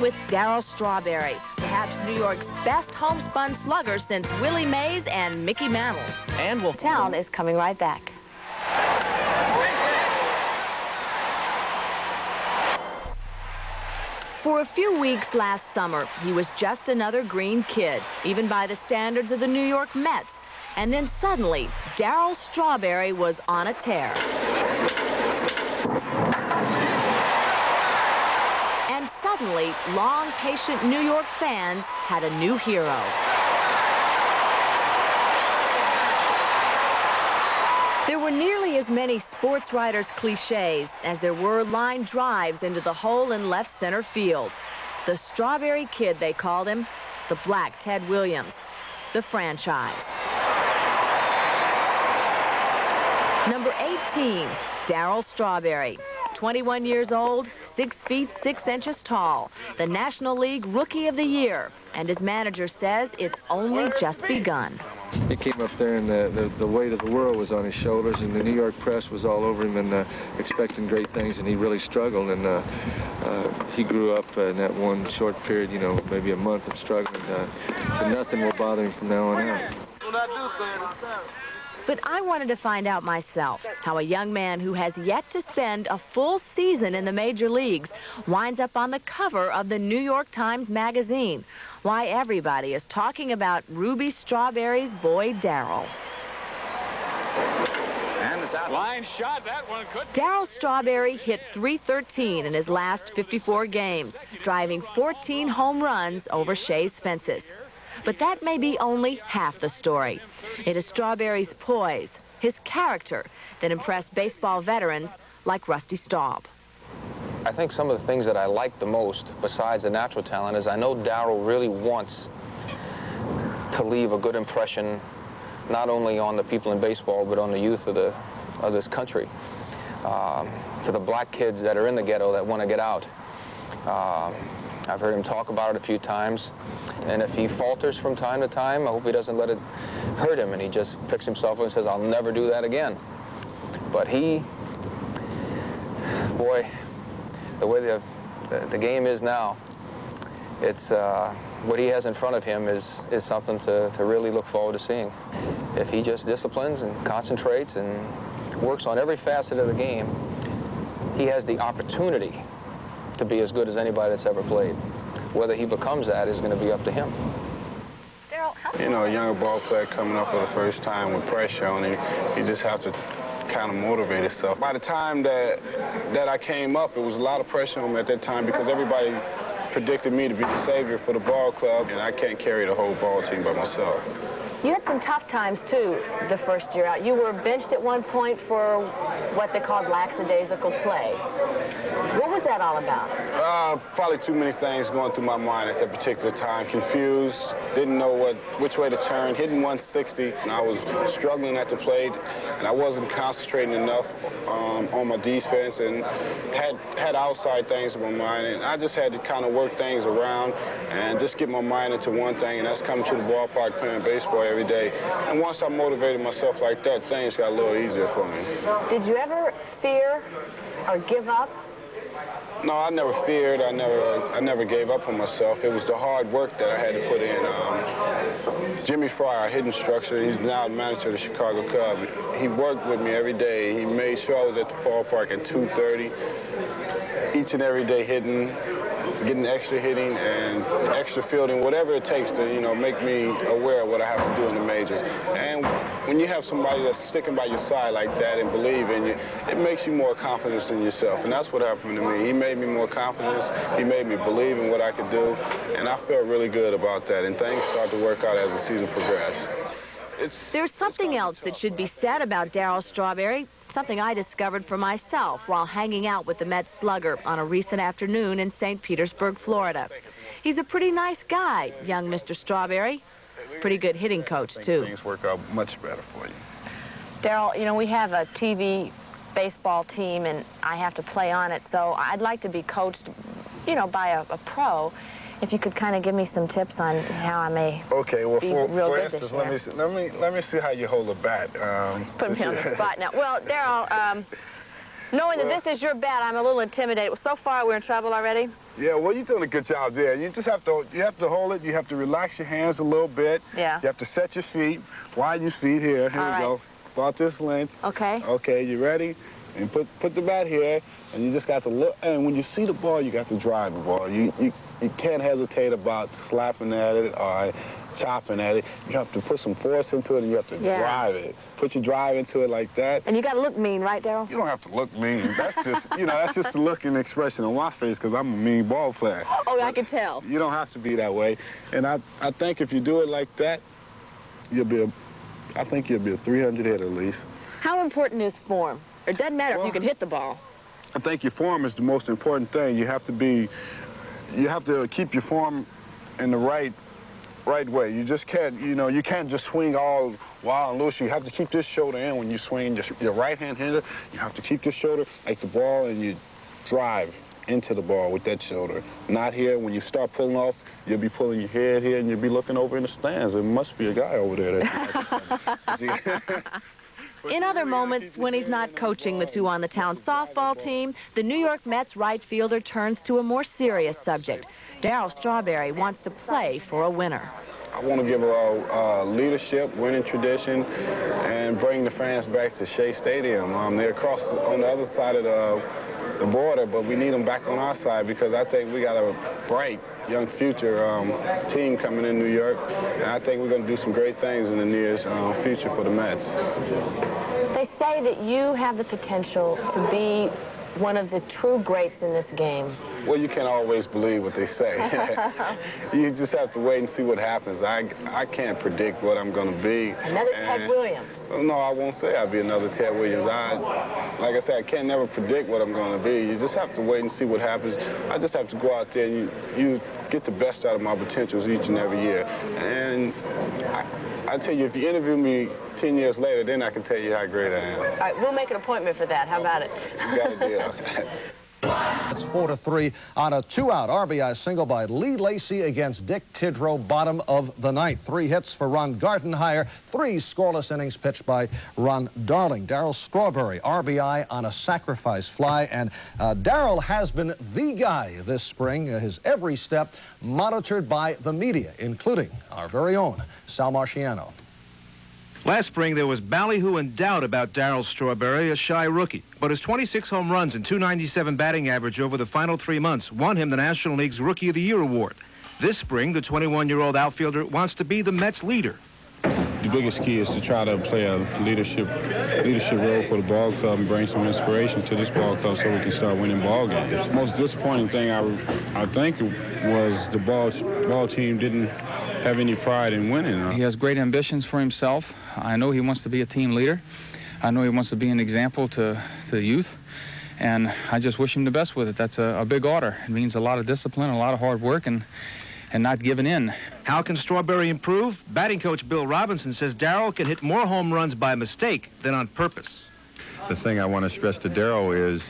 with Darryl Strawberry, perhaps New York's best homespun slugger since Willie Mays and Mickey Mantle. And Town is coming right back. For a few weeks last summer, he was just another green kid, even by the standards of the New York Mets. And then suddenly, Darryl Strawberry was on a tear. And suddenly, long, patient New York fans had a new hero. There were nearly as many sports writers' cliches as there were line drives into the hole in left center field. The Strawberry Kid, they called him, the Black Ted Williams, the franchise. Number 18, Darryl Strawberry. 21 years old, 6 feet 6 inches tall, the National League Rookie of the Year, and his manager says it's only just begun. He came up there and the weight of the world was on his shoulders, and the New York press was all over him and expecting great things, and he really struggled, and he grew up in that one short period, you know, maybe a month of struggling, to nothing will bother him from now on out. But I wanted to find out myself how a young man who has yet to spend a full season in the major leagues winds up on the cover of the New York Times Magazine. Why everybody is talking about Ruby Strawberry's boy, Darryl. And it's out. Line shot, that one could. Darryl Strawberry hit .313 in his last 54 games, driving 14 home runs over Shea's fences. But that may be only half the story. It is Strawberry's poise, his character, that impressed baseball veterans like Rusty Staub. I think some of the things that I like the most, besides the natural talent, is I know Darryl really wants to leave a good impression, not only on the people in baseball, but on the youth of this country. To the black kids that are in the ghetto that want to get out. I've heard him talk about it a few times, and if he falters from time to time, I hope he doesn't let it hurt him, and he just picks himself up and says, I'll never do that again. But he, boy, the way the game is now, it's what he has in front of him is something to really look forward to seeing. If he just disciplines and concentrates and works on every facet of the game, he has the opportunity to be as good as anybody that's ever played. Whether he becomes that is going to be up to him. You know, a younger ball player coming up for the first time with pressure on him, you just have to kind of motivate himself. By the time that I came up, it was a lot of pressure on me at that time because everybody predicted me to be the savior for the ball club, and I can't carry the whole ball team by myself. You had some tough times, too, the first year out. You were benched at one point for what they called lackadaisical play. What was that all about? Probably too many things going through my mind at that particular time. Confused, didn't know which way to turn, hitting 160, and I was struggling at the plate, and I wasn't concentrating enough on my defense, and had outside things in my mind, and I just had to kind of work things around and just get my mind into one thing, and that's coming to the ballpark playing baseball every day. And once I motivated myself like that, things got a little easier for me. Did you ever fear or give up? No, I never feared. I never gave up on myself. It was the hard work that I had to put in. Jimmy Fry, our hitting instructor, he's now the manager of the Chicago Cubs. He worked with me every day. He made sure I was at the ballpark at 2:30, each and every day hitting, getting extra hitting and extra fielding, whatever it takes to, you know, make me aware of what I have to do in the majors. And when you have somebody that's sticking by your side like that and believe in you, it makes you more confident in yourself. And that's what happened to me. He made me more confident. He made me believe in what I could do. And I felt really good about that. And things started to work out as the season progressed. There's something else that should be said about Darryl Strawberry, something I discovered for myself while hanging out with the Mets slugger on a recent afternoon in St. Petersburg, Florida. He's a pretty nice guy, young Mr. Strawberry. Pretty good hitting coach, too. Things work out much better for you. Darryl, you know, we have a TV baseball team, and I have to play on it, so I'd like to be coached, you know, by a pro. If you could kind of give me some tips on how I may be real good this year. let me see how you hold a bat. Put me on the spot now. Well, Darryl, Knowing that this is your bat, I'm a little intimidated. So far, we're in trouble already? Yeah, well, you're doing a good job there. You just have to hold it. You have to relax your hands a little bit. Yeah. You have to set your feet, widen your feet here. Here we go. About this length. Okay. Okay, you ready? And put the bat here, and you just got to look. And when you see the ball, you got to drive the ball. You can't hesitate about slapping at it or chopping at it. You have to put some force into it, and you have to drive it. Put your drive into it like that. And you got to look mean, right, Darryl? You don't have to look mean. That's just, that's just the look and expression on my face because I'm a mean ball player. Oh, I can tell. You don't have to be that way. And I think if you do it like that, I think you'll be a 300 hitter at least. How important is form? It doesn't matter if you can hit the ball. I think your form is the most important thing. You have to keep your form in the right way. You just can't, you can't just swing all wild and loose. You have to keep this shoulder in when you swing. Your right-hand hitter, you have to keep this shoulder like the ball, and you drive into the ball with that shoulder. Not here. When you start pulling off, you'll be pulling your head here, and you'll be looking over in the stands. There must be a guy over there that In other moments, when he's not coaching the two on the town softball team, the New York Mets right fielder turns to a more serious subject. Darryl Strawberry wants to play for a winner. I want to give a leadership, winning tradition, and bring the fans back to Shea Stadium. They're across on the other side of the border, but we need them back on our side because I think we got a bright, young future team coming in New York, and I think we're going to do some great things in the near future for the Mets. They say that you have the potential to be one of the true greats in this game. Well, you can't always believe what they say. You just have to wait and see what happens. I can't predict what I'm going to be. Another Ted Williams. No, I won't say I'll be another Ted Williams. Like I said, I can't never predict what I'm going to be. You just have to wait and see what happens. I just have to go out there and you get the best out of my potentials each and every year. And I tell you, if you interview me 10 years later, then I can tell you how great I am. All right, we'll make an appointment for that. How about it? You got a deal. It's 4-3 on a 2-out RBI single by Lee Lacy against Dick Tidrow, bottom of the ninth. 3 hits for Ron Gartenhire, 3 scoreless innings pitched by Ron Darling. Darryl Strawberry, RBI on a sacrifice fly, and Darryl has been the guy this spring. His every step monitored by the media, including our very own Sal Marciano. Last spring, there was ballyhoo and doubt about Darryl Strawberry, a shy rookie. But his 26 home runs and .297 batting average over the final 3 months won him the National League's Rookie of the Year award. This spring, the 21-year-old outfielder wants to be the Mets' leader. The biggest key is to try to play a leadership role for the ball club and bring some inspiration to this ball club so we can start winning ball games. The most disappointing thing I think was the ball team didn't have any pride in winning. He has great ambitions for himself. I know he wants to be a team leader. I know he wants to be an example to the youth. And I just wish him the best with it. That's a big order. It means a lot of discipline, a lot of hard work, and not giving in. How can Strawberry improve? Batting coach Bill Robinson says Darryl can hit more home runs by mistake than on purpose. The thing I want to stress to Darryl is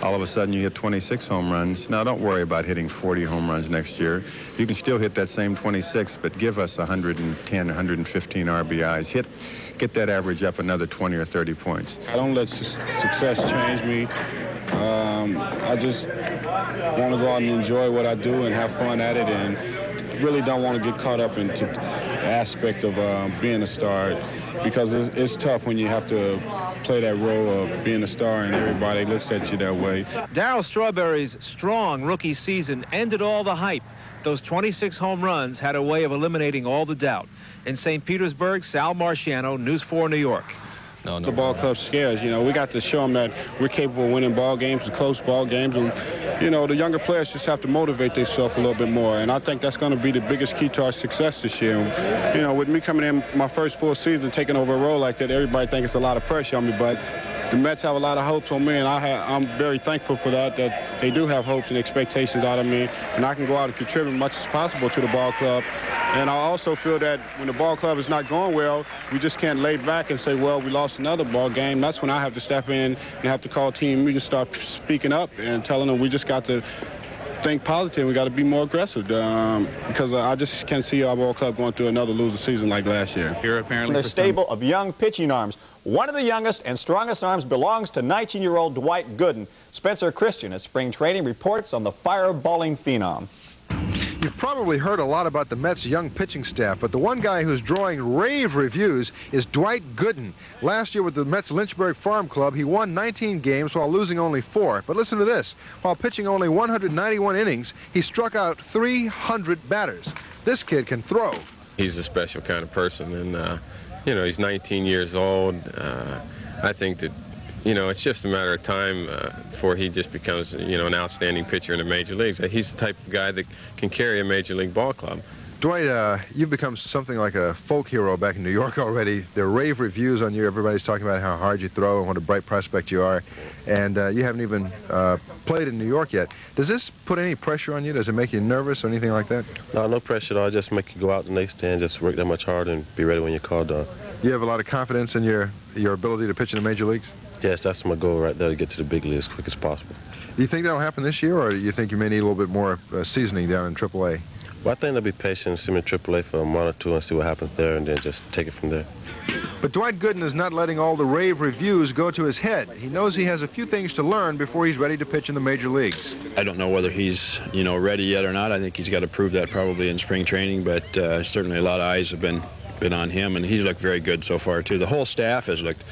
all of a sudden you hit 26 home runs. Now, don't worry about hitting 40 home runs next year. You can still hit that same 26, but give us 110, 115 RBIs. Get that average up another 20 or 30 points. I don't let success change me. I just want to go out and enjoy what I do and have fun at it, and really don't want to get caught up into the aspect of being a star, because it's tough when you have to play that role of being a star and everybody looks at you that way. Darryl Strawberry's strong rookie season ended all the hype. Those 26 home runs had a way of eliminating all the doubt. In St. Petersburg, Sal Marciano, News 4 New York. The ball club scares. We got to show them that we're capable of winning ball games, and close ball games, and the younger players just have to motivate themselves a little bit more, and I think that's going to be the biggest key to our success this year. With me coming in my first full season, taking over a role like that, everybody thinks it's a lot of pressure on me, but the Mets have a lot of hopes on me, and I'm very thankful for that they do have hopes and expectations out of me, and I can go out and contribute as much as possible to the ball club. And I also feel that when the ball club is not going well, we just can't lay back and say, well, we lost another ball game. That's when I have to step in and have to call team meetings, start speaking up and telling them we just got to think positive. We got to be more aggressive because I just can't see our ball club going through another losing season like last year. Here apparently their stable of young pitching arms. One of the youngest and strongest arms belongs to 19-year-old Dwight Gooden. Spencer Christian at spring training reports on the fireballing phenom. You've probably heard a lot about the Mets' young pitching staff, but the one guy who's drawing rave reviews is Dwight Gooden. Last year with the Mets Lynchburg Farm Club, he won 19 games while losing only 4. But listen to this. While pitching only 191 innings, he struck out 300 batters. This kid can throw. He's a special kind of person, and, you know, he's 19 years old. I think that, you know, it's just a matter of time before he just becomes, you know, an outstanding pitcher in the major leagues. He's the type of guy that can carry a major league ball club. Dwight, you've become something like a folk hero back in New York already. There are rave reviews on you. Everybody's talking about how hard you throw and what a bright prospect you are. And you haven't even played in New York yet. Does this put any pressure on you? Does it make you nervous or anything like that? No, no pressure at all. Just make you go out the next day and just work that much harder and be ready when you're called on. You have a lot of confidence in your ability to pitch in the major leagues? Yes, that's my goal right there, to get to the big league as quick as possible. Do you think that'll happen this year, or do you think you may need a little bit more seasoning down in AAA? Well, I think they'll be patient, see me in AAA for a month or two and see what happens there, and then just take it from there. But Dwight Gooden is not letting all the rave reviews go to his head. He knows he has a few things to learn before he's ready to pitch in the major leagues. I don't know whether he's, you know, ready yet or not. I think he's got to prove that probably in spring training, but certainly a lot of eyes have been on him, and he's looked very good so far, too. The whole staff has looked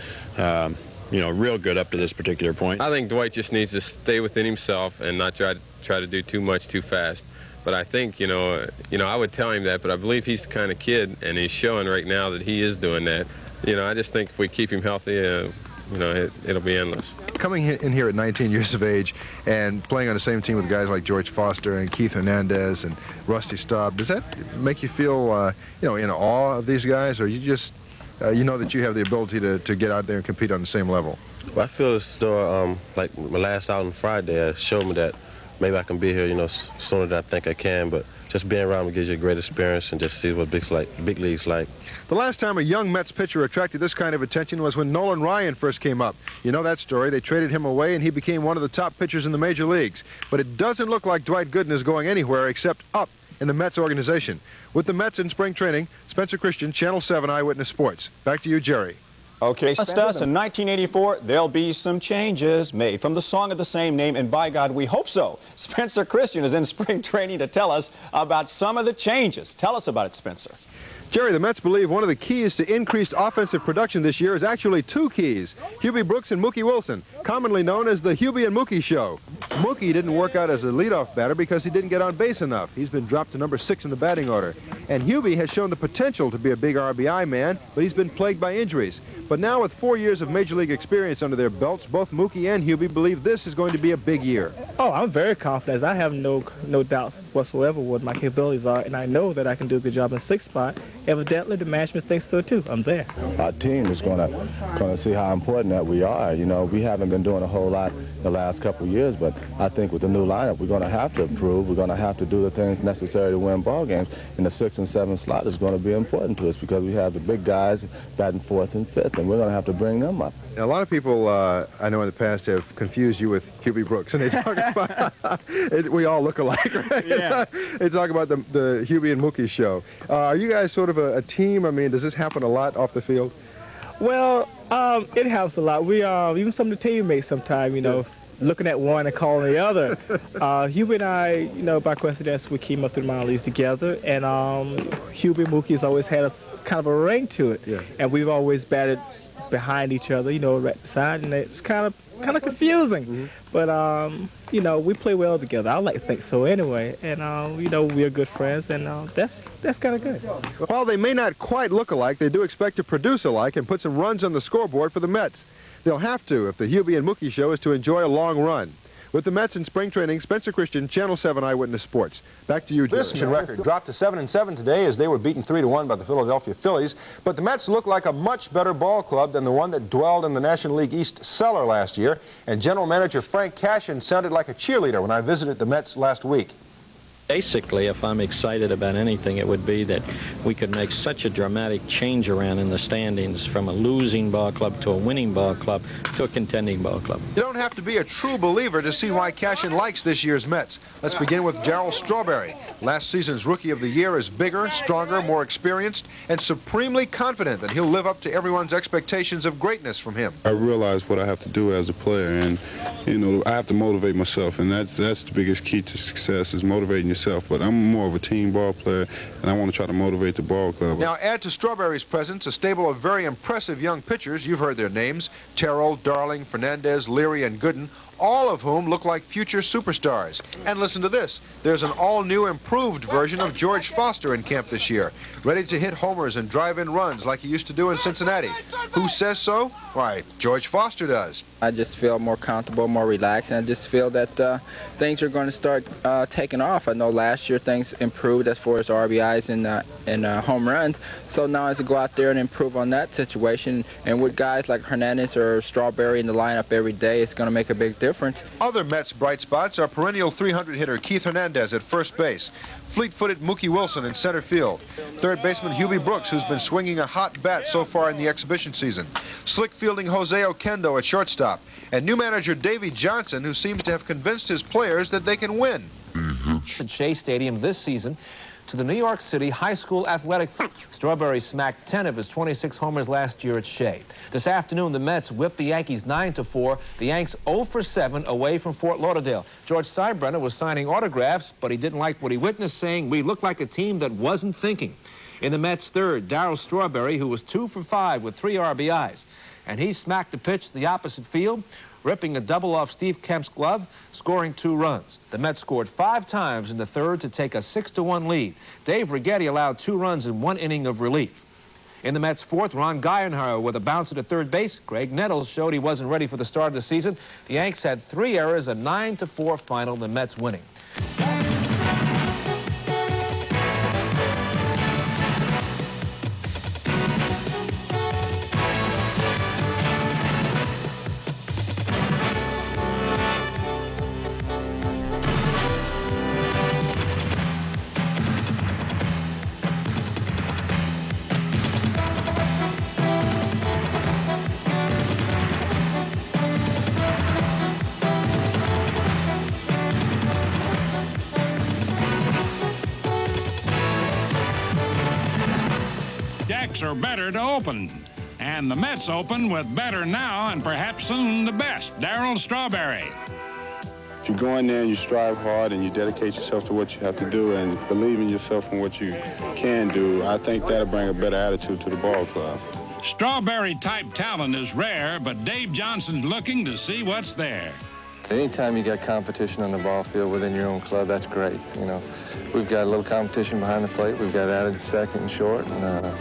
you know, real good up to this particular point. I think Dwight just needs to stay within himself and not try to do too much too fast. But I think, you know, I would tell him that, but I believe he's the kind of kid, and he's showing right now that he is doing that. You know, I just think if we keep him healthy, you know, it'll be endless. Coming in here at 19 years of age and playing on the same team with guys like George Foster and Keith Hernandez and Rusty Staub, does that make you feel, you know, in awe of these guys, or you just you know that you have the ability to get out there and compete on the same level? Well, I feel as though, like my last outing Friday, showed me that maybe I can be here, you know, sooner than I think I can, but just being around gives you a great experience and just see what big leagues like. The last time a young Mets pitcher attracted this kind of attention was when Nolan Ryan first came up. You know that story. They traded him away, and he became one of the top pitchers in the major leagues. But it doesn't look like Dwight Gooden is going anywhere except up in the Mets organization. With the Mets in spring training, Spencer Christian, Channel 7 Eyewitness Sports. Back to you, Jerry. Okay, just us in 1984, there'll be some changes made from the song of the same name, and by God, we hope so. Spencer Christian is in spring training to tell us about some of the changes. Tell us about it, Spencer. Jerry, the Mets believe one of the keys to increased offensive production this year is actually two keys: Hubie Brooks and Mookie Wilson, commonly known as the Hubie and Mookie Show. Mookie didn't work out as a leadoff batter because he didn't get on base enough. He's been dropped to number 6 in the batting order. And Hubie has shown the potential to be a big RBI man, but he's been plagued by injuries. But now with 4 years of Major League experience under their belts, both Mookie and Hubie believe this is going to be a big year. Oh, I'm very confident. I have no doubts whatsoever what my capabilities are, and I know that I can do a good job in 6th spot. Evidently, the management thinks so too. I'm there. Our team is going to see how important that we are. You know, we haven't been doing a whole lot the last couple of years, but I think with the new lineup, we're going to have to improve. We're going to have to do the things necessary to win ball games, and the 6th and 7th slot is going to be important to us because we have the big guys batting 4th and 5th, and we're going to have to bring them up. Now, a lot of people I know in the past have confused you with Hubie Brooks, and they talk about we all look alike, right? Yeah. They talk about the Hubie and Mookie Show. Are you guys sort of a team? I mean, does this happen a lot off the field? Well, it helps a lot. We even some of the teammates sometimes, you know, looking at one and calling the other. Hubie and I, you know, by coincidence, we came up through the minor leagues together, and Hubie and Mookie's always had kind of a ring to it, and we've always batted behind each other, you know, right beside, and it's kind of confusing. But you know, we play well together. I like to think so anyway, and you know, we're good friends, and that's kind of good. While they may not quite look alike, they do expect to produce alike and put some runs on the scoreboard for the Mets. They'll have to if the Hubie and Mookie Show is to enjoy a long run. With the Mets in spring training, Spencer Christian, Channel 7 Eyewitness Sports. Back to you, Jerry. This record dropped to 7-7 today as they were beaten 3-1 by the Philadelphia Phillies. But the Mets look like a much better ball club than the one that dwelled in the National League East cellar last year. And General Manager Frank Cashin sounded like a cheerleader when I visited the Mets last week. Basically, if I'm excited about anything, it would be that we could make such a dramatic change around in the standings from a losing ball club to a winning ball club to a contending ball club. You don't have to be a true believer to see why Cashin likes this year's Mets. Let's begin with Darryl Strawberry. Last season's Rookie of the Year is bigger, stronger, more experienced, and supremely confident that he'll live up to everyone's expectations of greatness from him. I realize what I have to do as a player, and you know, I have to motivate myself, and that's the biggest key to success, is motivating yourself. But I'm more of a team ball player, and I want to try to motivate the ball club. Now add to Strawberry's presence a stable of very impressive young pitchers. You've heard their names: Terrell, Darling, Fernandez, Leary, and Gooden, all of whom look like future superstars. And listen to this. There's an all-new, improved version of George Foster in camp this year, ready to hit homers and drive in runs like he used to do in Cincinnati. Who says so? Why, George Foster does. I just feel more comfortable, more relaxed, and I just feel that things are going to start taking off. I know last year things improved as far as RBIs and home runs, so now as I go out there and improve on that situation, and with guys like Hernandez or Strawberry in the lineup every day, it's going to make a big difference. Other Mets bright spots are perennial 300 hitter Keith Hernandez at first base, fleet-footed Mookie Wilson in center field, third baseman Hubie Brooks, who's been swinging a hot bat so far in the exhibition season, slick fielding Jose Oquendo at shortstop, and new manager Davey Johnson, who seems to have convinced his players that they can win. At Shea Stadium this season to the New York City High School Athletic. Strawberry smacked 10 of his 26 homers last year at Shea. This afternoon, the Mets whipped the Yankees 9-4. The Yanks 0 for 7 away from Fort Lauderdale. George Steinbrenner was signing autographs, but he didn't like what he witnessed, saying, "We look like a team that wasn't thinking." In the Mets' third, Darryl Strawberry, who was 2 for 5 with 3 RBIs. And he smacked a pitch to the opposite field, ripping a double off Steve Kemp's glove, scoring 2 runs. The Mets scored 5 times in the third to take a 6-1 lead. Dave Righetti allowed 2 runs in 1 inning of relief. In the Mets' fourth, Ron Geyenhauer with a bouncer to third base. Greg Nettles showed he wasn't ready for the start of the season. The Yanks had 3 errors, a 9-4 final, the Mets winning. Are better to open, and the Mets open with better now and perhaps soon the best, Darryl Strawberry. If you go in there and you strive hard and you dedicate yourself to what you have to do and believe in yourself and what you can do, I think that'll bring a better attitude to the ball club. Strawberry-type talent is rare, but Dave Johnson's looking to see what's there. Anytime you got competition on the ball field within your own club, that's great. You know, we've got a little competition behind the plate. We've got added second and short, and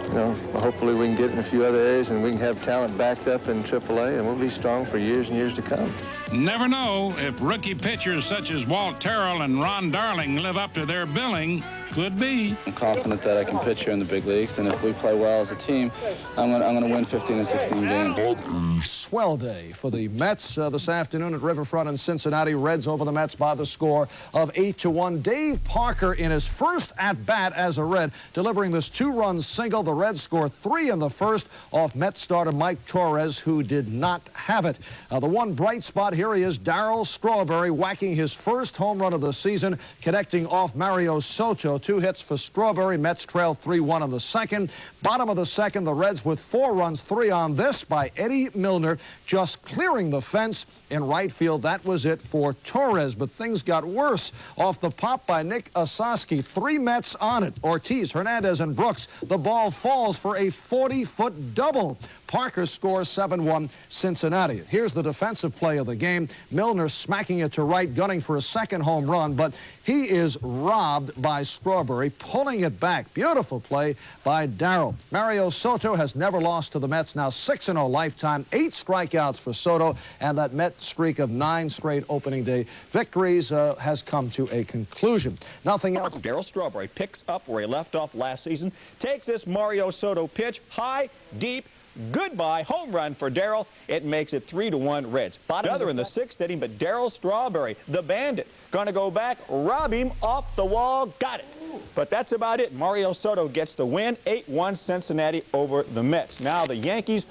you know, hopefully we can get in a few other areas and we can have talent backed up in AAA, and we'll be strong for years and years to come. Never know if rookie pitchers such as Walt Terrell and Ron Darling live up to their billing. Could be. I'm confident that I can pitch here in the big leagues, and if we play well as a team, I'm going to win 15 and 16 games. Swell day for the Mets this afternoon at Riverfront in Cincinnati. Reds over the Mets by the score of 8-1. Dave Parker in his first at-bat as a Red, delivering this 2-run single. The Reds score 3 in the first off Mets starter Mike Torres, who did not have it. The one bright spot here, he is Darryl Strawberry whacking his first home run of the season, connecting off Mario Soto. 2 hits for Strawberry. Mets trail 3-1 in the second. Bottom of the second, the Reds with 4 runs, 3 on this by Eddie Milner, just clearing the fence in right field. That was it for Torres, but things got worse. Off the pop by Nick Ossowski, 3 Mets on it. Ortiz, Hernandez, and Brooks. The ball falls for a 40-foot double. Parker scores 7-1 Cincinnati. Here's the defensive play of the game. Milner smacking it to right, gunning for a second home run, but he is robbed by Strawberry, pulling it back. Beautiful play by Darryl. Mario Soto has never lost to the Mets, now 6-0 lifetime, 8 strikeouts for Soto, and that Met streak of 9 straight opening day victories has come to a conclusion. Nothing else. Darryl Strawberry picks up where he left off last season, takes this Mario Soto pitch high, deep, Goodbye home run for Darryl. It makes it 3-1 Reds. Another in the 6th inning, but Darryl Strawberry, the bandit, going to go back, rob him off the wall, got it. But that's about it. Mario Soto gets the win, 8-1 Cincinnati over the Mets. Now the Yankees.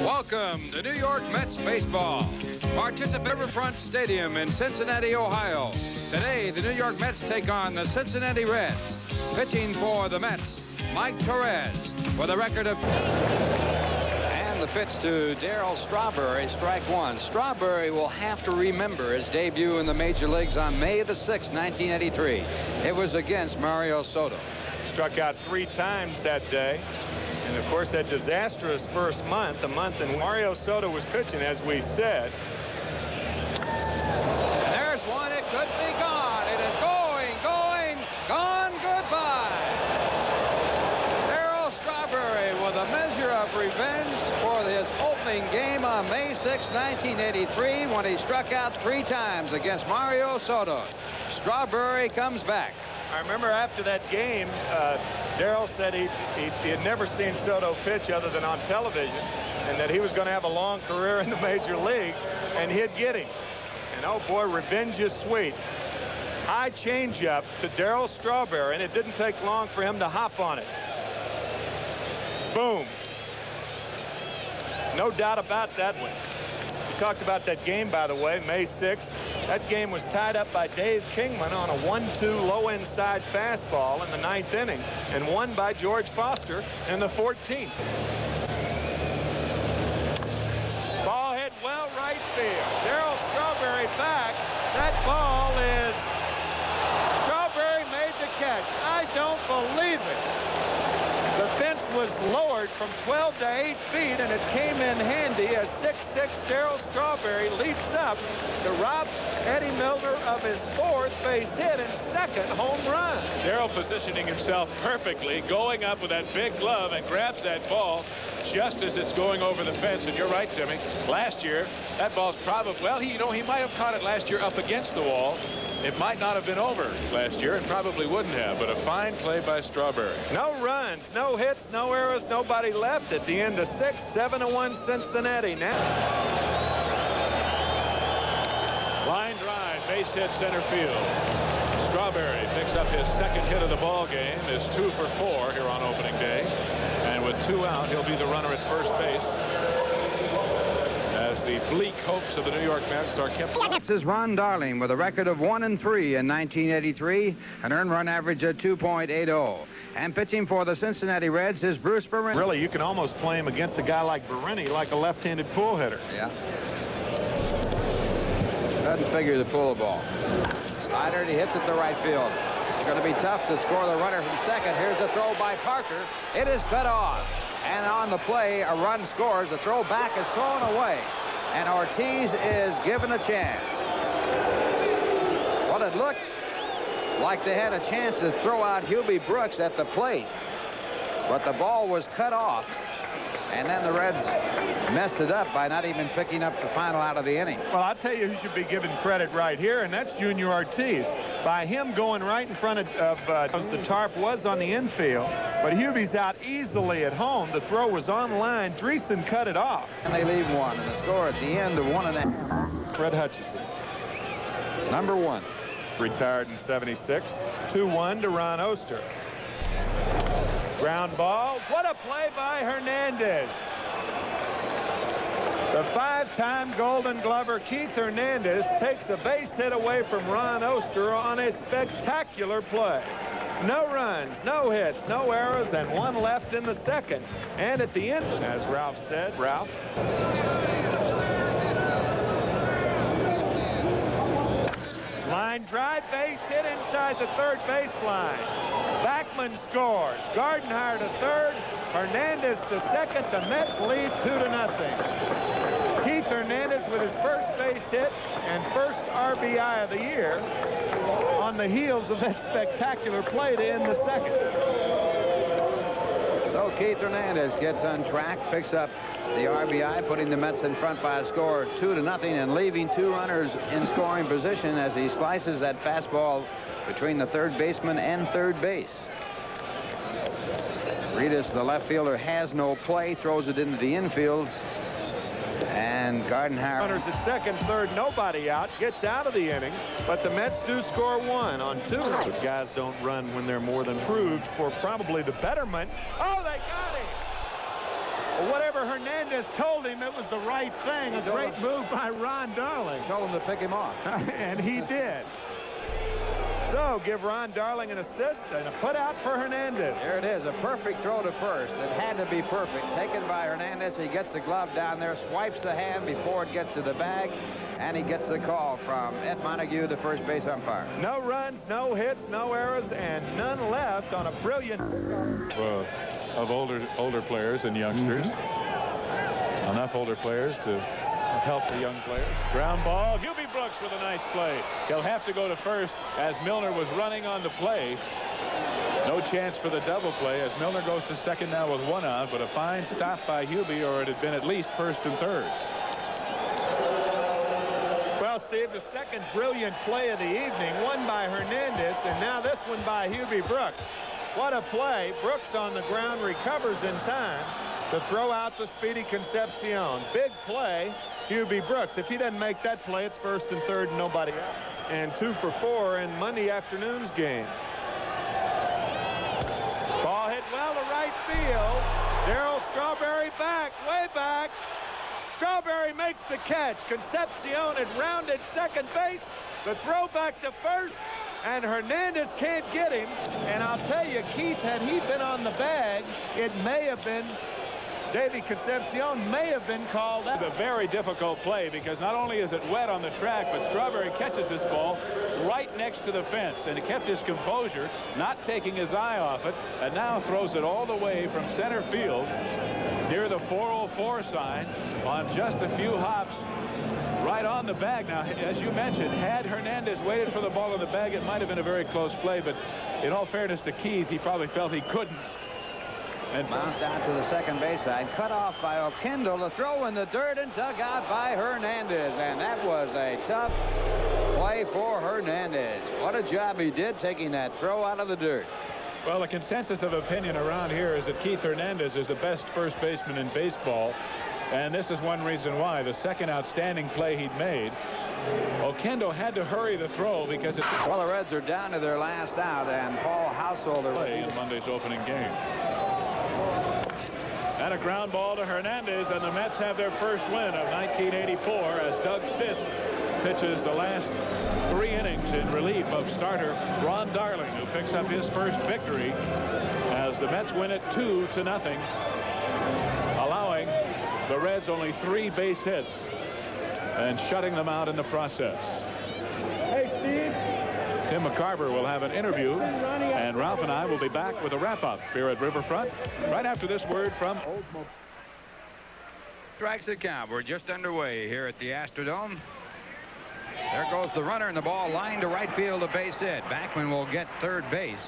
Welcome to New York Mets baseball. Participate Riverfront Stadium in Cincinnati, Ohio. Today, the New York Mets take on the Cincinnati Reds. Pitching for the Mets, Mike Torres, with a record of... And the pitch to Darryl Strawberry, strike one. Strawberry will have to remember his debut in the major leagues on May the 6th, 1983. It was against Mario Soto. Struck out 3 times that day. And, of course, that disastrous first month, the month in Mario Soto was pitching, as we said. And there's one. It could be gone. It is going, gone, goodbye. Darryl Strawberry with a measure of revenge for his opening game on May 6, 1983, when he struck out 3 times against Mario Soto. Strawberry comes back. I remember after that game, Darryl said he had never seen Soto pitch other than on television, and that he was going to have a long career in the major leagues, and he'd get him. And oh boy, revenge is sweet. High changeup to Darryl Strawberry, and it didn't take long for him to hop on it. Boom. No doubt about that one. We talked about that game, by the way, May 6th. That game was tied up by Dave Kingman on a 1-2 low inside fastball in the 9th inning, and won by George Foster in the 14th. Ball hit well right field. Darryl Strawberry back. That ball is... Strawberry made the catch. I don't believe it. The fence was lowered from 12 to 8 feet, and it came in handy as 6'6" Darryl Strawberry leaps up to rob Eddie Milner of his 4th base hit and 2nd home run. Darryl positioning himself perfectly, going up with that big glove, and grabs that ball just as it's going over the fence. And you're right, Timmy. Last year, that ball's probably, well, he might have caught it last year up against the wall. It might not have been over last year, and probably wouldn't have, but a fine play by Strawberry. No runs, no hits, no errors, nobody left at the end of 6, 7-1 Cincinnati now. Line drive, base hit center field. Strawberry picks up his 2nd hit of the ball game, is 2 for 4 here on opening day. And with 2 out, he'll be the runner at first base, as the bleak hopes of the New York Mets are kept. This is Ron Darling with a record of 1-3 in 1983, an earned run average of 2.80. And pitching for the Cincinnati Reds is Bruce Berenny. Really, you can almost play him against a guy like Berenny, like a left-handed pull hitter. Yeah. Doesn't figure to pull the ball. Slider, he hits it to right field. It's going to be tough to score the runner from second. Here's a throw by Parker. It is cut off. And on the play, a run scores. The throw back is thrown away. And Ortiz is given a chance. Well, it looked like they had a chance to throw out Hubie Brooks at the plate. But the ball was cut off. And then the Reds messed it up by not even picking up the final out of the inning. Well, I'll tell you who should be given credit right here, and that's Junior Ortiz. By him going right in front of the tarp was on the infield, but Hubie's out easily at home. The throw was on line. Dreesen cut it off. And they leave 1, and the score at the end of 1-1. Fred Hutchison. Number 1. Retired in 76. 2-1 to Ron Oster. Ground ball. What a play by Hernandez. The 5-time Golden Glover Keith Hernandez takes a base hit away from Ron Oster on a spectacular play. No runs, no hits, no errors, and one left in the second. And at the end, as Ralph said, Ralph. Line drive, base hit inside the third baseline. Backman scores. Gardenhire to third. Hernandez to second. The Mets lead 2-0. Keith Hernandez with his first base hit and first RBI of the year on the heels of that spectacular play to end the second. So Keith Hernandez gets on track, picks up the RBI, putting the Mets in front by a score of 2-0 and leaving two runners in scoring position as he slices that fastball between the third baseman and third base. Reedus, the left fielder, has no play, throws it into the infield, and Gardenhire. Runners at second, third, nobody out, gets out of the inning, but the Mets do score one on two. But guys don't run when they're more than proved for probably the betterment. Oh, they got him! Well, whatever Hernandez told him, it was the right thing. A great move by Ron Darling. Told him to pick him off. And he did. So give Ron Darling an assist and a put out for Hernandez. There it is, a perfect throw to first. It had to be perfect. Taken by Hernandez. He gets the glove down there, swipes the hand before it gets to the bag, and he gets the call from Ed Montague, the first base umpire. No runs, no hits, no errors, and none left on a brilliant of older players and youngsters. Enough older players to help the young players. Ground ball. Hubie Brooks with a nice play. He'll have to go to first as Milner was running on the play. No chance for the double play as Milner goes to second now with one out, but a fine stop by Hubie, or it had been at least first and third. Well, Steve, the second brilliant play of the evening, one by Hernandez, and now this one by Hubie Brooks. What a play. Brooks on the ground recovers in time to throw out the speedy Concepcion. Big play, Hubie Brooks. If he doesn't make that play, it's first and third, nobody out. And 2 for 4 in Monday afternoon's game. Ball hit well to right field. Darryl Strawberry back, way back. Strawberry makes the catch. Concepcion had rounded second base. The throw back to first. And Hernandez can't get him. And I'll tell you, Keith, had he been on the bag, it may have been, Davey Concepcion may have been called out. It's a very difficult play because not only is it wet on the track, but Strawberry catches this ball right next to the fence. And he kept his composure, not taking his eye off it, and now throws it all the way from center field near the 404 sign on just a few hops. Right on the bag. Now, as you mentioned, had Hernandez waited for the ball in the bag, it might have been a very close play, but in all fairness to Keith, he probably felt he couldn't. And bounced out to the second base side, cut off by Oquendo. The throw in the dirt and dug out by Hernandez, and that was a tough play for Hernandez. What a job he did taking that throw out of the dirt. Well, the consensus of opinion around here is that Keith Hernandez is the best first baseman in baseball. And this is one reason why. The second outstanding play he'd made. Oquendo had to hurry the throw because it's... Well, the Reds are down to their last out, and Paul Householder... ...play in Monday's opening game. And a ground ball to Hernandez, and the Mets have their first win of 1984 as Doug Sisk pitches the last 3 innings in relief of starter Ron Darling, who picks up his first victory as the Mets win it 2-0, allowing the Reds only 3 base hits and shutting them out in the process. Hey, Steve. Tim McCarver will have an interview, and Ralph and I will be back with a wrap-up here at Riverfront right after this word from Oldsmobile. Strikes the count. We're just underway here at the Astrodome. There goes the runner, and the ball lined to right field, a base hit. Backman will get third base.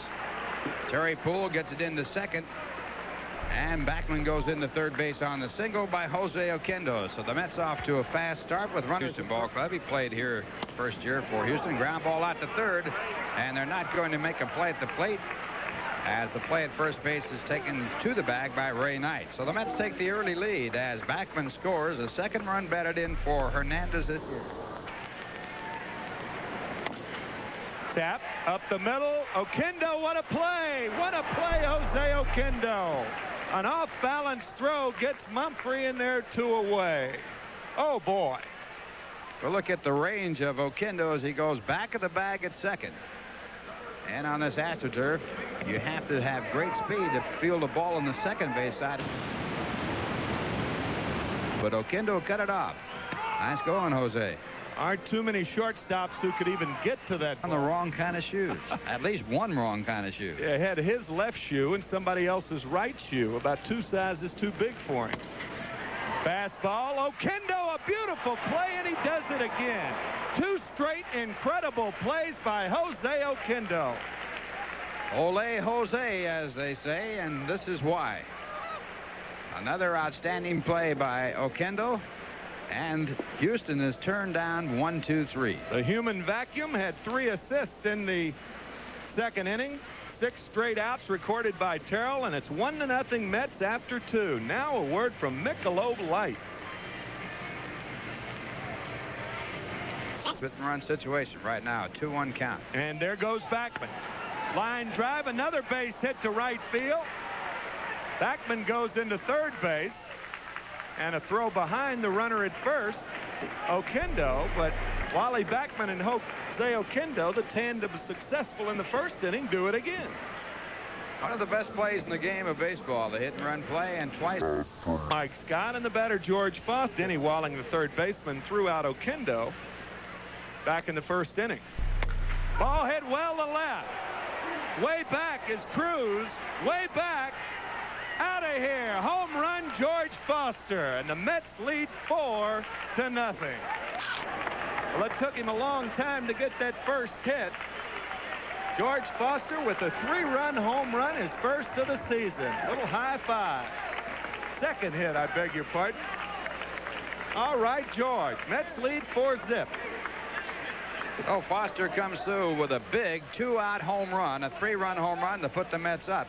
Terry Poole gets it into second. And Backman goes into third base on the single by Jose Oquendo. So the Mets off to a fast start with runners. Houston Ball Club. He played here first year for Houston. Ground ball out to third. And they're not going to make a play at the plate as the play at first base is taken to the bag by Ray Knight. So the Mets take the early lead as Backman scores. A second run batted in for Hernandez this year. Tap up the middle. Oquendo, what a play. What a play, Jose Oquendo. An off-balance throw gets Mumphrey in there 2 away. Oh, boy. We'll look at the range of Oquendo as he goes back of the bag at second. And on this AstroTurf, you have to have great speed to field the ball on the second base side. But Oquendo cut it off. Nice going, Jose. Aren't too many shortstops who could even get to that on the wrong kind of shoes. At least one wrong kind of shoe. Yeah, had his left shoe and somebody else's right shoe, about 2 sizes too big for him. Fastball, Oquendo, a beautiful play, and he does it again. 2 straight incredible plays by Jose Oquendo. Ole Jose, as they say, and this is why. Another outstanding play by Oquendo, and Houston is turned down 1-2-3. The human vacuum had 3 assists in the second inning. 6 straight outs recorded by Terrell, and it's 1-0 Mets after 2. Now a word from Michelob Light. Hit and run situation right now, 2-1 count. And there goes Backman. Line drive, another base hit to right field. Backman goes into third base, and a throw behind the runner at first, Oquendo. But Wally Backman and Jose Oquendo, the tandem successful in the first inning, do it again. One of the best plays in the game of baseball, the hit and run play, and twice. Mike Scott and the batter George Foster. Denny Walling, the third baseman, threw out Oquendo back in the first inning. Ball hit well to left. Way back is Cruz. Way back. Out of here. Home run, George Foster. And the Mets lead 4-0. Well, it took him a long time to get that first hit. George Foster with a 3-run home run, his first of the season. Little high five. Second hit, I beg your pardon. All right, George. Mets lead 4-0. Oh, Foster comes through with a big 2-out home run, a 3-run home run to put the Mets up.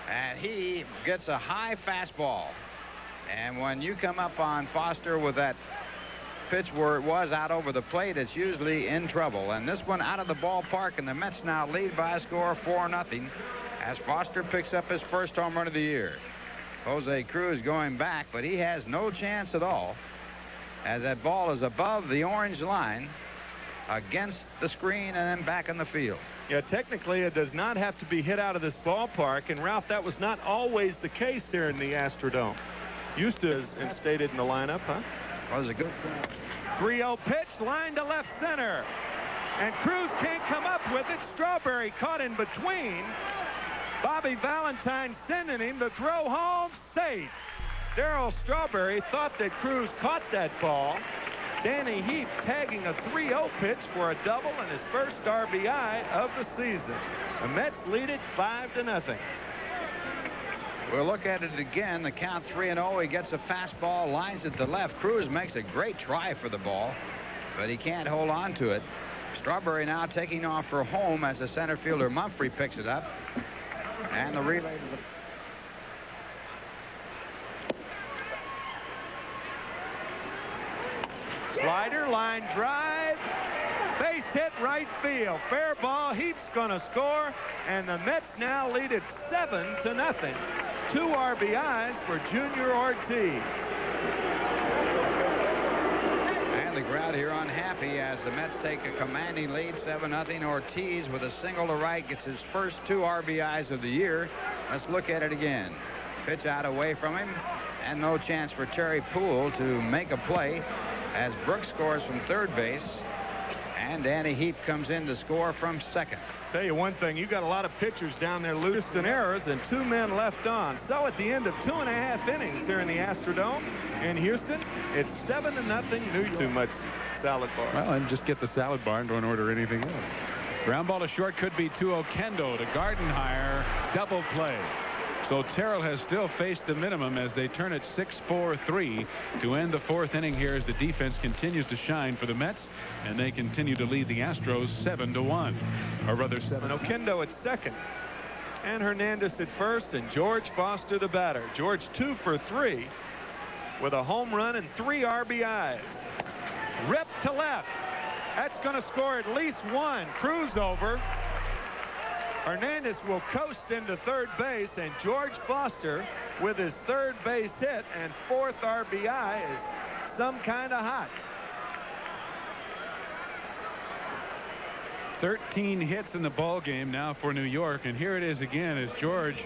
And he gets a high fastball. And when you come up on Foster with that pitch where it was out over the plate, it's usually in trouble. And this one out of the ballpark, and the Mets now lead by a score of 4-0 as Foster picks up his first home run of the year. Jose Cruz going back, but he has no chance at all, as that ball is above the orange line against the screen and then back in the field. Yeah, technically it does not have to be hit out of this ballpark, and Ralph, that was not always the case here in the Astrodome. Used to is instated in the lineup, huh? Was a good 3-0 pitch, line to left center, and Cruz can't come up with it. Strawberry caught in between. Bobby Valentine sending him the throw home, safe. Darryl Strawberry thought that Cruz caught that ball. Danny Heap tagging a 3-0 pitch for a double and his first RBI of the season. The Mets lead it 5-0. We'll look at it again. The count 3-0. He gets a fastball, lines it to left. Cruz makes a great try for the ball, but he can't hold on to it. Strawberry now taking off for home as the center fielder Mumphrey picks it up. And the relay to the slider, line drive, base hit right field. Fair ball. Heap's going to score, and the Mets now lead it 7-0. 2 RBIs for Junior Ortiz. And the crowd here unhappy as the Mets take a commanding lead, 7-0. Ortiz with a single to right gets his first 2 RBIs of the year. Let's look at it again. Pitch out away from him, and no chance for Terry Poole to make a play as Brooks scores from third base, and Danny Heap comes in to score from second. Tell you one thing, you got a lot of pitchers down there loose in errors and 2 men left on. So at the end of 2.5 innings here in the Astrodome in Houston, it's 7-0 New York. Too much salad bar. Well, and just get the salad bar and don't order anything else. Ground ball to short could be to Oquendo to Gardenhire. Double play. So Terrell has still faced the minimum as they turn it 6-4-3 to end the 4th inning here as the defense continues to shine for the Mets, and they continue to lead the Astros 7-1, or rather 7. Oquendo at second, and Hernandez at first, and George Foster the batter. George 2 for 3 with a home run and 3 RBIs. Ripped to left. That's going to score at least 1. Cruz over. Hernandez will coast into third base, and George Foster with his third base hit and fourth RBI is some kind of hot. 13 hits in the ball game now for New York, and here it is again as George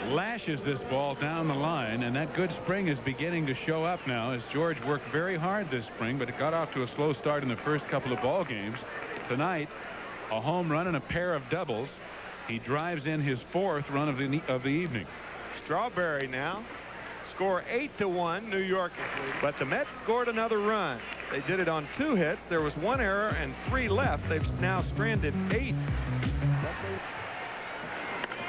lashes this ball down the line, and that good spring is beginning to show up now as George worked very hard this spring, but it got off to a slow start in the first couple of ball games. Tonight, a home run and a pair of doubles. He drives in his fourth run of the evening. Strawberry now score 8-1 New York, but the Mets scored another run. They did it on 2 hits. There was 1 error and 3 left. They've now stranded 8.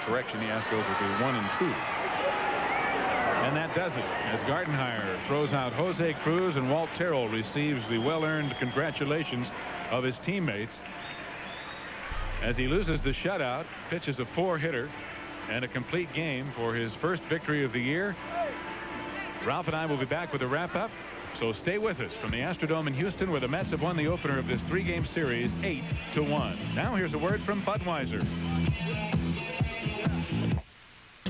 Correction, the Astros will be 1 and 2. And that does it as Gardenhire throws out Jose Cruz, and Walt Terrell receives the well-earned congratulations of his teammates as he loses the shutout, pitches a 4-hitter and a complete game for his first victory of the year. Ralph and I will be back with a wrap-up, so stay with us from the Astrodome in Houston, where the Mets have won the opener of this 3-game series 8-1. Now here's a word from Budweiser.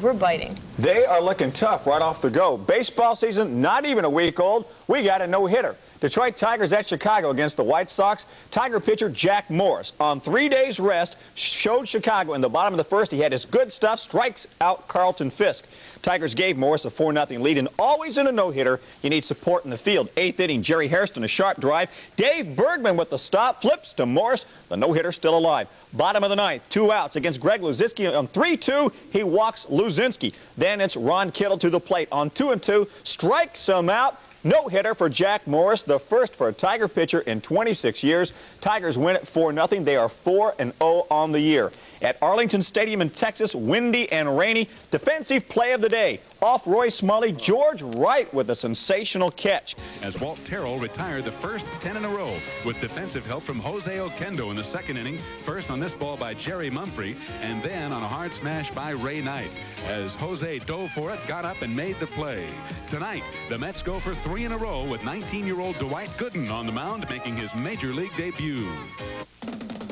We're biting. They are looking tough right off the go. Baseball season not even a week old. We got a no-hitter. Detroit Tigers at Chicago against the White Sox. Tiger pitcher Jack Morris, on 3 days rest, showed Chicago in the bottom of the first. He had his good stuff, strikes out Carlton Fisk. Tigers gave Morris a 4-0 lead, and always in a no-hitter, you need support in the field. 8th inning, Jerry Hairston, a sharp drive. Dave Bergman with the stop, flips to Morris. The no-hitter still alive. Bottom of the 9th, 2 outs against Greg Luzinski. On 3-2, he walks Luzinski. Then it's Ron Kittle to the plate. On 2-2, strikes him out. No-hitter for Jack Morris, the first for a Tiger pitcher in 26 years. Tigers win it 4-0. They are 4-0 on the year. At Arlington Stadium in Texas, windy and rainy. Defensive play of the day. Off Roy Smalley, George Wright with a sensational catch. As Walt Terrell retired the first 10 in a row with defensive help from Jose Oquendo in the 2nd inning. First on this ball by Jerry Mumphrey, and then on a hard smash by Ray Knight. As Jose dove for it, got up and made the play. Tonight, the Mets go for 3 in a row with 19-year-old Dwight Gooden on the mound, making his major league debut.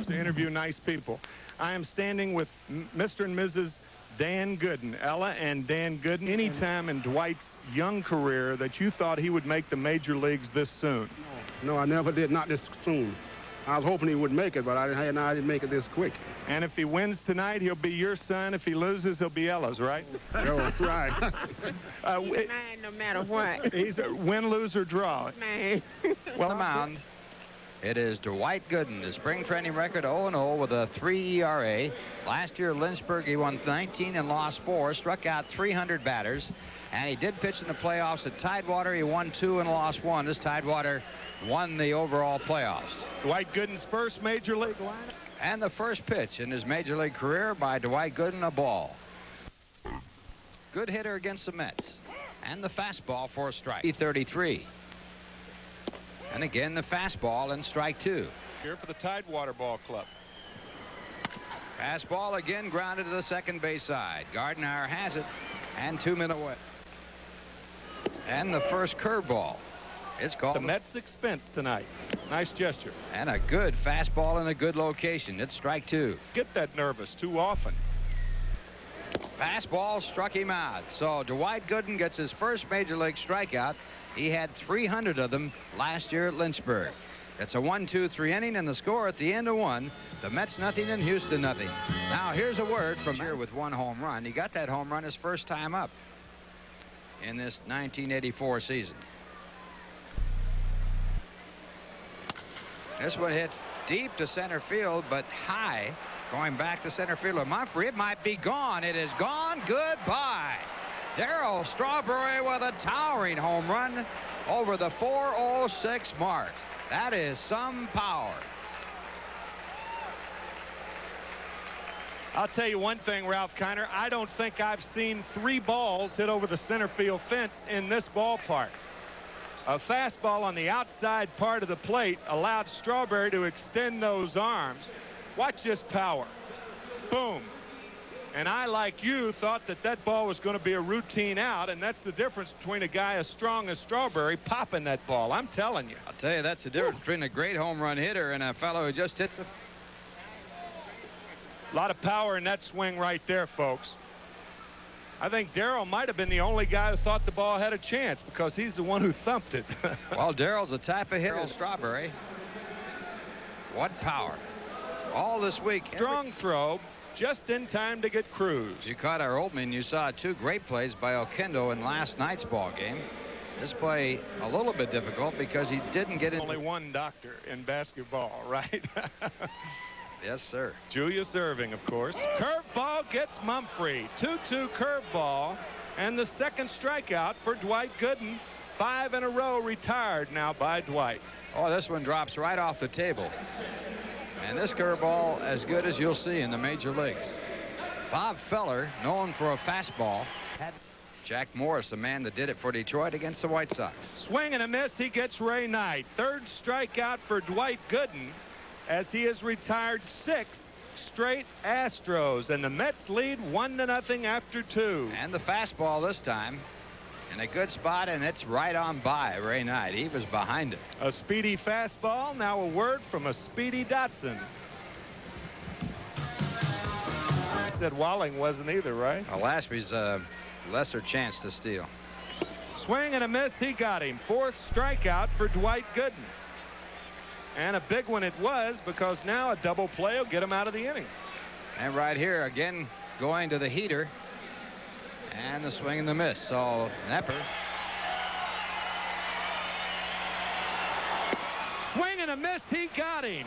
To interview nice people. I am standing with Mr. and Mrs. Dan Gooden, Ella and Dan Gooden. Any time in Dwight's young career that you thought he would make the major leagues this soon? No, I never did, not this soon. I was hoping he would make it, but I didn't make it this quick. And if he wins tonight, he'll be your son. If he loses, he'll be Ella's, right? Oh, right. Mine no matter what. He's a win, lose, or draw. Man. Well, the mound. It is Dwight Gooden, the spring training record 0-0 with a 3 ERA. Last year, Lynchburg, he won 19 and lost 4, struck out 300 batters, and he did pitch in the playoffs at Tidewater. He won 2 and lost 1. This Tidewater won the overall playoffs. Dwight Gooden's first major league lineup. And the first pitch in his major league career by Dwight Gooden, a ball. Good hitter against the Mets. And the fastball for a strike. 33. And again, the fastball and strike 2. Here for the Tidewater Ball Club. Fastball again grounded to the second base side. Gardenhire has it, and 2 men away. And the first curveball. It's called the Mets' expense tonight. Nice gesture. And a good fastball in a good location. It's strike 2. Get that nervous too often. Fastball struck him out. So Dwight Gooden gets his first major league strikeout. He had 300 of them last year at Lynchburg. It's a 1-2-3 inning, and the score at the end of 1. The Mets nothing and Houston nothing. Now here's a word from here with 1 home run. He got that home run his first time up in this 1984 season. This one hit deep to center field, but high going back to center fielder Mumphrey. It might be gone. It is gone. Goodbye. Darryl Strawberry with a towering home run over the 406 mark. That is some power. I'll tell you one thing, Ralph Kiner. I don't think I've seen 3 balls hit over the center field fence in this ballpark. A fastball on the outside part of the plate allowed Strawberry to extend those arms. Watch this power. Boom. And I, like you, thought that that ball was going to be a routine out, and that's the difference between a guy as strong as Strawberry popping that ball. I'm telling you. I'll tell you, that's the difference between a great home run hitter and a fellow who just hit the... A lot of power in that swing right there, folks. I think Darrell might have been the only guy who thought the ball had a chance because he's the one who thumped it. Well, Darrell's a type of hitter. Strawberry. What power. All this week. Strong throw just in time to get Cruz. You caught our opening. You saw two great plays by Oquendo in last night's ball game. This play a little bit difficult because he didn't get in. Only one doctor in basketball, right? Yes, sir. Julius Erving, of course. Curveball gets Mumphrey. 2-2 curveball. And the second strikeout for Dwight Gooden. 5 in a row retired now by Dwight. Oh, this one drops right off the table. And this curveball as good as you'll see in the major leagues. Bob Feller, known for a fastball. Jack Morris, the man that did it for Detroit against the White Sox. Swing and a miss. He gets Ray Knight. Third strikeout for Dwight Gooden as he has retired 6 straight Astros. And the Mets lead 1-0 after 2. And the fastball this time in a good spot, and it's right on by Ray Knight. He was behind it. A speedy fastball. Now a word from a speedy Dotson. I said Walling wasn't either, right? Lasby's a lesser chance to steal. Swing and a miss. He got him. 4th strikeout for Dwight Gooden. And a big one it was because now a double play will get him out of the inning. And right here again going to the heater. And the swing and the miss. So Nepper. Swing and a miss. He got him.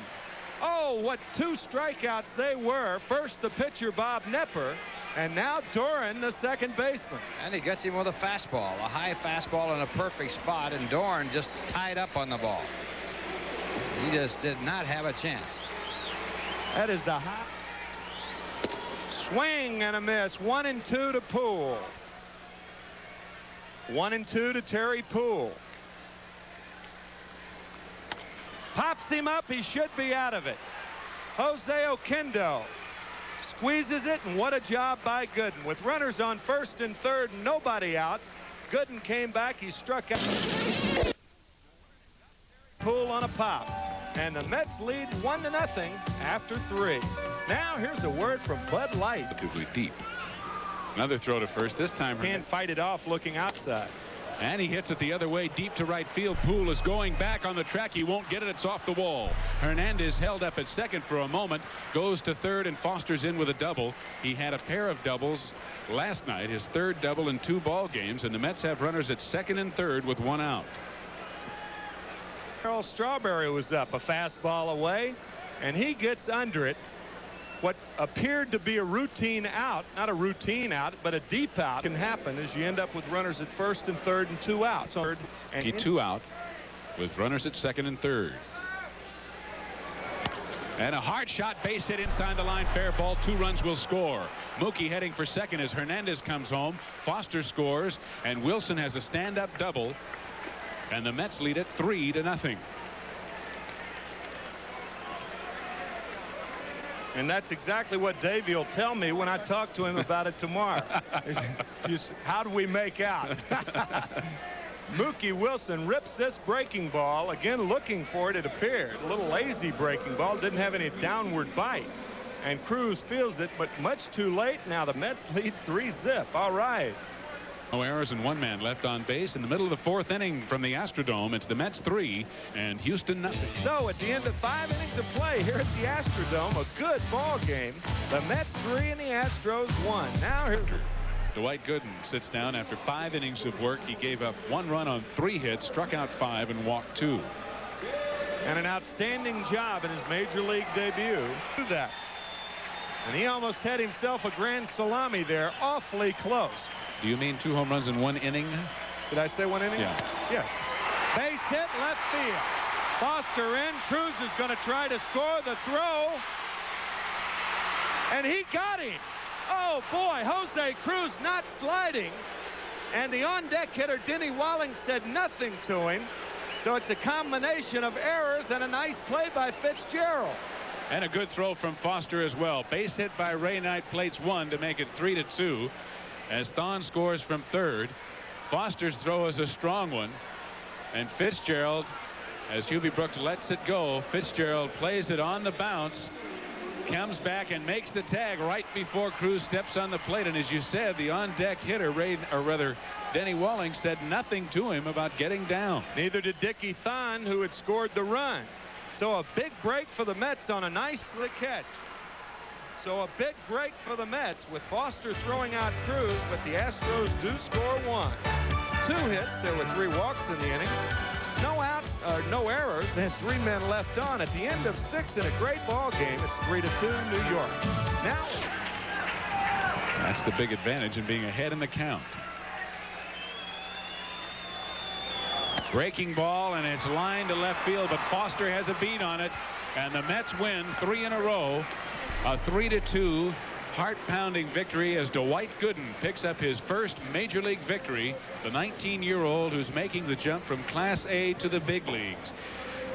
Oh, what 2 strikeouts they were. First the pitcher Bob Nepper. And now Doran, the second baseman. And he gets him with a fastball. A high fastball in a perfect spot. And Doran just tied up on the ball. He just did not have a chance. That is the high. Swing and a miss. 1-2 to Poole. 1-2 to Terry Poole. Pops him up. He should be out of it. Jose Oquendo squeezes it, and what a job by Gooden. With runners on first and third, nobody out. Gooden came back. He struck out. Poole on a pop. And the Mets lead 1-0 after 3. Now here's a word from Bud Light. Relatively deep. Another throw to first. This time can't fight it off looking outside. And he hits it the other way deep to right field. Poole is going back on the track. He won't get it. It's off the wall. Hernandez held up at second for a moment. Goes to third, and Foster's in with a double. He had a pair of doubles last night. His 3rd double in 2 ball games. And the Mets have runners at second and third with 1 out. Earl Strawberry was up a fastball away, and he gets under it. What appeared to be a routine out, not a routine out, but a deep out can happen as you end up with runners at first and third and 2 outs. And 2 out with runners at second and third. And a hard shot, base hit inside the line, fair ball. 2 runs will score. Mookie heading for second as Hernandez comes home. Foster scores, and Wilson has a stand-up double. And the Mets lead it 3-0. And that's exactly what Davey will tell me when I talk to him about it tomorrow. How do we make out? Mookie Wilson rips this breaking ball. Again, looking for it, it appeared. A little lazy breaking ball. Didn't have any downward bite. And Cruz feels it, but much too late. Now the Mets lead 3-0. All right. No errors and 1 man left on base in the middle of the 4th inning from the Astrodome. It's the Mets 3 and Houston nothing. So at the end of 5 innings of play here at the Astrodome, a good ball game. The Mets 3 and the Astros 1. Now here. Dwight Gooden sits down after 5 innings of work. He gave up 1 run on 3 hits, struck out 5, and walked 2. And an outstanding job in his major league debut. Do that. And he almost had himself a grand salami there, awfully close. Do you mean 2 home runs in 1 inning? Did I say 1 inning? Yeah. Yes. Base hit left field. Foster in. Cruz is going to try to score the throw. And he got him. Oh, boy. Jose Cruz not sliding. And the on-deck hitter, Denny Walling, said nothing to him. So it's a combination of errors and a nice play by Fitzgerald. And a good throw from Foster as well. Base hit by Ray Knight, plates 1 to make it 3-2. As Thon scores from third. Foster's throw is a strong one. And Fitzgerald, as Hubie Brooks lets it go, Fitzgerald plays it on the bounce. comes back and makes the tag right before Cruz steps on the plate. And as you said, the on-deck hitter, Denny Walling, said nothing to him about getting down. Neither did Dickie Thon, who had scored the run. So a big break for the Mets on a nice slick catch. So a big break for the Mets with Foster throwing out Cruz, but the Astros do score one. 2 hits. There were 3 walks in the inning. No outs, no errors, and 3 men left on. At the end of 6 in a great ball game, it's 3-2 New York. Now, that's the big advantage in being ahead in the count. Breaking ball, and it's lined to left field, but Foster has a beat on it, and the Mets win 3 in a row. A 3-2 heart-pounding victory as Dwight Gooden picks up his first major league victory, the 19-year-old who's making the jump from Class A to the big leagues.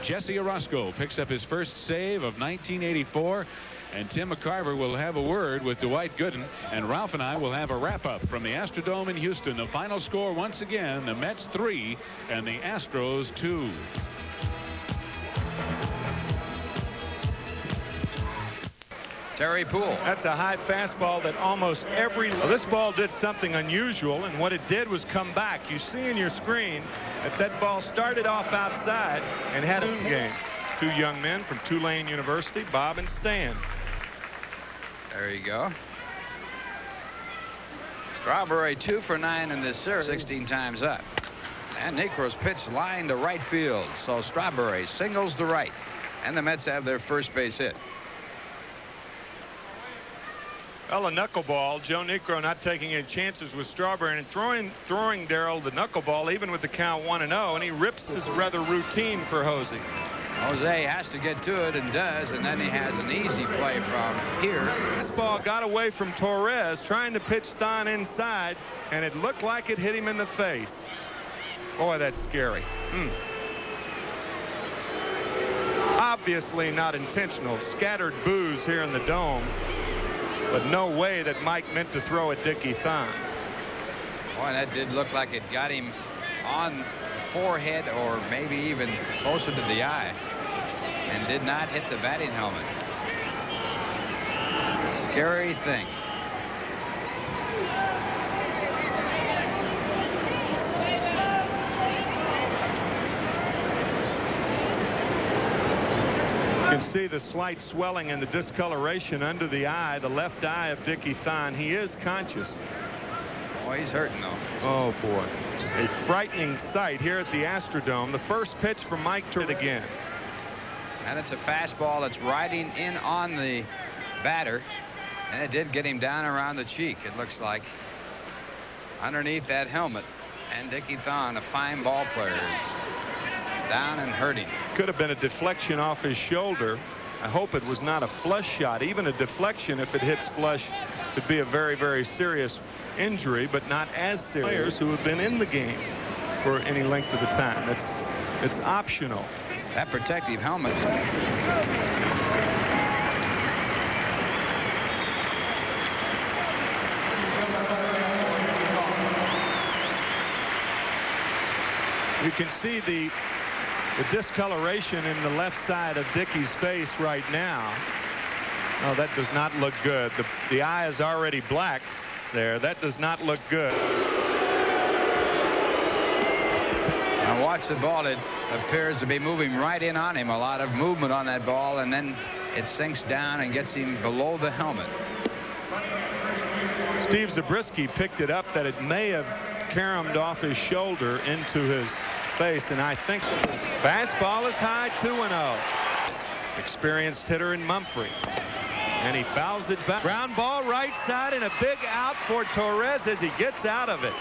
Jesse Orozco picks up his first save of 1984, and Tim McCarver will have a word with Dwight Gooden, and Ralph and I will have a wrap-up from the Astrodome in Houston. The final score, once again, the Mets 3 and the Astros 2. Terry Poole. That's a high fastball that almost every... Well, this ball did something unusual, and what it did was come back. You see in your screen that ball started off outside and had a game. 2 young men from Tulane University, Bob and Stan. There you go. Strawberry 2 for 9 in this series, 16 times up. And Necro's pitch line to right field. So Strawberry singles to right. And the Mets have their first base hit. Well, a knuckleball. Joe Necro not taking any chances with Strawberry and throwing Darrell the knuckleball even with the count 1-0, and he rips his rather routine for Jose. Jose has to get to it and does, and then he has an easy play from here. This ball got away from Torres trying to pitch Thon inside, and it looked like it hit him in the face. Boy, that's scary. Obviously not intentional. Scattered boos here in the dome. But no way that Mike meant to throw at Dickie Thon. Boy, that did look like it got him on the forehead or maybe even closer to the eye, and did not hit the batting helmet. Scary thing. You can see the slight swelling and the discoloration under the eye, the left eye of Dickie Thon. He is conscious. Boy, he's hurting though. Oh boy, a frightening sight here at the Astrodome. The first pitch from Mike Turner again. And it's a fastball that's riding in on the batter, and it did get him down around the cheek, it looks like, underneath that helmet. And Dickie Thon, a fine ball player, is down and hurting. Could have been a deflection off his shoulder. I hope it was not a flush shot. Even a deflection, if it hits flush, could be a very, very serious injury, but not as serious. Players who have been in the game for any length of the time. It's optional. That protective helmet. You can see the discoloration in the left side of Dickie's face right now. Oh, that does not look good. The eye is already black there. That does not look good. Now watch the ball. It appears to be moving right in on him. A lot of movement on that ball, and then it sinks down and gets him below the helmet. Steve Zabriskie picked it up that it may have caromed off his shoulder into his face, and I think fastball is high, 2-0. Experienced hitter in Mumphrey, and he fouls it back. Ground ball right side, and a big out for Torres as he gets out of it.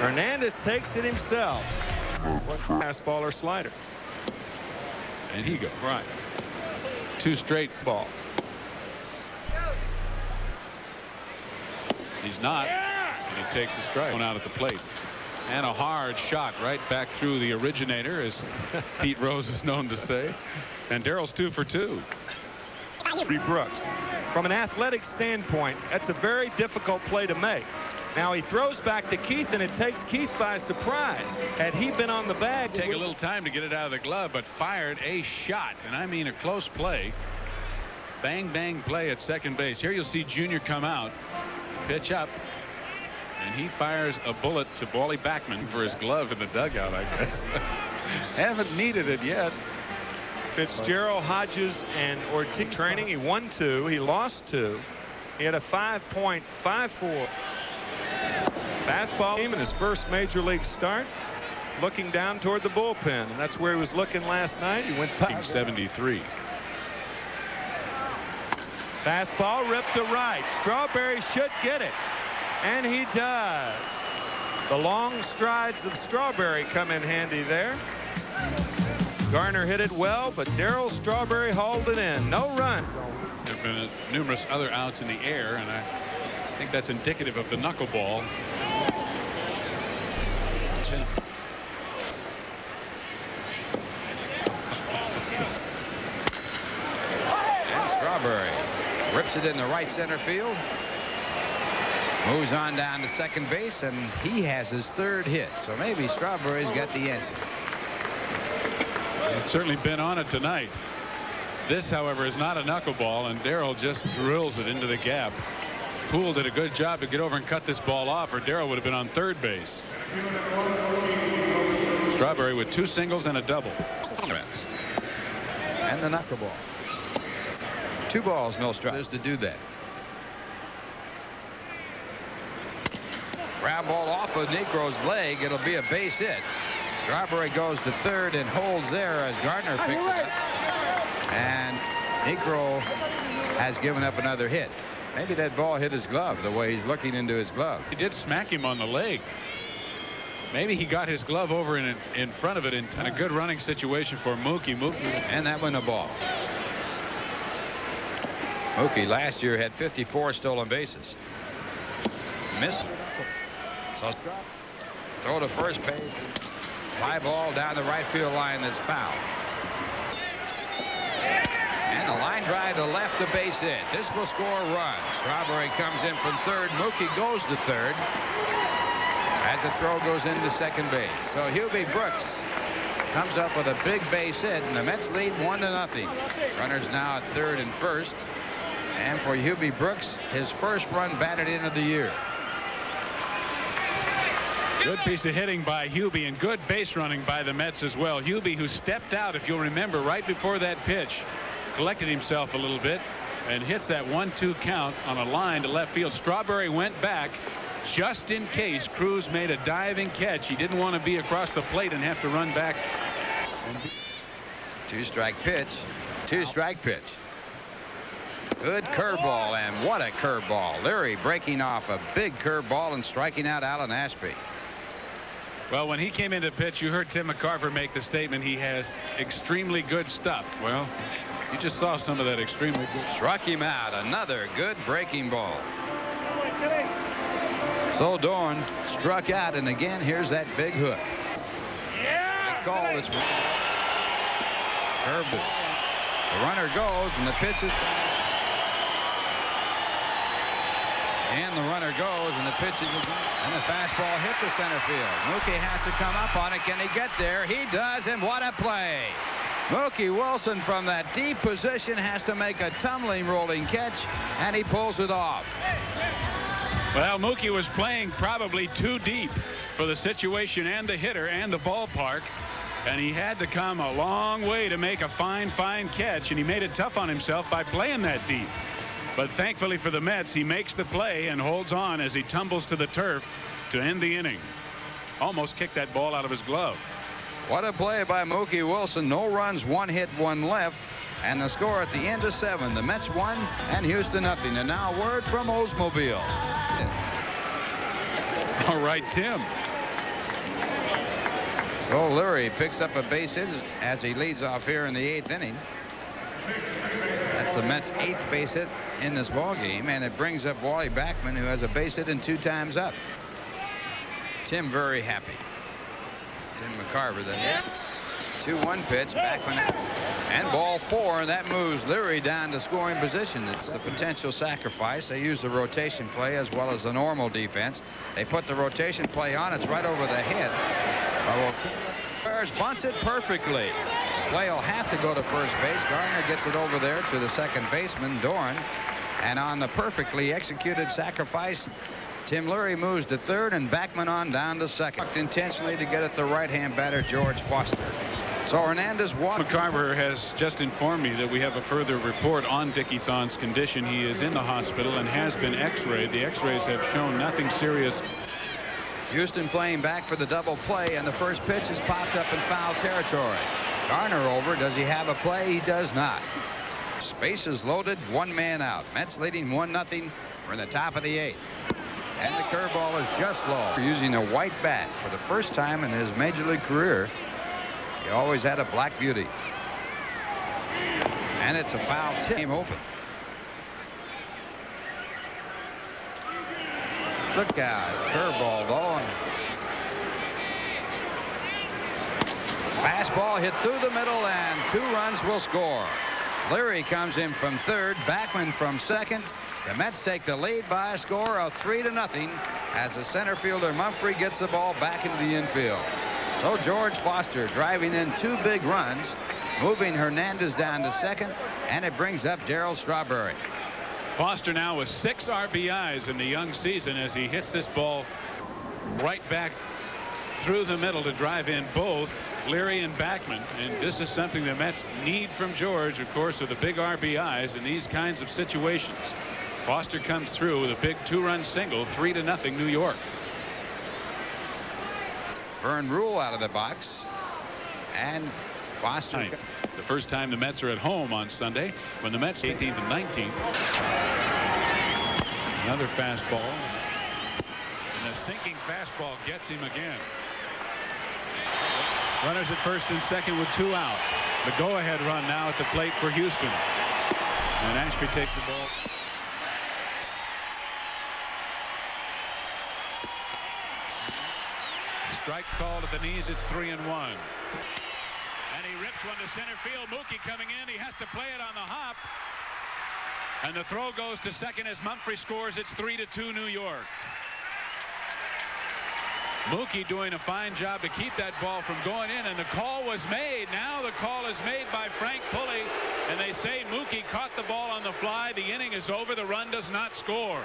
Hernandez takes it himself. Fastball or slider, and he goes right. 2 straight ball. He's not, and he takes a strike. One out at the plate. And a hard shot right back through the originator, as Pete Rose is known to say. And Darrell's 2 for 2. Brooks. From an athletic standpoint, that's a very difficult play to make. Now he throws back to Keith, and it takes Keith by surprise. Had he been on the bag, take a little time to get it out of the glove, but fired a shot, and I mean a close play. bang bang play at second base. Here you'll see Junior come out, pitch up, and he fires a bullet to Wally Backman for his glove in the dugout, I guess. Haven't needed it yet. Fitzgerald, Hodges, and Ortiz training. He won 2. He lost 2. He had a 5.54 fastball in his first major league start. Looking down toward the bullpen, and that's where he was looking last night. He went 573. Fastball ripped to right. Strawberry should get it, and he does. The long strides of Strawberry come in handy there. Garner hit it well, but Darryl Strawberry hauled it in. No run. There have been numerous other outs in the air, and I think that's indicative of the knuckleball. And Strawberry rips it in the right center field. Moves on down to second base, and he has his 3rd hit. So maybe Strawberry's got the answer. It's certainly been on it tonight. This, however, is not a knuckleball, and Darryl just drills it into the gap. Poole did a good job to get over and cut this ball off, or Darryl would have been on 3rd base. Strawberry with 2 singles and a double. And the knuckleball. 2 balls, no strikes to do that. Ground ball off of Negro's leg. It'll be a base hit. Strawberry goes to 3rd and holds there as Gardner picks it up. And Negro has given up another hit. Maybe that ball hit his glove the way he's looking into his glove. He did smack him on the leg. Maybe he got his glove over in front of it in a good running situation for Mookie. And that went a ball. Mookie last year had 54 stolen bases. Missed. So throw to first base. Fly ball down the right field line that's foul. And a line drive to left, a base hit. This will score a run. Strawberry comes in from 3rd. Mookie goes to 3rd. As the throw goes into second base. So Hubie Brooks comes up with a big base hit, and the Mets lead 1-0. Runners now at 3rd and 1st. And for Hubie Brooks, his first run batted in of the year. Good piece of hitting by Hubie and good base running by the Mets as well. Hubie, who stepped out, if you'll remember, right before that pitch, collected himself a little bit and hits that 1-2 count on a line to left field. Strawberry went back just in case Cruz made a diving catch. He didn't want to be across the plate and have to run back. 2-strike pitch. 2-strike pitch. Good curveball, and what a curveball. Leary breaking off a big curveball and striking out Alan Ashby. Well, when he came into pitch, you heard Tim McCarver make the statement he has extremely good stuff. Well, you just saw some of that extremely good. Struck him out. Another good breaking ball. So Dorn struck out, and again, here's that big hook. They call this curveball. The runner goes, and the pitch is. And the runner goes, and the pitch is. And the fastball hit the center field. Mookie has to come up on it. Can he get there? He does, and what a play. Mookie Wilson from that deep position has to make a tumbling rolling catch, and he pulls it off. Well, Mookie was playing probably too deep for the situation and the hitter and the ballpark, and he had to come a long way to make a fine catch, and he made it tough on himself by playing that deep. But thankfully for the Mets, he makes the play and holds on as he tumbles to the turf to end the inning. Almost kicked that ball out of his glove. What a play by Mookie Wilson. No runs, 1 hit, 1 left. And the score at the end of 7. The Mets 1 and Houston nothing. And now a word from Oldsmobile. All right, Tim. So Leary picks up a base hit as he leads off here in the 8th inning. That's the Mets' 8th base hit in this ball game, and it brings up Wally Backman, who has a base hit and 2 times up. Tim very happy. Tim McCarver, the hit. 2-1 pitch. Backman and ball 4, and that moves Leary down to scoring position. It's the potential sacrifice. They use the rotation play as well as the normal defense. They put the rotation play on. It's right over the head. Bunts it perfectly. Play will have to go to first base. Garner gets it over there to the second baseman, Doran. And on the perfectly executed sacrifice, Tim Leary moves to third and Backman on down to second. Worked intentionally to get at the right-hand batter, George Foster. So Hernandez walked. McCarver has just informed me that we have a further report on Dickie Thon's condition. He is in the hospital and has been x-rayed. The x-rays have shown nothing serious. Houston playing back for the double play, and the first pitch is popped up in foul territory. Garner over. Does he have a play? He does not. Space is loaded, one man out. Mets leading 1-0. We're in the top of the 8th. And the curveball is just low. Using a white bat for the first time in his major league career. He always had a black beauty. And it's a foul tip. Game open. Look out. Curveball though. Fastball hit through the middle, and 2 runs will score. Leary comes in from third, Backman from second. The Mets take the lead by a score of 3-0 as the center fielder Mumphrey gets the ball back into the infield. So George Foster driving in 2 big runs, moving Hernandez down to second, and it brings up Darryl Strawberry. Foster now with 6 RBIs in the young season as he hits this ball right back through the middle to drive in both Leary and Backman. And this is something the Mets need from George, of course, with the big RBIs in these kinds of situations. Foster comes through with a big 2-run single, 3-0 New York. Vern Rule out of the box, and Foster. The first time the Mets are at home on Sunday when the Mets 18th and 19th. Another fastball, and the sinking fastball gets him again. Runners at first and second with 2 out. The go-ahead run now at the plate for Houston, and Ashby takes the ball. Strike called at the knees. It's 3-1. And he rips one to center field. Mookie coming in. He has to play it on the hop. And the throw goes to second as Mumphrey scores. It's 3-2 New York. Mookie doing a fine job to keep that ball from going in, and the call was made. Now the call is made by Frank Pulley, and they say Mookie caught the ball on the fly. The inning is over. The run does not score.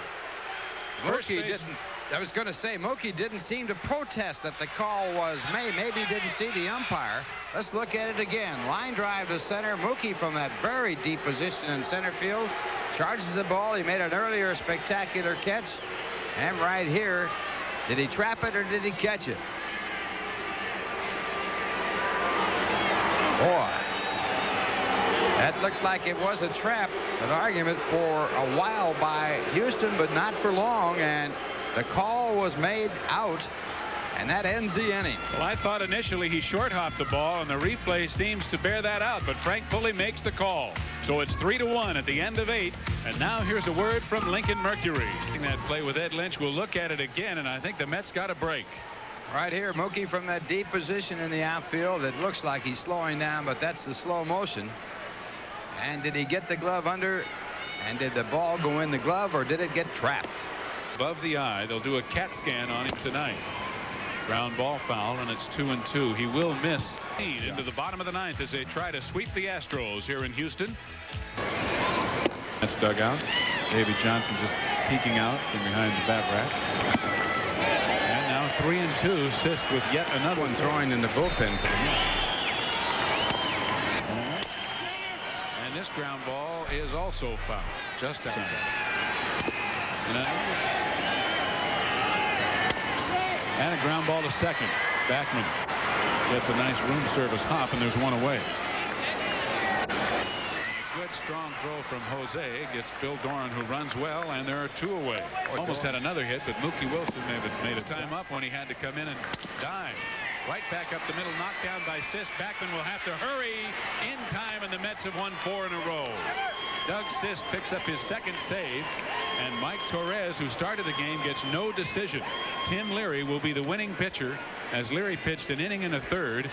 Mookie didn't. I was going to say Mookie didn't seem to protest that the call was made. Maybe he didn't see the umpire. Let's look at it again. Line drive to center. Mookie from that very deep position in center field charges the ball. He made an earlier spectacular catch, and right here, did he trap it or did he catch it? Boy, that looked like it was a trap. An argument for a while by Houston, but not for long, and the call was made out, and that ends the inning. Well, I thought initially he short-hopped the ball, and the replay seems to bear that out, but Frank Pulley makes the call. So it's 3-1 at the end of 8, and now here's a word from Lincoln Mercury. That play with Ed Lynch. We'll look at it again, and I think the Mets got a break. Right here, Mookie from that deep position in the outfield. It looks like he's slowing down, but that's the slow motion. And did he get the glove under? And did the ball go in the glove, or did it get trapped? Above the eye. They'll do a CAT scan on him tonight. Ground ball foul, and it's 2-2. He will miss into the bottom of the 9th as they try to sweep the Astros here in Houston. That's dugout. Davey Johnson just peeking out from behind the bat rack. And now 3-2. Sisk with yet another one throwing in the bullpen. And this ground ball is also foul. Just outside. And a ground ball to second. Backman gets a nice room service hop, and there's one away. A good strong throw from Jose gets Bill Doran, who runs well, and there are 2 away. Almost had another hit, but Mookie Wilson made a time up when he had to come in and dive. Right back up the middle, knocked down by Sisk. Backman will have to hurry in time, and the Mets have won 4 in a row. Doug Sisk picks up his 2nd save, and Mike Torres, who started the game, gets no decision. Tim Leary will be the winning pitcher, as Leary pitched an inning and a third,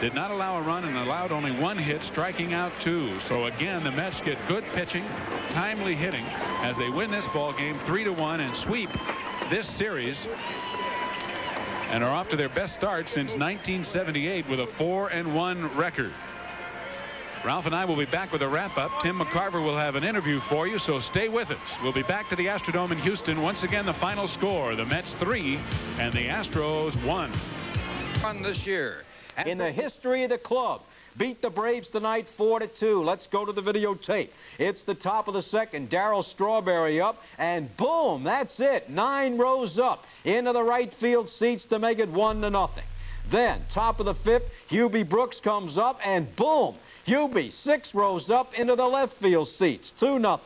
did not allow a run, and allowed only 1 hit, striking out 2. So again, the Mets get good pitching, timely hitting, as they win this ball game 3-1 and sweep this series and are off to their best start since 1978 with a 4-1 record. Ralph and I will be back with a wrap-up. Tim McCarver will have an interview for you, so stay with us. We'll be back to the Astrodome in Houston. Once again, the final score, the Mets 3 and the Astros 1. Won this year. In the history of the club, beat the Braves tonight 4-2. Let's go to the videotape. It's the top of the second. Darryl Strawberry up, and boom, that's it. 9 rows up into the right field seats to make it 1-0. Then, top of the fifth, Hubie Brooks comes up, and boom, Hubie 6 rows up into the left field seats, 2-0.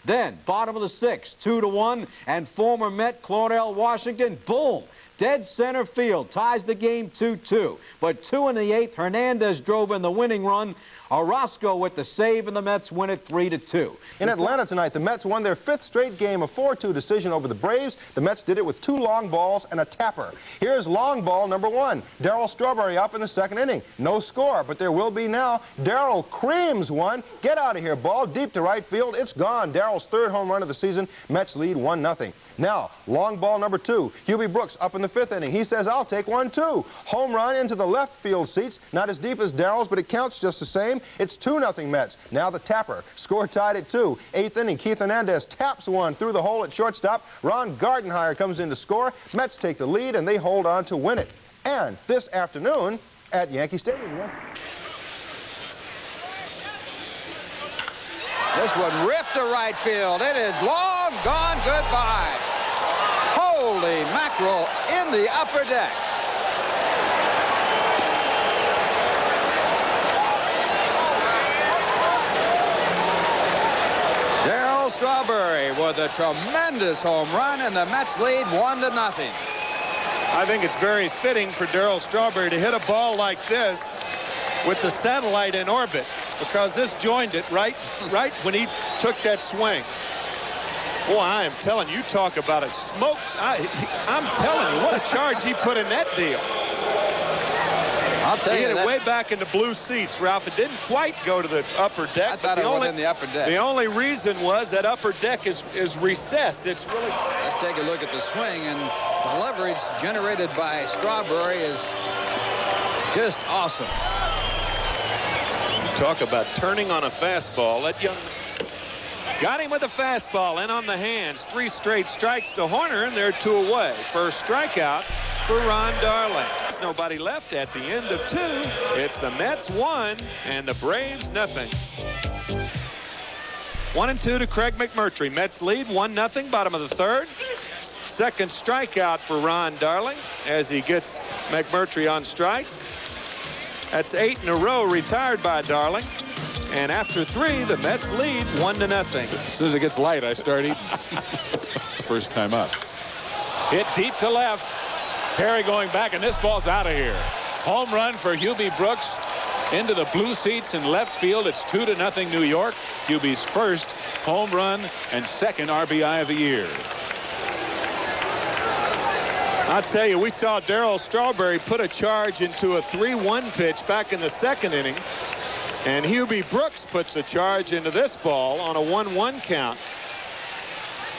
Then, bottom of the sixth, 2-1, and former Met Claudell Washington, boom, dead center field, ties the game 2-2. But 2 in the 8th, Hernandez drove in the winning run. Orozco with the save, and the Mets win it 3-2. In Atlanta tonight, the Mets won their 5th straight game, a 4-2 decision over the Braves. The Mets did it with 2 long balls and a tapper. Here's long ball number 1. Darryl Strawberry up in the second inning. No score, but there will be now. Darryl creams one. Get out of here, ball deep to right field. It's gone. Darryl's 3rd home run of the season. Mets lead 1-0. Now, long ball number 2. Hubie Brooks up in the 5th inning. He says, I'll take one too. Home run into the left field seats. Not as deep as Darryl's, but it counts just the same. It's 2-0 Mets. Now the tapper. Score tied at 2. 8th inning, Keith Hernandez taps one through the hole at shortstop. Ron Gardenhire comes in to score. Mets take the lead, and they hold on to win it. And this afternoon at Yankee Stadium. This one ripped to right field. It is long gone. Goodbye. Holy mackerel, in the upper deck. Darryl Strawberry with a tremendous home run, and the Mets lead 1-0. I think it's very fitting for Darryl Strawberry to hit a ball like this with the satellite in orbit, because this joined it right when he took that swing. Boy, I am telling you, talk about a smoke. I'm telling you, what a charge he put in that deal. I'll tell he you, hit it way back in the blue seats, Ralph. It didn't quite go to the upper deck. I thought it was in the upper deck. The only reason was that upper deck is recessed. It's really... Let's take a look at the swing, and the leverage generated by Strawberry is just awesome. Talk about turning on a fastball. That young got him with a fastball in on the hands. 3 straight strikes to Horner, and they're 2 away. First strikeout for Ron Darling. There's nobody left at the end of 2. It's the Mets 1 and the Braves 0. 1-2 to Craig McMurtry. Mets lead 1-0, bottom of the 3rd. Second strikeout for Ron Darling as he gets McMurtry on strikes. That's 8 in a row retired by Darling. And after 3, the Mets lead 1-0. As soon as it gets light, I start eating. First time up. Hit deep to left. Perry going back, and this ball's out of here. Home run for Hubie Brooks into the blue seats in left field. It's 2-0 New York. Hubie's first home run and second RBI of the year. I'll tell you, we saw Darryl Strawberry put a charge into a 3-1 pitch back in the 2nd inning. And Hubie Brooks puts a charge into this ball on a 1-1 count.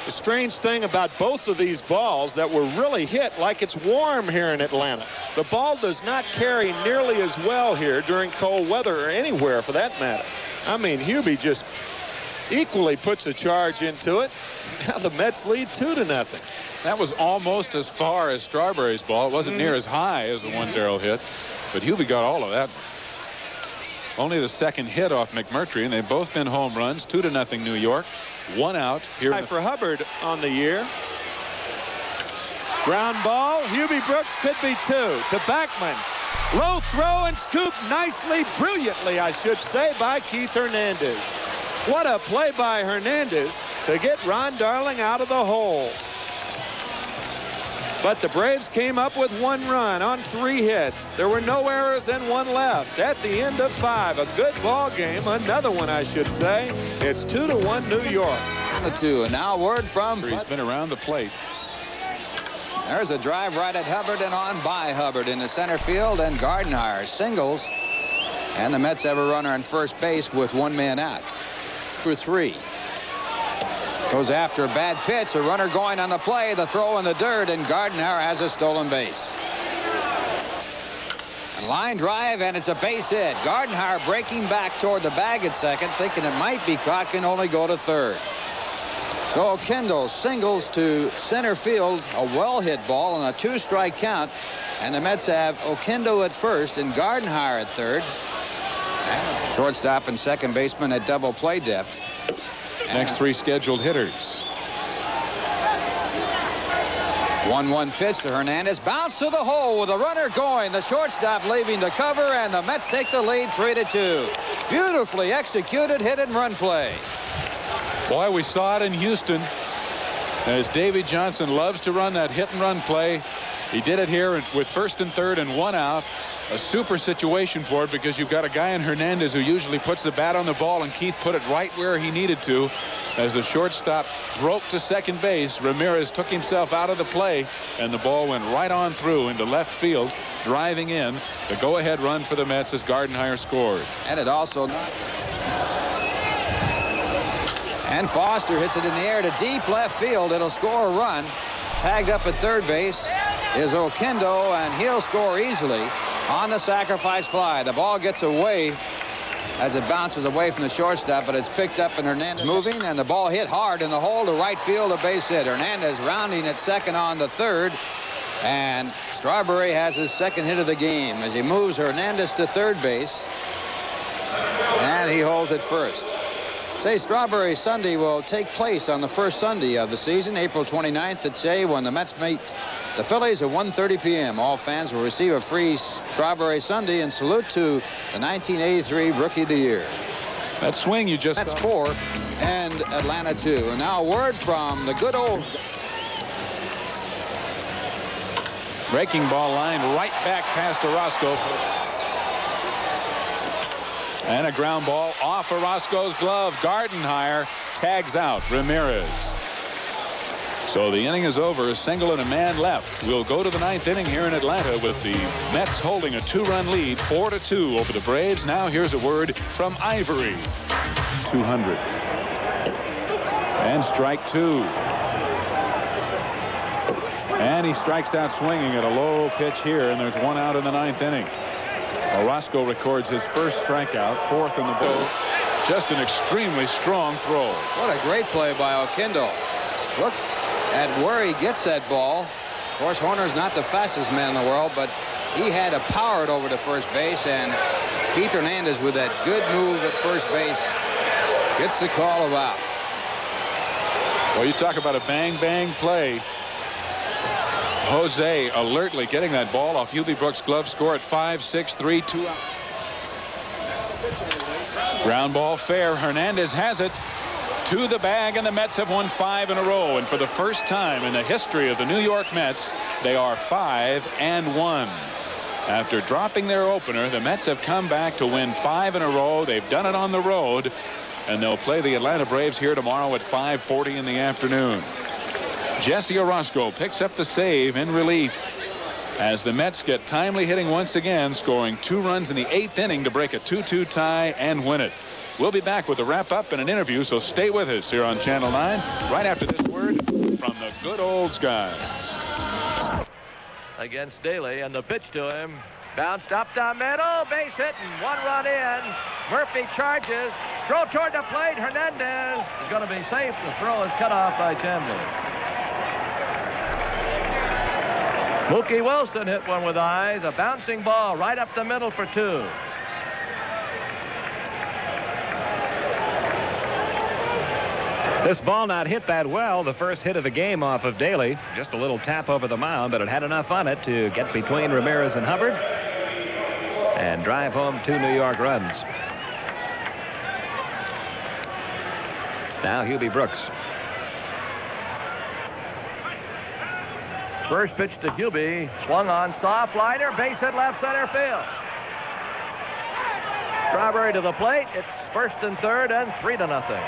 The strange thing about both of these balls that were really hit like it's warm here in Atlanta. The ball does not carry nearly as well here during cold weather or anywhere for that matter. I mean, Hubie just equally puts a charge into it. Now the Mets lead 2-0. That was almost as far as Strawberry's ball. It wasn't near as high as the one Darryl hit, but Hubie got all of that. Only the second hit off McMurtry, and they've both been home runs. 2-0 New York. 1 out here. For Hubbard on the year. Ground ball. Hubie Brooks could be 2 to Backman. Low throw and scoop nicely, brilliantly, I should say, by Keith Hernandez. What a play by Hernandez to get Ron Darling out of the hole. But the Braves came up with 1 run on 3 hits. There were no errors and 1 left at the end of 5. A good ball game. Another one, I should say. It's 2-1 New York. 2, and now word from... He's been around the plate. There's a drive right at Hubbard and on by Hubbard in the center field, and Gardenhire singles. And the Mets have a runner on first base with 1 man out. For 3. Goes after a bad pitch. A runner going on the play. The throw in the dirt, and Gardenhire has a stolen base. And line drive, and it's a base hit. Gardenhire breaking back toward the bag at second, thinking it might be caught, can only go to third. So Okendo singles to center field, a well-hit ball on a 2-strike count. And the Mets have Okendo at first and Gardenhire at third. And shortstop and second baseman at double play depth. Next 3 scheduled hitters. 1-1 pitch to Hernandez. Bounce to the hole with a runner going. The shortstop leaving to cover, and the Mets take the lead 3-2. Beautifully executed hit and run play. Boy, we saw it in Houston, as Davey Johnson loves to run that hit and run play. He did it here with first and third and 1 out. A super situation for it, because you've got a guy in Hernandez who usually puts the bat on the ball, and Keith put it right where he needed to. As the shortstop broke to second base, Ramirez took himself out of the play, and the ball went right on through into left field, driving in. The go-ahead run for the Mets as Gardenhire scored. And it also... And Foster hits it in the air to deep left field. It'll score a run. Tagged up at third base is Okendo, and he'll score easily on the sacrifice fly. The ball gets away as it bounces away from the shortstop, but it's picked up, and Hernandez moving, and the ball hit hard in the hole to right field, a base hit. Hernandez rounding at second on the third, and Strawberry has his second hit of the game as he moves Hernandez to third base, and he holds it first. Say, Strawberry Sunday will take place on the first Sunday of the season, April 29th at Shea, when the Mets meet the Phillies at 1:30 p.m. All fans will receive a free Strawberry Sunday and salute to the 1983 Rookie of the Year. That swing you just... Mets 4 and Atlanta 2. And now a word from the good old... Breaking ball line right back past Orozco. And a ground ball off Orozco's glove. Gardenhire tags out Ramirez. So the inning is over. A single and a man left. We'll go to the 9th inning here in Atlanta with the Mets holding a 2-run lead, 4-2 over the Braves. Now here's a word from Ivory. 200. And strike 2. And he strikes out swinging at a low pitch here, and there's 1 out in the 9th inning. Orozco records his first strikeout, 4th in the ball. Just an extremely strong throw. What a great play by Okendo. Look at where he gets that ball. Of course, Horner's not the fastest man in the world, but he had to power it over to first base, and Keith Hernandez, with that good move at first base, gets the call of out. Well, you talk about a bang-bang play. Jose alertly getting that ball off Hubie Brooks' glove. Score at 5-6-3, 2 out. Ground ball fair. Hernandez has it to the bag, and the Mets have won 5 in a row. And for the first time in the history of the New York Mets, they are 5-1. After dropping their opener, the Mets have come back to win 5 in a row. They've done it on the road, and they'll play the Atlanta Braves here tomorrow at 5:40 in the afternoon. Jesse Orozco picks up the save in relief as the Mets get timely hitting once again, scoring 2 runs in the 8th inning to break a 2-2 tie and win it. We'll be back with a wrap-up and an interview, so stay with us here on Channel 9 right after this word from the good old Skies. Against Daly, and the pitch to him. Bounced up the middle, base hit, and 1 run in. Murphy charges. Throw toward the plate. Hernandez is going to be safe. The throw is cut off by Chandler. Mookie Wilson hit one with eyes. A bouncing ball right up the middle for 2. This ball not hit that well. The first hit of the game off of Daly. Just a little tap over the mound, but it had enough on it to get between Ramirez and Hubbard and drive home 2 New York runs. Now Hubie Brooks. First pitch to Hubie, swung on, soft liner, base hit left center field. Strawberry to the plate. It's 1st and 3rd and 3-0.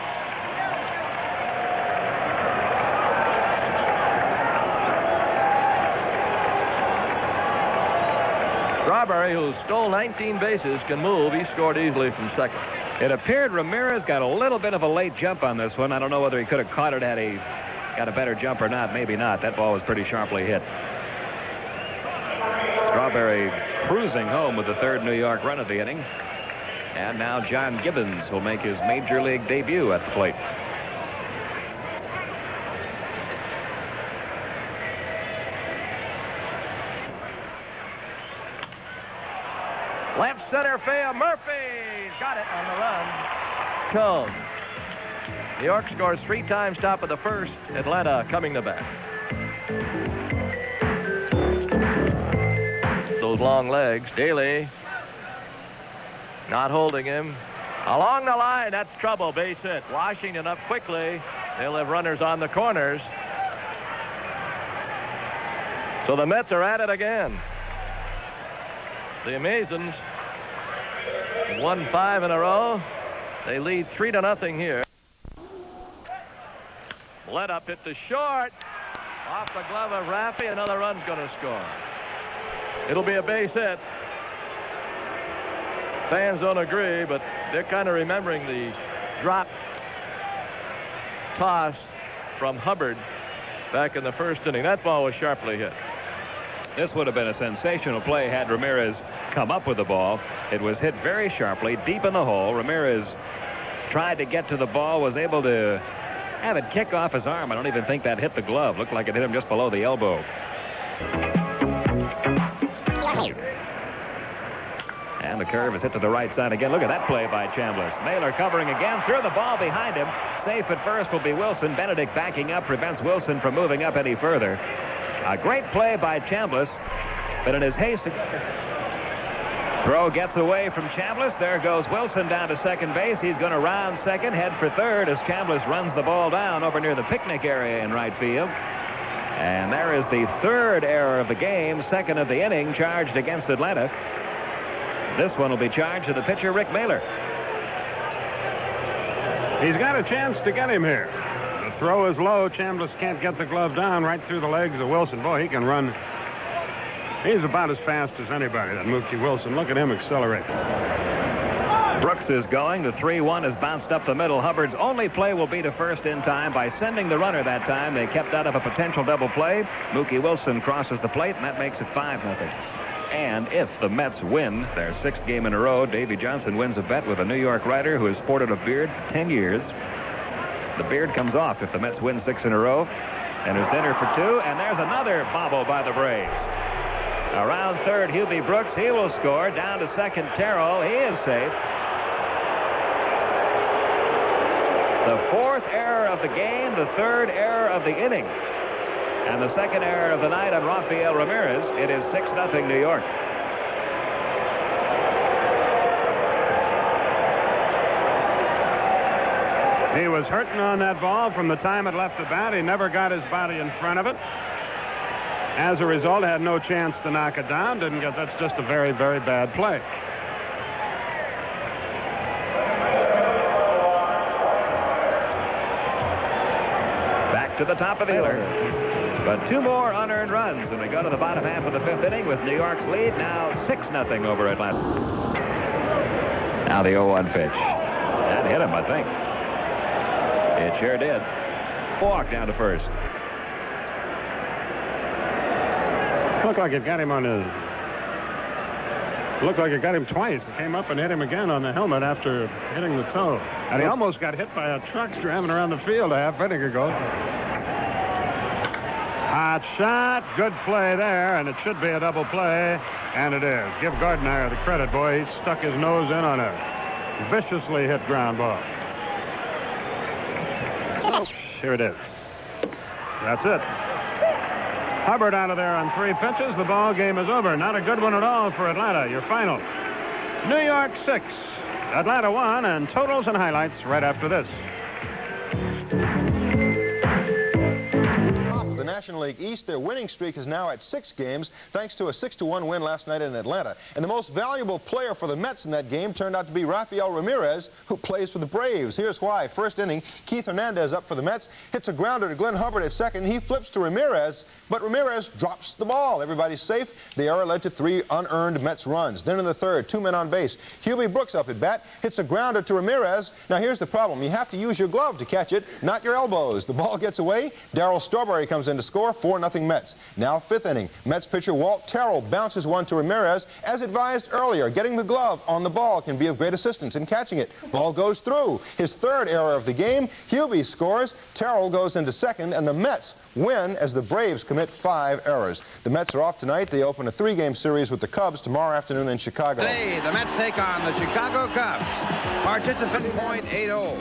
Strawberry, who stole 19 bases, can move. He scored easily from second. It appeared Ramirez got a little bit of a late jump on this one. I don't know whether he could have caught it had he got a better jump or not. Maybe not. That ball was pretty sharply hit. Strawberry Strawberry cruising home with the third New York run of the inning. And now John Gibbons will make his major league debut at the plate. Left center field, Murphy's got it on the run. Cone. New York scores 3 times top of the first. Atlanta coming to bat. Those long legs. Daly not holding him. Along the line, that's trouble. Base hit. Washington up quickly. They'll have runners on the corners. So the Mets are at it again. The Amazons won 5 in a row. They lead 3-0 here. Let up hit the short. Off the glove of Raffy. Another run's going to score. It'll be a base hit. Fans don't agree, but they're kind of remembering the drop toss from Hubbard back in the first inning. That ball was sharply hit. This would have been a sensational play had Ramirez come up with the ball. It was hit very sharply, deep in the hole. Ramirez tried to get to the ball, was able to have it kick off his arm. I don't even think that hit the glove. Looked like it hit him just below the elbow. And the curve is hit to the right side again. Look at that play by Chambliss. Mailer covering again, threw the ball behind him. Safe at first will be Wilson. Benedict backing up prevents Wilson from moving up any further. A great play by Chambliss, but in his haste to throw gets away from Chambliss. There goes Wilson down to second base. He's going to round second, head for third as Chambliss runs the ball down over near the picnic area in right field. And there is the third error of the game, second of the inning, charged against Atlanta. This one will be charged to the pitcher, Rick Mailer. He's got a chance to get him here. The throw is low. Chambliss can't get the glove down right through the legs of Wilson. Boy, he can run. He's about as fast as anybody, that Mookie Wilson. Look at him accelerate. Brooks is going. The 3-1 is bounced up the middle. Hubbard's only play will be to first in time. By sending the runner that time, they kept out of a potential double play. Mookie Wilson crosses the plate, and that makes it 5-0. And if the Mets win their 6th game in a row, Davy Johnson wins a bet with a New York writer who has sported a beard for 10 years. The beard comes off if the Mets win 6 in a row. And there's dinner for 2, and there's another bobble by the Braves. Around third, Hubie Brooks. He will score. Down to second, Terrell. He is safe. The 4th error of the game, the 3rd error of the inning. And the 2nd error of the night on Rafael Ramirez. It is 6-0 New York. He was hurting on that ball from the time it left the bat. He never got his body in front of it. As a result, had no chance to knock it down. Didn't get. That's just a very, very bad play. Back to the top of the order. But 2 more unearned runs, and we go to the bottom half of the 5th inning with New York's lead now 6-0 over Atlanta. Now the 0-1 pitch. That hit him, I think. It sure did. Walk down to first. Looked like it got him on his. Looked like it got him twice. It came up and hit him again on the helmet after hitting the toe. And he almost got hit by a truck driving around the field a half inning ago. Hot shot. Good play there, and it should be a double play. And it is. Give Gardenhire the credit, boy. He stuck his nose in on a viciously hit ground ball. Here it is. That's it. Hubbard out of there on 3 pitches. The ball game is over. Not a good one at all for Atlanta. Your final. New York 6, Atlanta 1, and totals and highlights right after this. The National League East, their winning streak is now at 6 games, thanks to a 6-1 win last night in Atlanta. And the most valuable player for the Mets in that game turned out to be Rafael Ramirez, who plays for the Braves. Here's why. First inning, Keith Hernandez up for the Mets, hits a grounder to Glenn Hubbard at second. He flips to Ramirez, but Ramirez drops the ball. Everybody's safe. The error led to 3 unearned Mets runs. Then in the 3rd, 2 men on base. Hubie Brooks up at bat, hits a grounder to Ramirez. Now here's the problem. You have to use your glove to catch it, not your elbows. The ball gets away. Darryl Strawberry comes in to score. score, 4-0 Mets. Now 5th inning. Mets pitcher Walt Terrell bounces one to Ramirez. As advised earlier, getting the glove on the ball can be of great assistance in catching it. Ball goes through. His 3rd error of the game. Hubie scores. Terrell goes into 2nd, and the Mets win as the Braves commit 5 errors. The Mets are off tonight. They open a 3-game series with the Cubs tomorrow afternoon in Chicago. Today, the Mets take on the Chicago Cubs. Participant .80.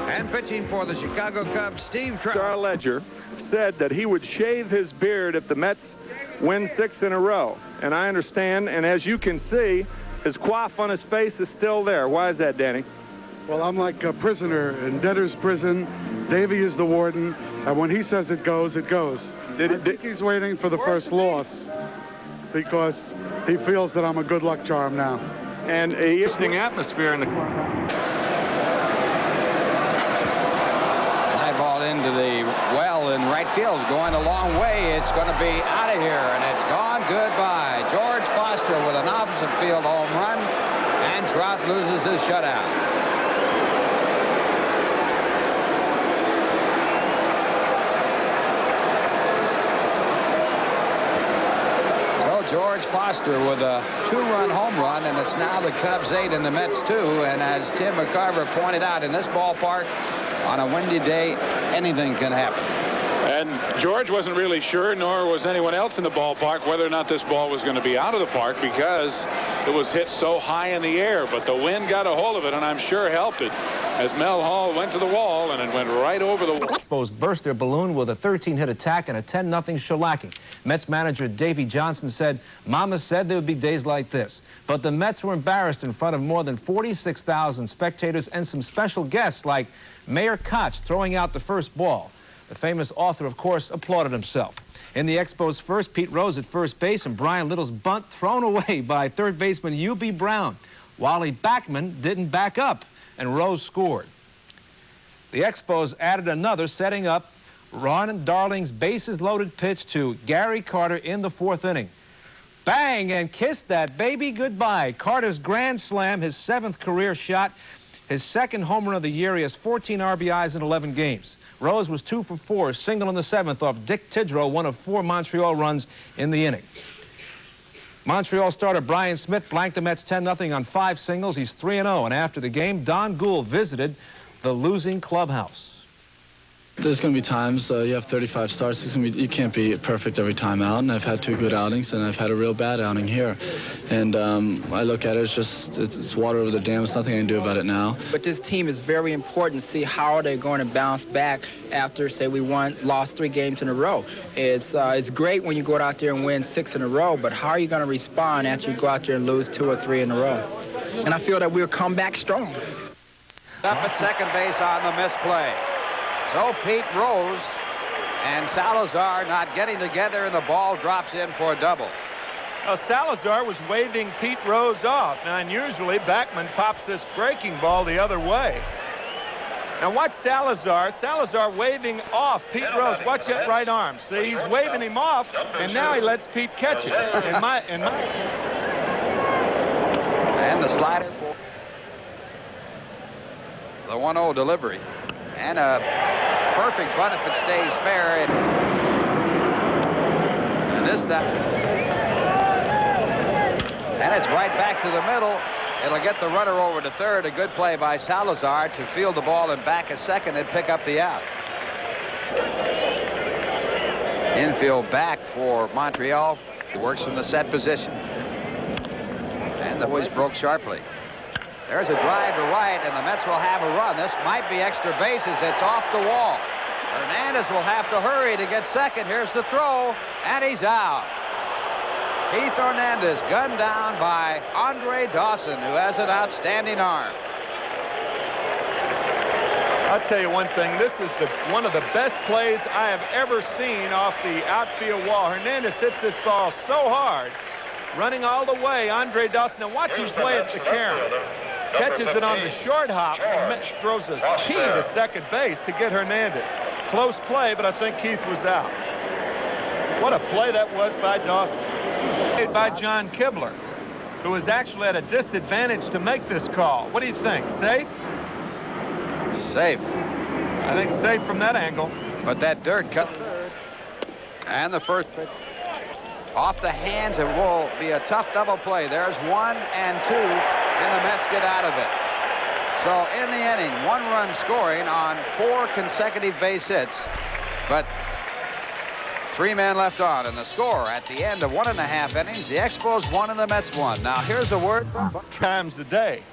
And pitching for the Chicago Cubs, Steve Trout. Star Ledger said that he would shave his beard if the Mets win 6 in a row. And I understand, and as you can see, his coif on his face is still there. Why is that, Danny? Well, I'm like a prisoner in debtor's prison. Davey is the warden, and when he says it goes, it goes. I think he's waiting for the first loss because he feels that I'm a good luck charm now. And a interesting atmosphere in the... High ball into the well in right field, going a long way. It's going to be out of here, and it's gone goodbye. George Foster with an opposite field home run, and Trout loses his shutout. George Foster with a 2-run home run, and it's now the Cubs 8 and the Mets 2. And as Tim McCarver pointed out, in this ballpark, on a windy day, anything can happen. And George wasn't really sure, nor was anyone else in the ballpark, whether or not this ball was going to be out of the park because it was hit so high in the air. But the wind got a hold of it, and I'm sure helped it, as Mel Hall went to the wall, and it went right over the wall. Expos burst their balloon with a 13-hit attack and a 10-0 shellacking. Mets manager Davey Johnson said, "Mama said there would be days like this." But the Mets were embarrassed in front of more than 46,000 spectators and some special guests like Mayor Koch throwing out the first ball. The famous author, of course, applauded himself. In the Expos first, Pete Rose at first base and Brian Little's bunt thrown away by third baseman U.B. Brown. Wally Backman didn't back up, and Rose scored. The Expos added another, setting up Ron Darling's bases-loaded pitch to Gary Carter in the 4th inning. Bang, and kissed that baby goodbye. Carter's grand slam, his 7th career shot, his 2nd home run of the year. He has 14 RBIs in 11 games. Rose was 2 for 4, single in the 7th off Dick Tidrow, one of 4 Montreal runs in the inning. Montreal starter Brian Smith blanked the Mets 10-0 on 5 singles. He's 3-0, and after the game, Don Gould visited the losing clubhouse. There's going to be times you have 35 starts. You can't be perfect every time out, and I've had 2 good outings, and I've had a real bad outing here. And I look at it as just it's water over the dam. There's nothing I can do about it now. But this team is very important to see how they're going to bounce back after, say, we lost 3 games in a row. It's great when you go out there and win 6 in a row, but how are you going to respond after you go out there and lose 2 or 3 in a row? And I feel that we'll come back strong. Up at second base on the misplay. So Pete Rose and Salazar not getting together, and the ball drops in for a double. Salazar was waving Pete Rose off. Now, unusually, Backman pops this breaking ball the other way. Now, watch Salazar. Salazar waving off Pete Rose. Watch that right arm. See, he's waving him off, and now he lets Pete catch it. And the slider for the 1-0 delivery. And a perfect bunt if it stays fair. And this time. And it's right back to the middle. It'll get the runner over to third. A good play by Salazar to field the ball and back at second and pick up the out. Infield back for Montreal. He works from the set position. And the boys broke sharply. There's a drive to right, and the Mets will have a run. This might be extra bases. It's off the wall. Hernandez will have to hurry to get second. Here's the throw, and he's out. Keith Hernandez gunned down by Andre Dawson, who has an outstanding arm. I'll tell you one thing. This is one of the best plays I have ever seen off the outfield wall. Hernandez hits this ball so hard, running all the way. Andre Dawson, and watch him play at the camera. Catches it on the short hop and throws a key to second base to get Hernandez. Close play, but I think Keith was out. What a play that was by Dawson. Made by John Kibler, who is actually at a disadvantage to make this call. What do you think? Safe? Safe. I think safe from that angle. But that dirt cut. And the first pitch off the hands. It will be a tough double play. There's 1 and 2, and the Mets get out of it. So in the inning, 1 run scoring on 4 consecutive base hits, but 3 men left on. And the score at the end of 1.5 innings, the Expos won and the Mets won. Now here's a word from times a day.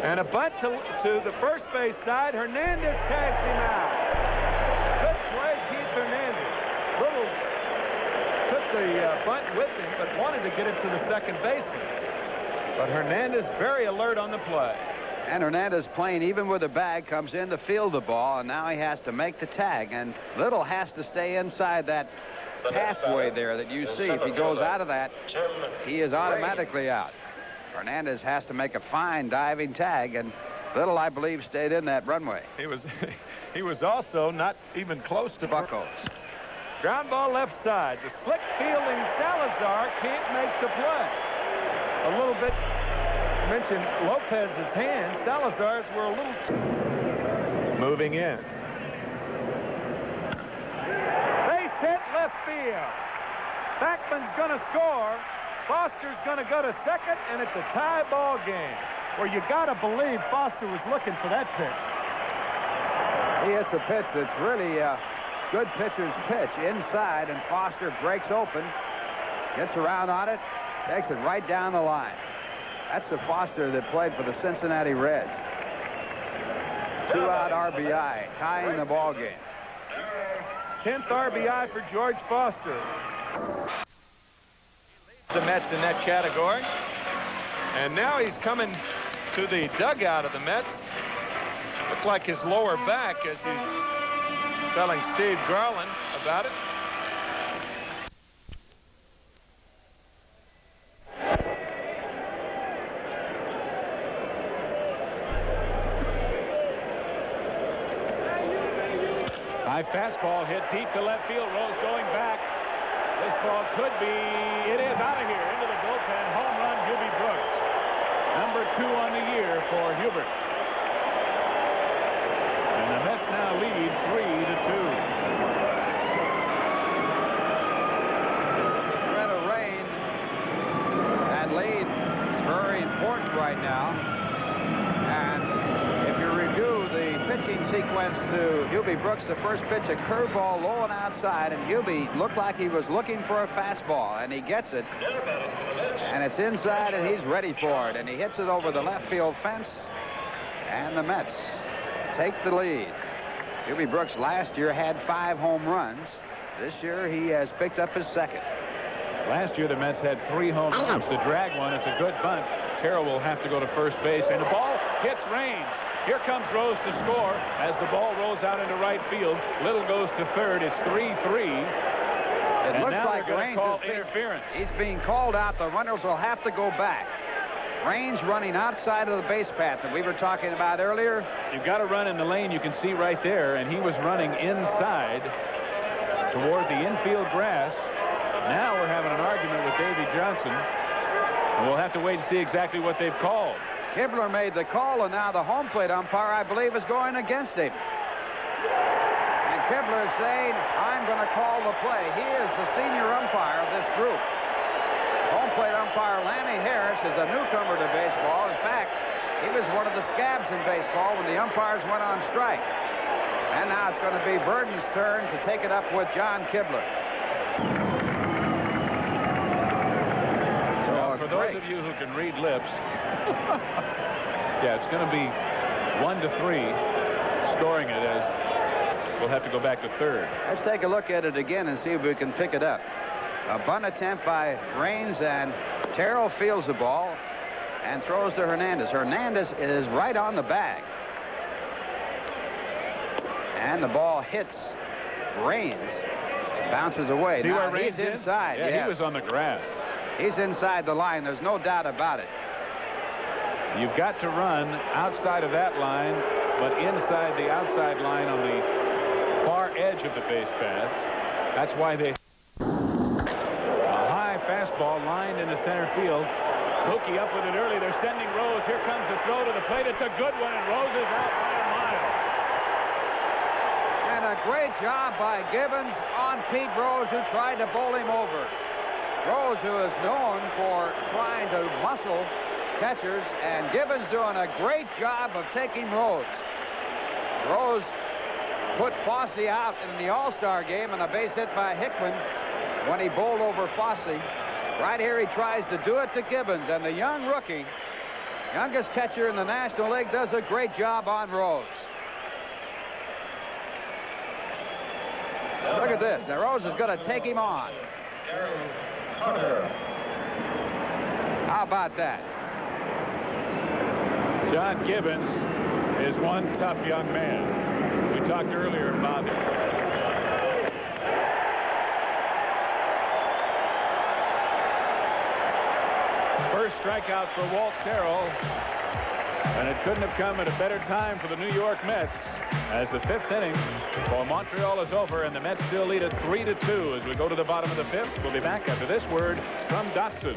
And a bunt to the first base side. Hernandez tags him out. Good play, Keith Hernandez. Little took the bunt with him, but wanted to get it to the second baseman. But Hernandez very alert on the play. And Hernandez, playing even with the bag, comes in to field the ball, and now he has to make the tag. And Little has to stay inside that pathway there that you see. If he goes out of that, he is automatically out. Hernandez has to make a fine diving tag, and Little, I believe, stayed in that runway. He was also not even close to Buckos. Ground ball left side. The slick fielding Salazar can't make the play. A little bit mentioned Lopez's hands. Salazar's were a little moving in. Base hit left field. Backman's going to score. Foster's going to go to second, and it's a tie ball game where you got to believe Foster was looking for that pitch. He hits a pitch that's really a good pitcher's pitch inside, and Foster breaks open, gets around on it, takes it right down the line. That's the Foster that played for the Cincinnati Reds. 2-out RBI, tying the ball game. 10th RBI for George Foster. The Mets in that category. And now he's coming to the dugout of the Mets. Looked like his lower back as he's telling Steve Garland about it. High fastball hit deep to left field. Rose going back. This ball could be, it is out of here into the bullpen. Home run, Hubie Brooks. Number 2 on the year for Hubert. And the Mets now lead 3-2. Threat of rain. That lead is very important right now. And if you review the pitching sequence to Hubie Brooks, the first pitch, a curveball low and outside, and Hubie looked like he was looking for a fastball, and he gets it. And it's inside, and he's ready for it, and he hits it over the left field fence, and the Mets take the lead. Hubie Brooks last year had 5 home runs. This year he has picked up his second. Last year the Mets had 3 home runs. To drag one, it's a good bunt. Terrell will have to go to first base, and the ball hits Raines. Here comes Rose to score as the ball rolls out into right field. Little goes to third. It's 3-3. It looks like Raines is interference. He's being called out. The runners will have to go back. Raines running outside of the base path that we were talking about earlier. You've got to run in the lane. You can see right there, and he was running inside toward the infield grass. Now we're having an argument with Davey Johnson, and we'll have to wait and see exactly what they've called. Kibler made the call, and now the home plate umpire, I believe, is going against him. And Kibler is saying, I'm going to call the play. He is the senior umpire of this group. Home plate umpire Lanny Harris is a newcomer to baseball. In fact, he was one of the scabs in baseball when the umpires went on strike. And now it's going to be Burden's turn to take it up with John Kibler. So for those of you who can read lips, yeah, it's going to be 1-3, scoring it as we'll have to go back to third. Let's take a look at it again and see if we can pick it up. A bunt attempt by Raines, and Terrell fields the ball and throws to Hernandez. Hernandez is right on the bag. And the ball hits Raines. Bounces away. See now where Raines he's inside. Yeah, yes. he was on the grass. He's inside the line. There's no doubt about it. You've got to run outside of that line, but inside the outside line on the far edge of the base paths. That's why they... A high fastball lined into center field. Mookie up with it early. They're sending Rose. Here comes the throw to the plate. It's a good one, and Rose is out by a mile. And a great job by Gibbons on Pete Rose, who tried to bowl him over. Rose, who is known for trying to muscle catchers, and Gibbons doing a great job of taking Rose. Rose put Fosse out in the All-Star game on a base hit by Hickman when he bowled over Fosse. Right here he tries to do it to Gibbons, and the young rookie, youngest catcher in the National League, does a great job on Rose. Look at this. Now Rose is going to take him on. How about that? John Gibbons is one tough young man. We talked earlier about first strikeout for Walt Terrell, and it couldn't have come at a better time for the New York Mets, as the 5th inning for Montreal is over and the Mets still lead it 3-2 as we go to the bottom of the 5th. We'll be back after this word from Dotson.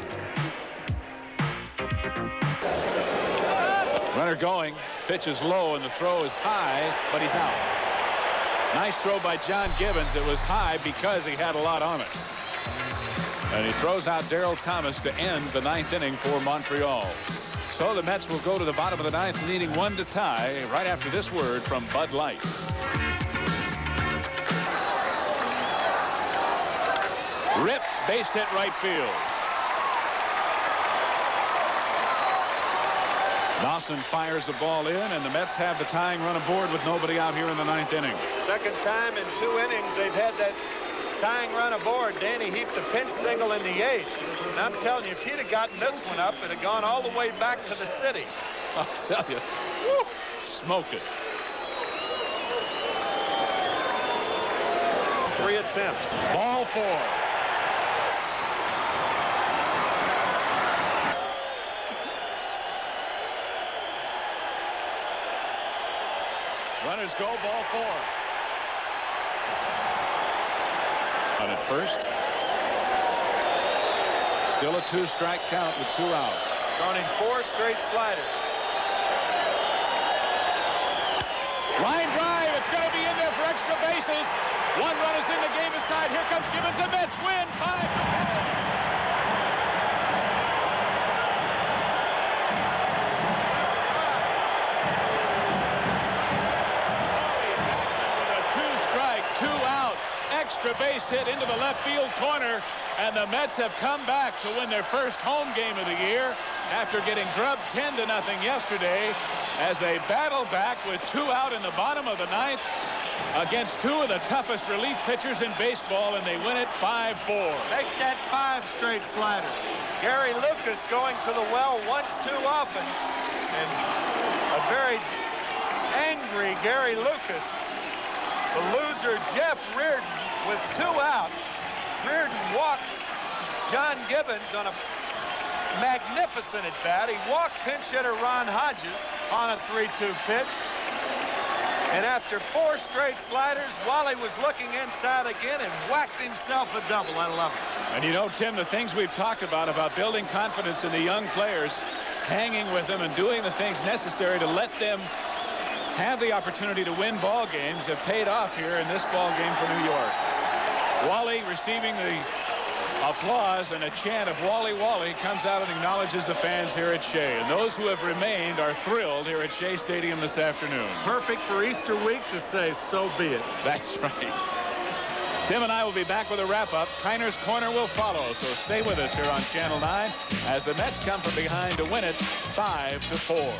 Runner going, pitch is low and the throw is high, but he's out. Nice throw by John Gibbons. It was high because he had a lot on it. And he throws out Darryl Thomas to end the 9th inning for Montreal. So the Mets will go to the bottom of the 9th, needing 1 to tie right after this word from Bud Light. Ripped, base hit right field. Dawson fires the ball in, and the Mets have the tying run aboard with nobody out here in the 9th inning. Second time in 2 innings they've had that tying run aboard. Danny heaped a pinch single in the 8th. And I'm telling you, if he'd have gotten this one up, it'd have gone all the way back to the city. I'll tell you. Woo, smoked it. 3 attempts. Ball 4. Runners go, ball 4. On at first. Still a 2-strike count with 2 out. Thrown in 4 straight sliders. Line drive. It's going to be in there for extra bases. 1 run is in. The game is tied. Here comes Gibbons. The Mets win 5-4. Extra base hit into the left field corner, and the Mets have come back to win their first home game of the year after getting drubbed 10-0 yesterday, as they battle back with 2 out in the bottom of the 9th against 2 of the toughest relief pitchers in baseball, and they win it 5-4. Make that 5 straight sliders. Gary Lucas going to the well once too often, and a very angry Gary Lucas. The loser, Jeff Reardon, with 2 out. Reardon walked John Gibbons on a magnificent at bat. He walked pinch hitter Ron Hodges on a 3-2 pitch. And after 4 straight sliders, Wally was looking inside again and whacked himself a double. I love it. And you know, Tim, the things we've talked about building confidence in the young players, hanging with them and doing the things necessary to let them have the opportunity to win ball games have paid off here in this ball game for New York. Wally receiving the applause, and a chant of Wally Wally comes out and acknowledges the fans here at Shea. And those who have remained are thrilled here at Shea Stadium this afternoon. Perfect for Easter week to say, so be it. That's right. Tim and I will be back with a wrap-up. Kiner's Corner will follow, so stay with us here on Channel 9 as the Mets come from behind to win it 5-4.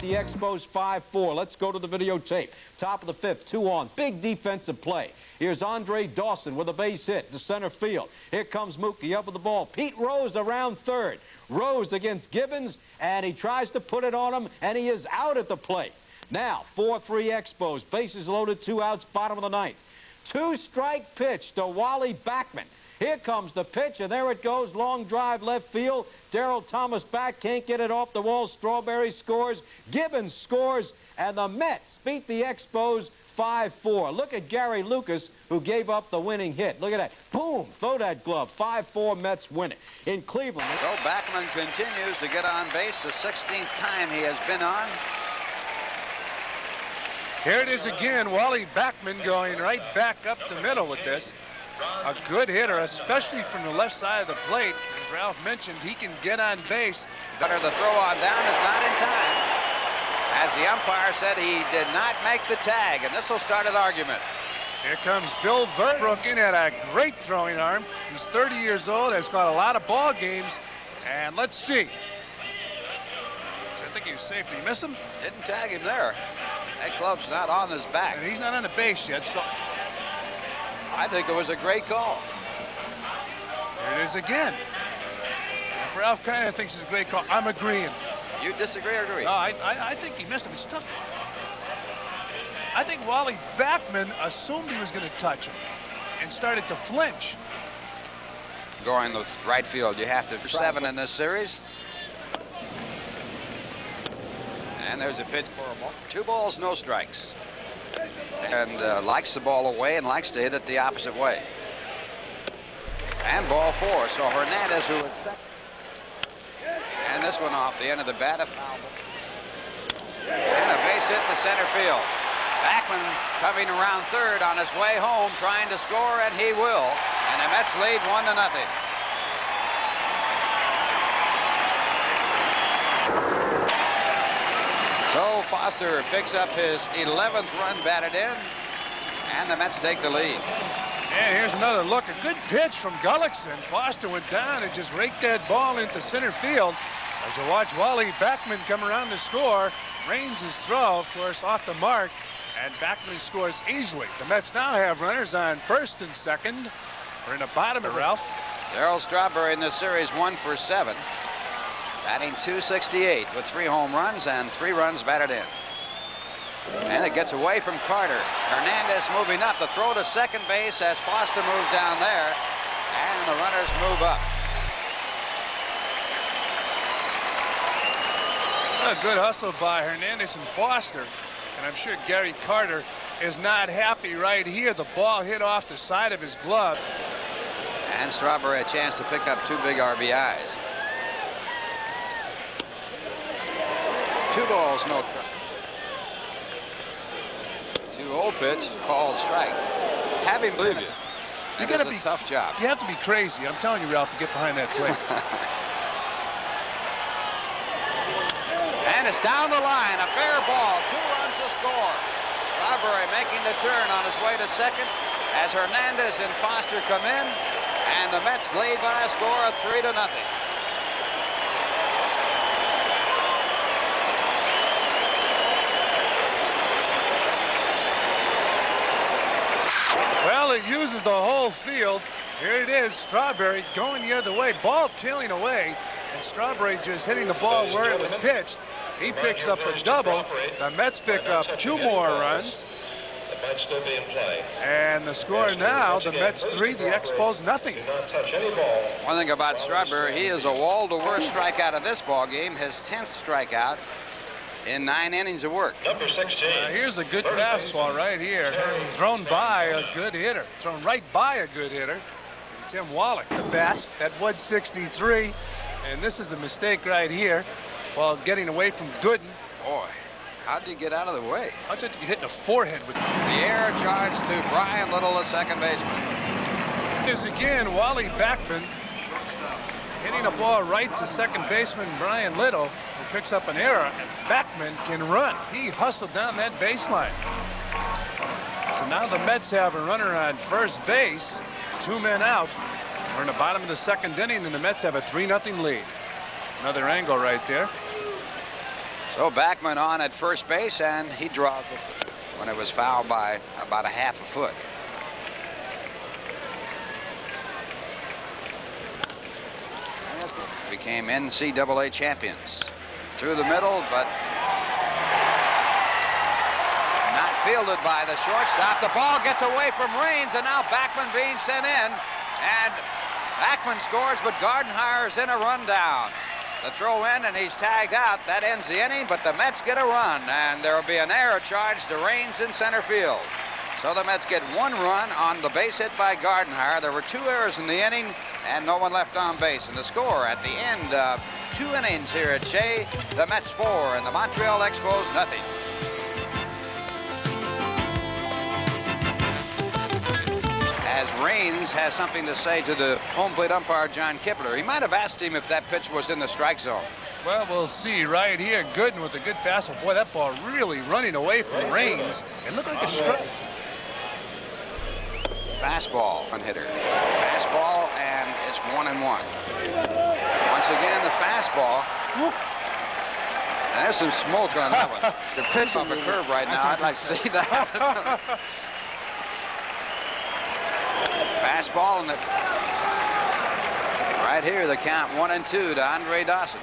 The Expos 5-4. Let's go to the videotape. Top of the 5th, 2 on. Big defensive play. Here's Andre Dawson with a base hit to center field. Here comes Mookie up with the ball. Pete Rose around third. Rose against Gibbons, and he tries to put it on him, and he is out at the plate. Now, 4-3 Expos. Bases loaded, 2 outs, bottom of the 9th. 2-strike pitch to Wally Backman. Here comes the pitch, and there it goes. Long drive left field. Darryl Thomas back, can't get it off the wall. Strawberry scores. Gibbons scores, and the Mets beat the Expos 5-4. Look at Gary Lucas, who gave up the winning hit. Look at that. Boom, throw that glove. 5-4, Mets win it. In Cleveland. So Backman continues to get on base, the 16th time he has been on. Here it is again. Wally Backman going right back up the middle with this. A good hitter, especially from the left side of the plate. As Ralph mentioned, he can get on base. The throw on down is not in time. As the umpire said, he did not make the tag, and this will start an argument. Here comes Bill Verbruggen at a great throwing arm. He's 30 years old, has caught a lot of ball games, and let's see. I think he was safe. Did he miss him? Didn't tag him there. That glove's not on his back. And he's not on the base yet, so I think it was a great call. Here it is again. If Ralph kind of thinks it's a great call, I'm agreeing. You disagree or agree? No, I think he missed him. It's tough. I think Wally Backman assumed he was going to touch him and started to flinch. Going the right field, you have to 7 in this series. And there's a pitch for a ball. 2 balls, no strikes. And likes the ball away and likes to hit it the opposite way. And ball 4. So Hernandez, who was second. And this one off the end of the bat. And a base hit to center field. Backman coming around third on his way home, trying to score, and he will. And the Mets lead 1-0. So Foster picks up his 11th run batted in, and the Mets take the lead. And here's another look. A good pitch from Gullickson. Foster went down and just raked that ball into center field. As you watch Wally Backman come around to score, Raines' throw, of course, off the mark, and Backman scores easily. The Mets now have runners on first and second. We're in the bottom of Ralph. Darryl Strawberry in this series 1 for 7. Batting .268 with 3 home runs and 3 runs batted in. And it gets away from Carter. Hernandez moving up. The throw to second base as Foster moves down there. And the runners move up. A good hustle by Hernandez and Foster. And I'm sure Gary Carter is not happy right here. The ball hit off the side of his glove. And Strawberry a chance to pick up 2 big RBIs. 2 balls, no strike. 2-0 pitch, called strike. Have him believe you. You got to be a tough job. You have to be crazy. I'm telling you, Ralph, to get behind that plate. And it's down the line, a fair ball, 2 runs to score. Strawberry making the turn on his way to second as Hernandez and Foster come in, and the Mets lead by a score of 3-0. Well, it uses the whole field. Here it is, Strawberry going the other way, ball tailing away, and Strawberry just hitting the ball where it was pitched. He picks up a double. The Mets pick up 2 more runs. The match still being played. And the score now, the Mets 3, the Expos nothing. One thing about Strawberry, he is a wall-to-worst strikeout in this ball game, his 10th strikeout in 9 innings of work. Number 16. Here's a good fastball right here, thrown by a good hitter, thrown right by a good hitter, Tim Wallach. The bat at 163, and this is a mistake right here while getting away from Gooden. Boy, how did he get out of the way? How did he hit the forehead with the air charge to Brian Little, the second baseman. This again, Wally Backman hitting a ball right to second baseman Brian Little, who picks up an error, and Backman can run. He hustled down that baseline. So now the Mets have a runner on first base, 2 men out. We're in the bottom of the second inning, and the Mets have a 3-0 lead. Another angle right there. So Backman on at first base, and he draws it when it was fouled by about a half a foot. Became NCAA champions. Through the middle, but not fielded by the shortstop. The ball gets away from Raines, and now Backman being sent in. And Backman scores, but Gardenhire's in a rundown. The throw in, and he's tagged out. That ends the inning, but the Mets get a run, and there will be an error charge to Raines in center field. So the Mets get 1 run on the base hit by Gardenhire. There were 2 errors in the inning, and no one left on base. And the score at the end of 2 innings here at Shea, the Mets 4 and the Montreal Expos nothing. as Raines has something to say to the home plate umpire, John Kipler. He might have asked him if that pitch was in the strike zone. Well, we'll see right here. Gooden with a good fastball. Boy, that ball really running away from Raines. It looked like a strike. Fastball, one hitter. Fastball, and it's 1-1. Once again, the fastball. And there's some smoke on that one. The pitch off a curve right now. I'd like to see that. Fastball, and right here, the count 1-2 to Andre Dawson.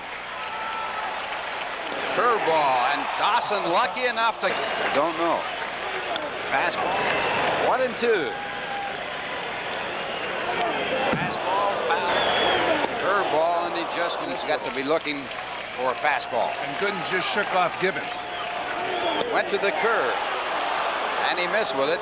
Curveball, and Dawson lucky enough to, don't know. Fastball, 1-2. Fastball, foul. Curveball, and he just has got to be looking for a fastball. And Gooden just shook off Gibbons. Went to the curve, and he missed with it.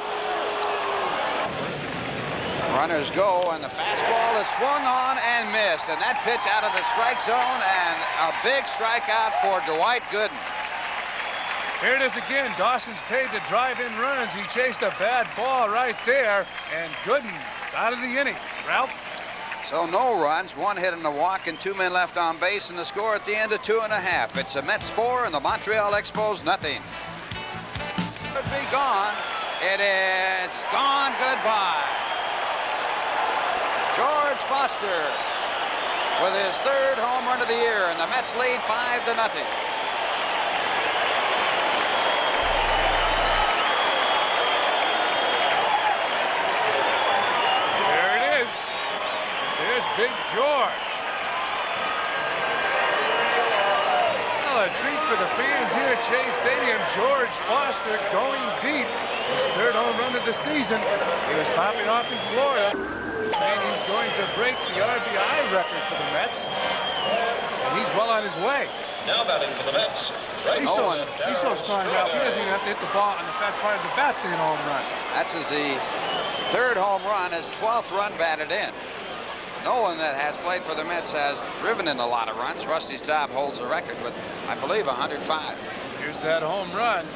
Runners go, and the fastball is swung on and missed, and that pitch out of the strike zone, and a big strikeout for Dwight Gooden. Here it is again. Dawson's paid to drive in runs. He chased a bad ball right there, and Gooden's out of the inning. Ralph? So no runs, 1 hit and a walk, and 2 men left on base, and the score at the end of 2.5. It's the Mets 4 and the Montreal Expos nothing. Could be gone. It is gone. Goodbye. George Foster with his 3rd home run of the year, and the Mets lead 5-0. There it is. There's Big George. Well, a treat for the fans here at Shea Stadium. George Foster going deep. His 3rd home run of the season. He was popping off in Florida, saying he's going to break the RBI record for the Mets. And he's well on his way. Now batting for the Mets. He's so strong, Ralph. He doesn't even have to hit the ball on the fat part of the bat to hit a home run. That's his 3rd home run, his 12th run batted in. No one that has played for the Mets has driven in a lot of runs. Rusty Staub holds the record with, I believe, 105. Here's that home run.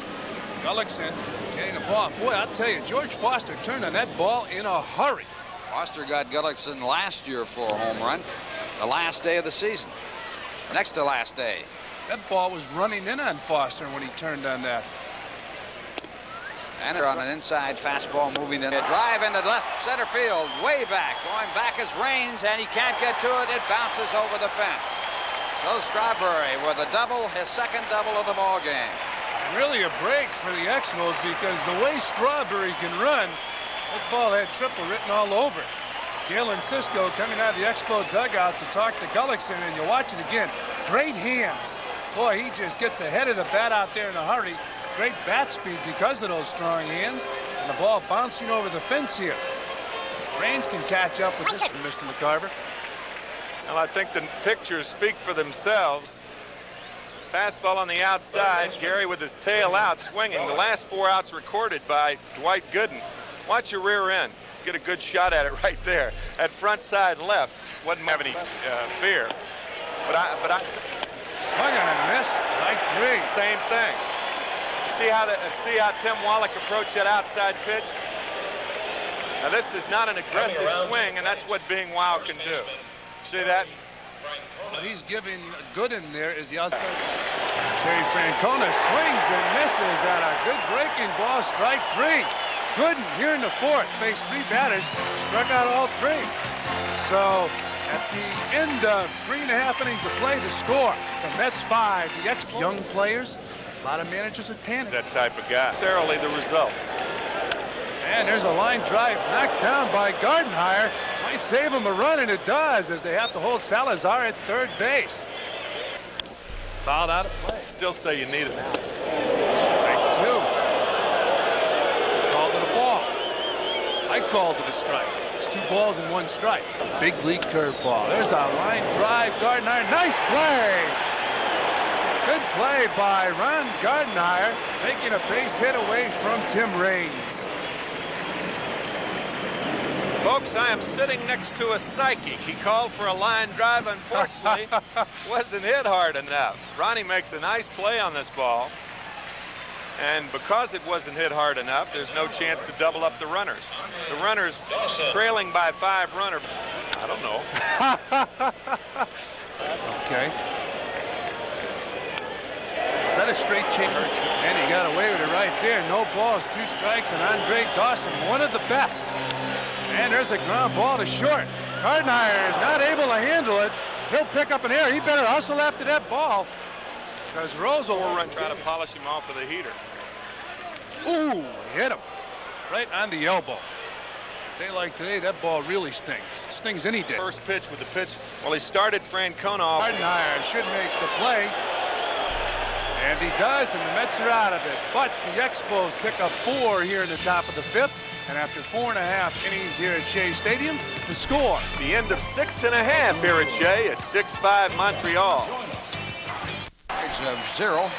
Gullickson getting the ball. Boy, I'll tell you, George Foster turned on that ball in a hurry. Foster got Gullickson last year for a home run, the last day of the season. Next to last day. That ball was running in on Foster when he turned on that. And on an inside fastball moving in. A drive into left center field, way back. Going back is Raines, and he can't get to it. It bounces over the fence. So Strawberry with a double, his 2nd double of the ball game. Really a break for the Expos, because the way Strawberry can run, that ball had triple written all over it. Galen Cisco coming out of the Expo dugout to talk to Gullickson, and you watch it again. Great hands. Boy, he just gets the head of the bat out there in a hurry. Great bat speed because of those strong hands, and the ball bouncing over the fence here. Raines can catch up with this from Mr. McCarver. Well, I think the pictures speak for themselves. Fastball on the outside. Gary with his tail out swinging. The last 4 outs recorded by Dwight Gooden. Watch your rear end. Get a good shot at it right there. At front side left. Wasn't have any fear. But I swung on and missed. Strike 3. Same thing. See how Tim Wallach approached that outside pitch? Now this is not an aggressive swing, and that's what being wild can do. See that? Well, he's giving Gooden there is the outside. Terry Francona swings and misses at a good breaking ball. Strike 3. Gooden here in the 4th faced 3 batters, struck out all 3. So at the end of 3.5 innings of play, the score: the Mets 5, the Expos. Young players. A lot of managers are panicking. That type of guy. Necessarily the results. And there's a line drive knocked down by Gardenhire. Might save him a run, and it does, as they have to hold Salazar at 3rd base. Fouled out of play. Still say you need it. Strike 2. Called it a ball. I called it a strike. It's 2 balls and 1 strike. Big league curveball. There's a line drive. Gardenhire. Nice play. Good play by Ron Gardenhire, making a base hit away from Tim Raines. Folks, I am sitting next to a psychic. He called for a line drive. Unfortunately, wasn't hit hard enough. Ronnie makes a nice play on this ball. And because it wasn't hit hard enough, there's no chance to double up the runners. The runners trailing by 5 runners. I don't know. Okay. Is that a straight change? And he got away with it right there. No balls, 2 strikes, and Andre Dawson, one of the best. And there's a ground ball to short. Gardenhire is not able to handle it. He'll pick up an error. He better hustle after that ball, because Rose will run, try to polish him off with a heater. Ooh, hit him right on the elbow. A day like today, that ball really stings. It stings any day. First pitch with the pitch. Well, he started Francona off. Gardenhire should make the play. And he does, and the Mets are out of it. But the Expos pick up 4 here in the top of the 5th. And after 4.5 innings here at Shea Stadium, the score. The end of 6.5 here at Shea at 6-5 Montreal. Of 0.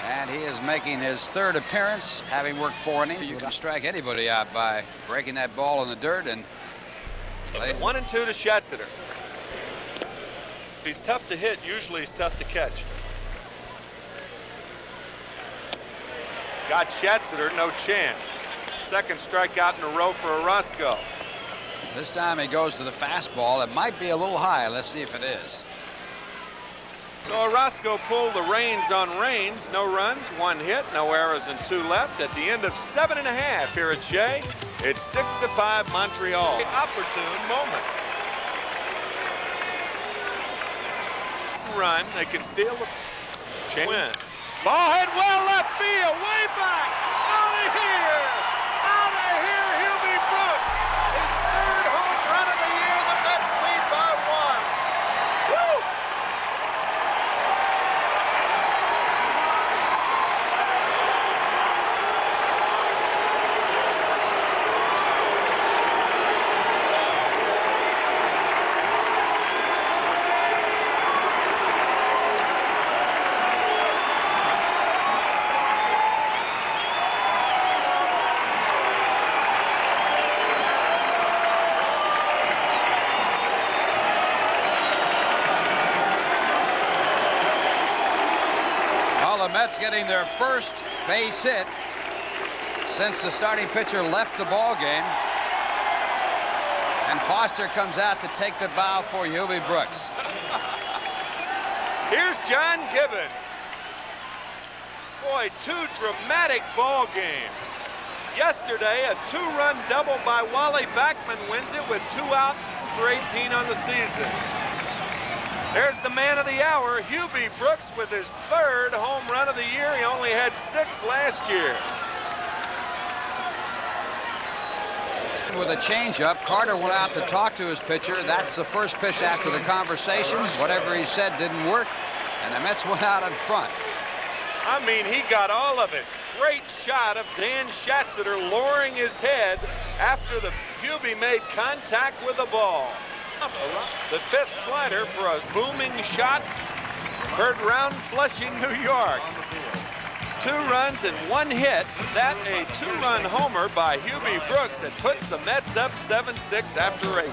And he is making his 3rd appearance, having worked 4 innings. You can strike anybody out by breaking that ball in the dirt and play. 1 and 2 to Schatzeder. If he's tough to hit, usually he's tough to catch. Got Schatzeder, no chance. 2nd strikeout in a row for Orozco. This time he goes to the fastball. It might be a little high. Let's see if it is. So Orozco pulled the reins on Raines. No runs, 1 hit, no errors, and 2 left. At the end of 7.5 here at Shea, it's 6-5 Montreal. Opportune moment. Run, they can steal the win. Ball hit well left field, way back, out of here, Hubie Brooks. His 3rd home run of the year, the Mets lead by 1. Woo! The Mets getting their first base hit since the starting pitcher left the ball game. And Foster comes out to take the bow for Hubie Brooks. Here's John Gibbons. Boy, 2 dramatic ball games. Yesterday, a 2-run double by Wally Backman wins it with 2 out for 18 on the season. There's the man of the hour, Hubie Brooks, with his 3rd home run of the year. He only had 6 last year. With a changeup, Carter went out to talk to his pitcher. That's the first pitch after the conversation. Whatever he said didn't work, and the Mets went out in front. I mean, he got all of it. Great shot of Dan Schatzeder lowering his head after the Hubie made contact with the ball. The 5th slider for a booming shot heard round Flushing, New York. 2 runs and 1 hit. That a 2-run homer by Hubie Brooks that puts the Mets up 7-6 after 8.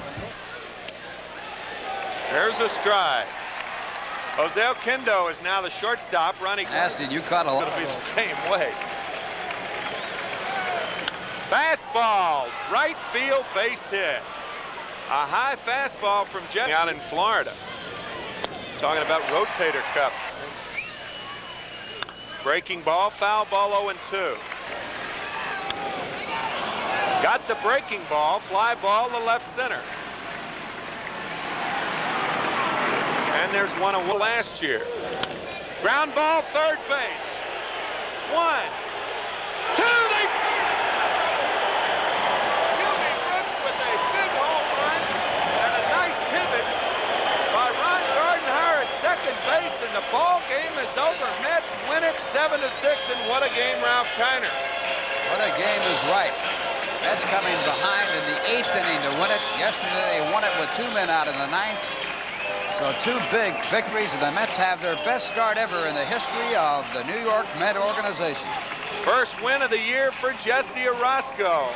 There's a strike. Jose Oquendo is now the shortstop running. Aston, you caught a lot. It'll be the same way. Fastball, right field base hit. A high fastball from Jeff out in Florida. Talking about rotator cuff. Breaking ball, foul ball 0-2. Got the breaking ball, fly ball to left center. And there's one last year. Ground ball, 3rd base. 1, 2, they base, and the ball game is over. Mets win it 7-6, and what a game, Ralph Kiner. What a game is right. Mets coming behind in the 8th inning to win it. Yesterday they won it with 2 men out in the 9th. So 2 big victories, and the Mets have their best start ever in the history of the New York Met organization. First win of the year for Jesse Orozco.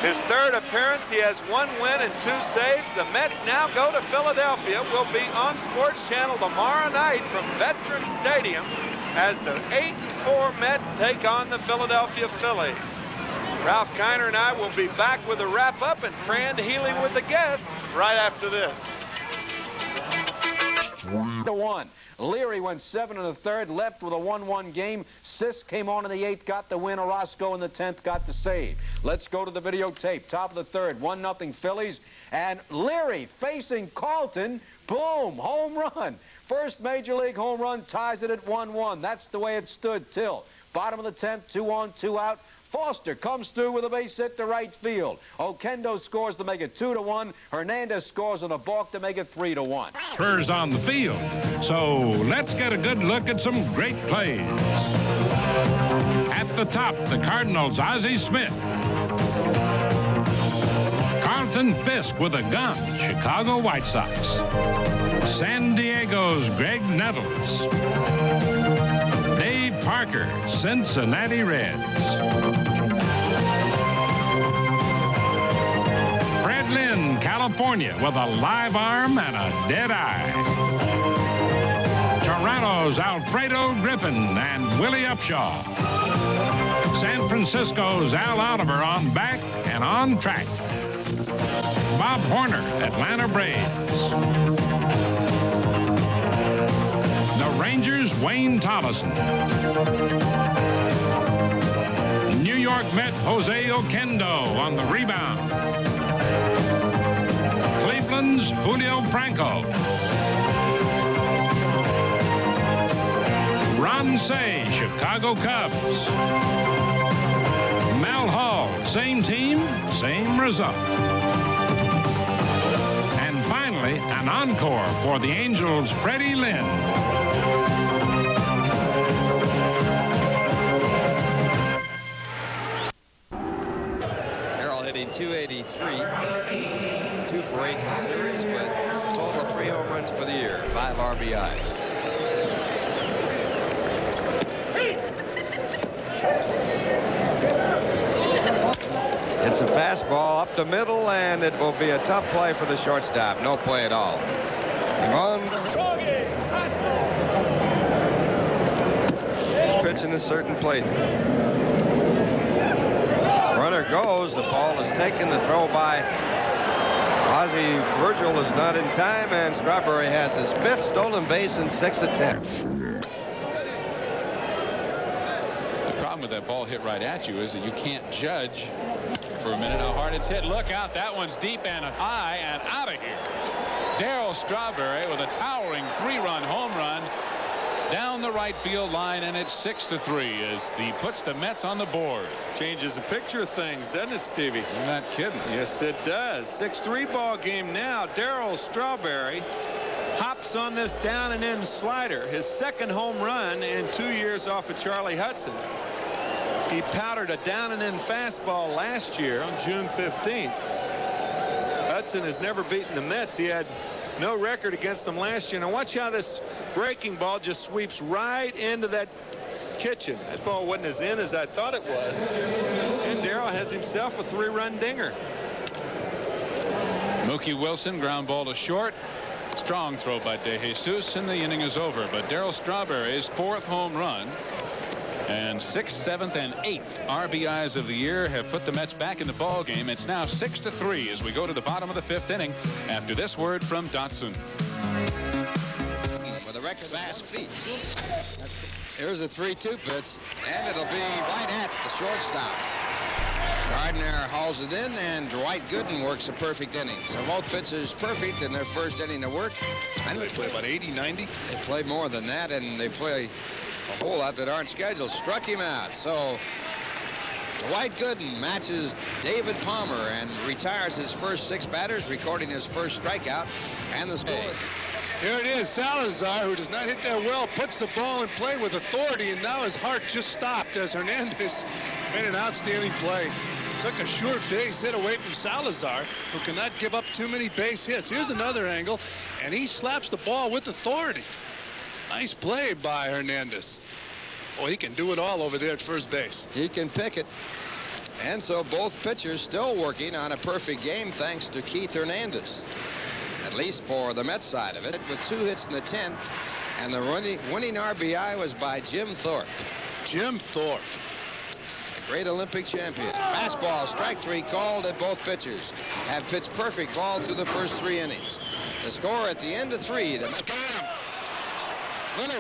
His third appearance, he has 1 win and 2 saves. The Mets now go to Philadelphia. Will be on Sports Channel tomorrow night from Veterans Stadium as the 8-4 Mets take on the Philadelphia Phillies. Ralph Kiner and I will be back with a wrap-up and Fran Healy with the guests right after this. 1-1. Leary went 7 1/3, left with a 1-1 game. Sisk came on in the 8th, got the win. Orozco in the 10th got the save. Let's go to the videotape. Top of the 3rd, 1-0 Phillies. And Leary facing Carlton. Boom, home run. First Major League home run, ties it at 1-1. That's the way it stood till bottom of the 10th, 2 on, 2 out. Foster comes through with a base hit to right field. Oquendo scores to make it 2-1. Hernandez scores on a balk to make it 3-1. Spurs on the field. So let's get a good look at some great plays. At the top, the Cardinals' Ozzie Smith. Carlton Fisk with a gun, Chicago White Sox. San Diego's Greg Nettles. Dave Parker, Cincinnati Reds. Fred Lynn, California, with a live arm and a dead eye. Toronto's Alfredo Griffin and Willie Upshaw. San Francisco's Al Oliver on back and on track. Bob Horner, Atlanta Braves. The Rangers' Wayne Tolleson. New York Met Jose Oquendo on the rebound. Cleveland's Julio Franco. Ron Say, Chicago Cubs. Mel Hall, same team, same result. And finally, an encore for the Angels' Freddie Lynn. Harrell hitting .283, 2 for 8 in the series with a total of 3 home runs for the year, 5 RBIs. It's a fastball up the middle, and it will be a tough play for the shortstop. No play at all. Pitching a certain plate. Runner goes. The ball is taken. The throw by Ozzie Virgil is not in time, and Strawberry has his 5th stolen base in 6 attempts. The problem with that ball hit right at you is that you can't judge for a minute how hard it's hit. Look out, that one's deep and high and out of here. Darryl Strawberry with a towering 3-run home run down the right field line, and it's 6-3 as he puts the Mets on the board. Changes the picture of things, doesn't it, Stevie? You're not kidding. Yes, it does. 6-3 ball game now. Darryl Strawberry hops on this down and in slider. His 2nd home run in 2 years off of Charlie Hudson. He powdered a down and in fastball last year on June 15th. Hudson has never beaten the Mets. He had no record against them last year. Now watch how this breaking ball just sweeps right into that kitchen. That ball wasn't as in as I thought it was. And Darryl has himself a 3-run dinger. Mookie Wilson, ground ball to short. Strong throw by De Jesus, and the inning is over. But Darryl Strawberry's 4th home run and 6th, 7th, and 8th RBIs of the year have put the Mets back in the ball game. It's now 6-3 as we go to the bottom of the 5th inning after this word from Dotson. With a record fast feet. Here's a 3-2 pitch, and it'll be right at the shortstop. Gardner hauls it in, and Dwight Gooden works a perfect inning. So both pitchers perfect in their first inning of work. And they play about 80, 90. They play more than that, and they play a whole lot that aren't scheduled. Struck him out. So Dwight Gooden matches David Palmer and retires his first 6 batters, recording his first strikeout. And the score. Here it is. Salazar, who does not hit that well, puts the ball in play with authority, and now his heart just stopped as Hernandez made an outstanding play. Took a short base hit away from Salazar, who cannot give up too many base hits. Here's another angle, and he slaps the ball with authority. Nice play by Hernandez. Oh, he can do it all over there at first base. He can pick it. And so both pitchers still working on a perfect game thanks to Keith Hernandez, at least for the Mets side of it, with 2 hits in the 10th. And the winning RBI was by Jim Thorpe. Jim Thorpe. A great Olympic champion. Fastball, strike 3 called at both pitchers. Have pitched perfect ball through the first 3 innings. The score at the end of 3. Little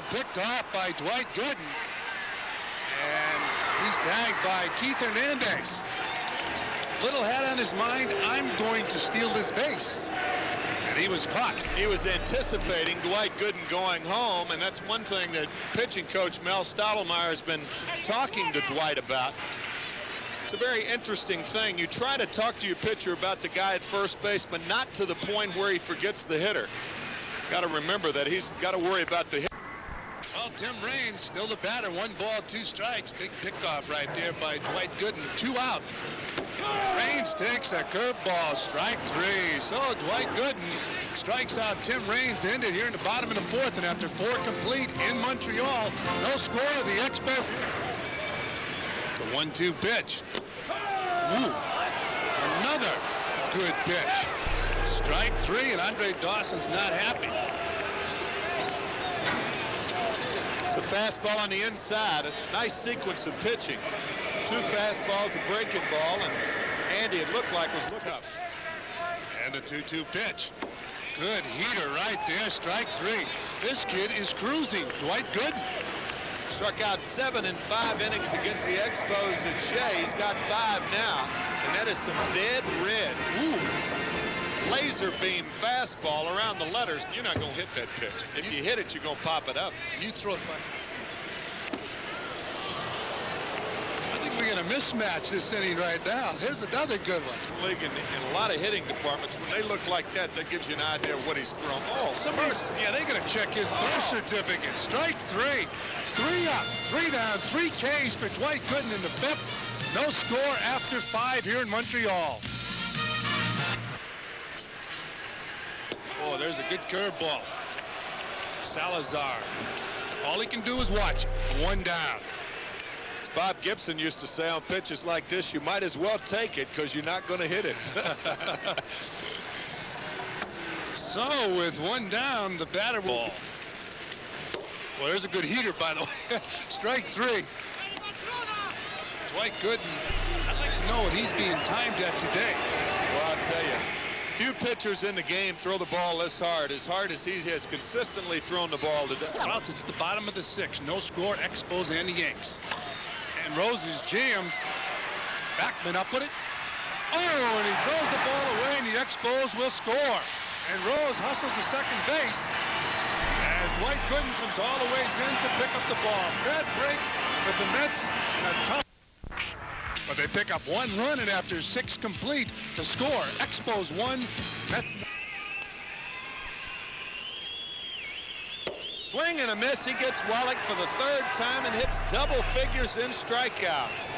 picked off by Dwight Gooden. And he's tagged by Keith Hernandez. Little had on his mind, I'm going to steal this base. And he was caught. He was anticipating Dwight Gooden going home, and that's one thing that pitching coach Mel Stottlemyre has been talking to Dwight about. It's a very interesting thing. You try to talk to your pitcher about the guy at first base, but not to the point where he forgets the hitter. Got to remember that he's got to worry about the hitter. Well, Tim Raines still the batter. 1 ball, 2 strikes. Big pickoff right there by Dwight Gooden. 2 out. Raines takes a curveball, strike 3. So Dwight Gooden strikes out Tim Raines to end it here in the bottom of the 4th. And after 4 complete in Montreal, no score. The expert. The 1-2 pitch. Ooh, another good pitch. Strike 3, and Andre Dawson's not happy. It's a fastball on the inside. A nice sequence of pitching. 2 fastballs, a breaking ball, and Andy, it looked like was tough. And a 2-2 pitch. Good heater right there, strike 3. This kid is cruising. Dwight Gooden. Struck out 7 in 5 innings against the Expos at Shea. He's got 5 now, and that is some dead red. Ooh. Laser beam fastball around the letters. You're not going to hit that pitch. If you hit it, you're going to pop it up. You throw it back. I think we're going to mismatch this inning right now. Here's another good one. League in a lot of hitting departments, when they look like that, that gives you an idea of what he's thrown. Oh, somebody's, yeah, they're going to check his birth certificate. Strike 3. 3 up, 3 down, 3 Ks for Dwight Gooden in the 5th. No score after 5 here in Montreal. Oh, there's a good curveball. Salazar. All he can do is watch it. 1 down. As Bob Gibson used to say on pitches like this, you might as well take it because you're not going to hit it. So with 1 down, the batter ball. Well, there's a good heater, by the way. Strike 3. Dwight Gooden, I'd like to know what he's being timed at today. Well, I'll tell you, few pitchers in the game throw the ball this hard as he has consistently thrown the ball today. Well, it's the bottom of the 6th. No score, Expos and the Yanks. And Rose is jammed. Backman up with it. Oh, and he throws the ball away, and the Expos will score. And Rose hustles to second base as Dwight Gooden comes all the ways in to pick up the ball. Bad break for the Mets and a tough. But they pick up 1 run, and after 6 complete to score. Expos 1, Mets. Swing and a miss. He gets Wallach for the 3rd time and hits double figures in strikeouts.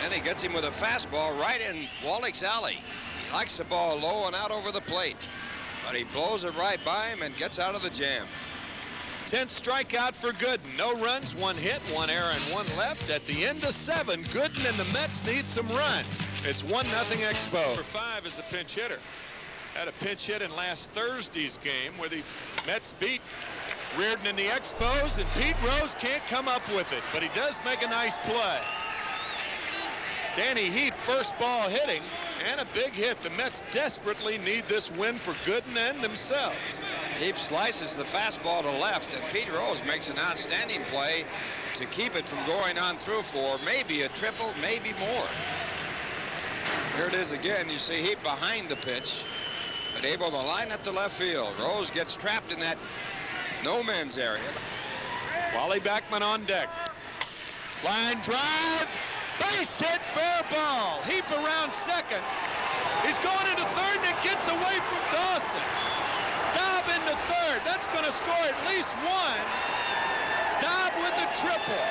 And he gets him with a fastball right in Wallach's alley. He likes the ball low and out over the plate, but he blows it right by him and gets out of the jam. 10th strikeout for Gooden. No runs, 1 hit, 1 error, and 1 left. At the end of 7, Gooden and the Mets need some runs. It's 1-0 Expos. For 5 is a pinch hitter. Had a pinch hit in last Thursday's game where the Mets beat Reardon and the Expos, and Pete Rose can't come up with it, but he does make a nice play. Danny Heap, first ball hitting, and a big hit. The Mets desperately need this win for Gooden and themselves. Heap slices the fastball to left, and Pete Rose makes an outstanding play to keep it from going on through for maybe a triple, maybe more. Here it is again. You see Heap behind the pitch, but able to line up to left field. Rose gets trapped in that no man's area. Wally Backman on deck. Line drive. Base hit, fair ball. Heap around second. He's going into 3rd, and it gets away from Dawson. Staub into 3rd. That's going to score at least 1. Staub with a triple.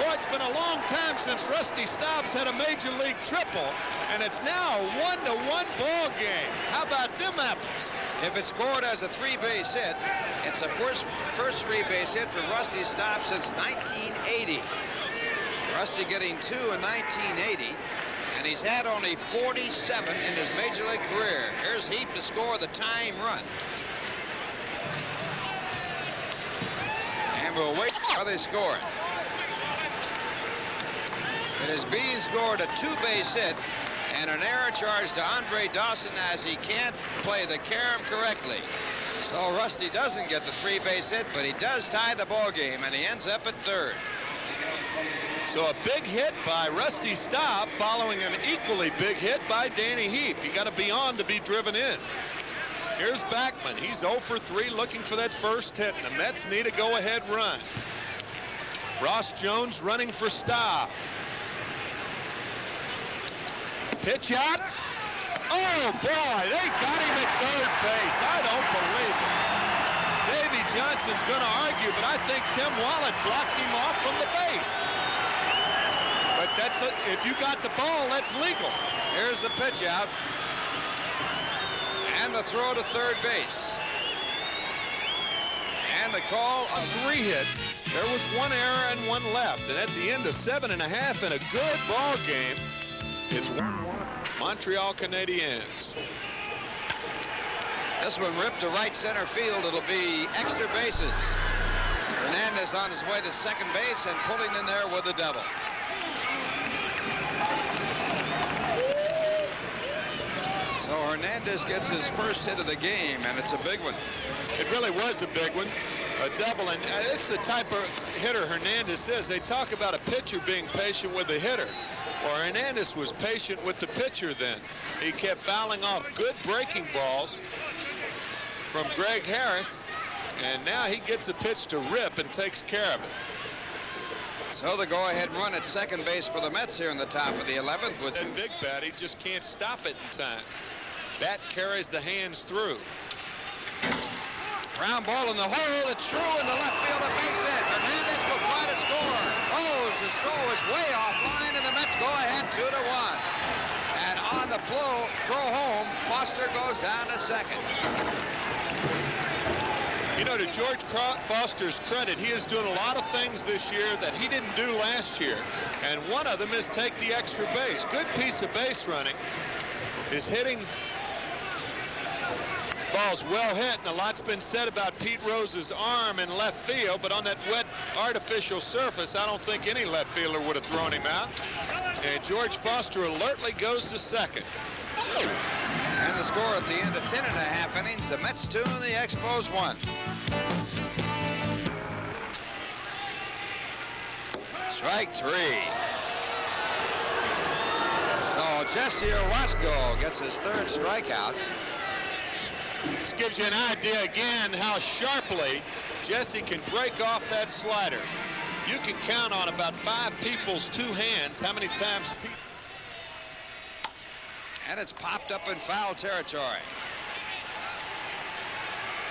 Boy, it's been a long time since Rusty Staub's had a major league triple, and it's now a 1-1 ball game. How about them apples? If it's scored as a 3-base hit, it's the first 3-base hit for Rusty Staub since 1980. Rusty getting 2 in 1980. And he's had only 47 in his major league career. Here's Heap to score the tying run. And we'll wait while they score it. It is being scored a two-base hit and an error charge to Andre Dawson as he can't play the carom correctly. So Rusty doesn't get the three-base hit, but he does tie the ball game, and he ends up at third. So a big hit by Rusty Staub following an equally big hit by Danny Heap. You got to be on to be driven in. Here's Backman. He's 0 for 3 looking for that first hit, and the Mets need a go-ahead run. Ross Jones running for Staub. Pitch out. Oh, boy, they got him at third base. I don't believe it. Davy Johnson's going to argue, but I think Tim Wallet blocked him off from the base. But if you got the ball, that's legal. Here's the pitch out. And the throw to third base. And the call on 3 hits. There was 1 error and 1 left. And at the end of 7.5 in a good ball game, it's 1-1. Montreal Canadiens. This one ripped to right center field. It'll be extra bases. Hernandez on his way to second base and pulling in there with a double. So Hernandez gets his first hit of the game, and it's a big one. It really was a big one. A double, and this is the type of hitter Hernandez is. They talk about a pitcher being patient with the hitter. Well, Hernandez was patient with the pitcher then. He kept fouling off good breaking balls from Greg Harris, and now he gets a pitch to rip and takes care of it. So the go-ahead run at second base for the Mets here in the top of the 11th. With that big bat, he just can't stop it in time. Bat carries the hands through. Ground ball in the hole. It's through in the left field, a base hit. Hernandez will try to score. Oh, his throw is way offline, and the Mets go ahead 2-1. And on the throw home, Foster goes down to second. You know, to George Foster's credit, he is doing a lot of things this year that he didn't do last year. And one of them is take the extra base. Good piece of base running. His hitting ball's well hit, and a lot's been said about Pete Rose's arm in left field, but on that wet artificial surface, I don't think any left fielder would have thrown him out. And George Foster alertly goes to second. And the score at the end of 10.5 innings, the Mets 2 and the Expos 1. Strike 3. So Jesse Orozco gets his third strikeout. This gives you an idea again how sharply Jesse can break off that slider. You can count on about 5 people's 2 hands how many times. And it's popped up in foul territory.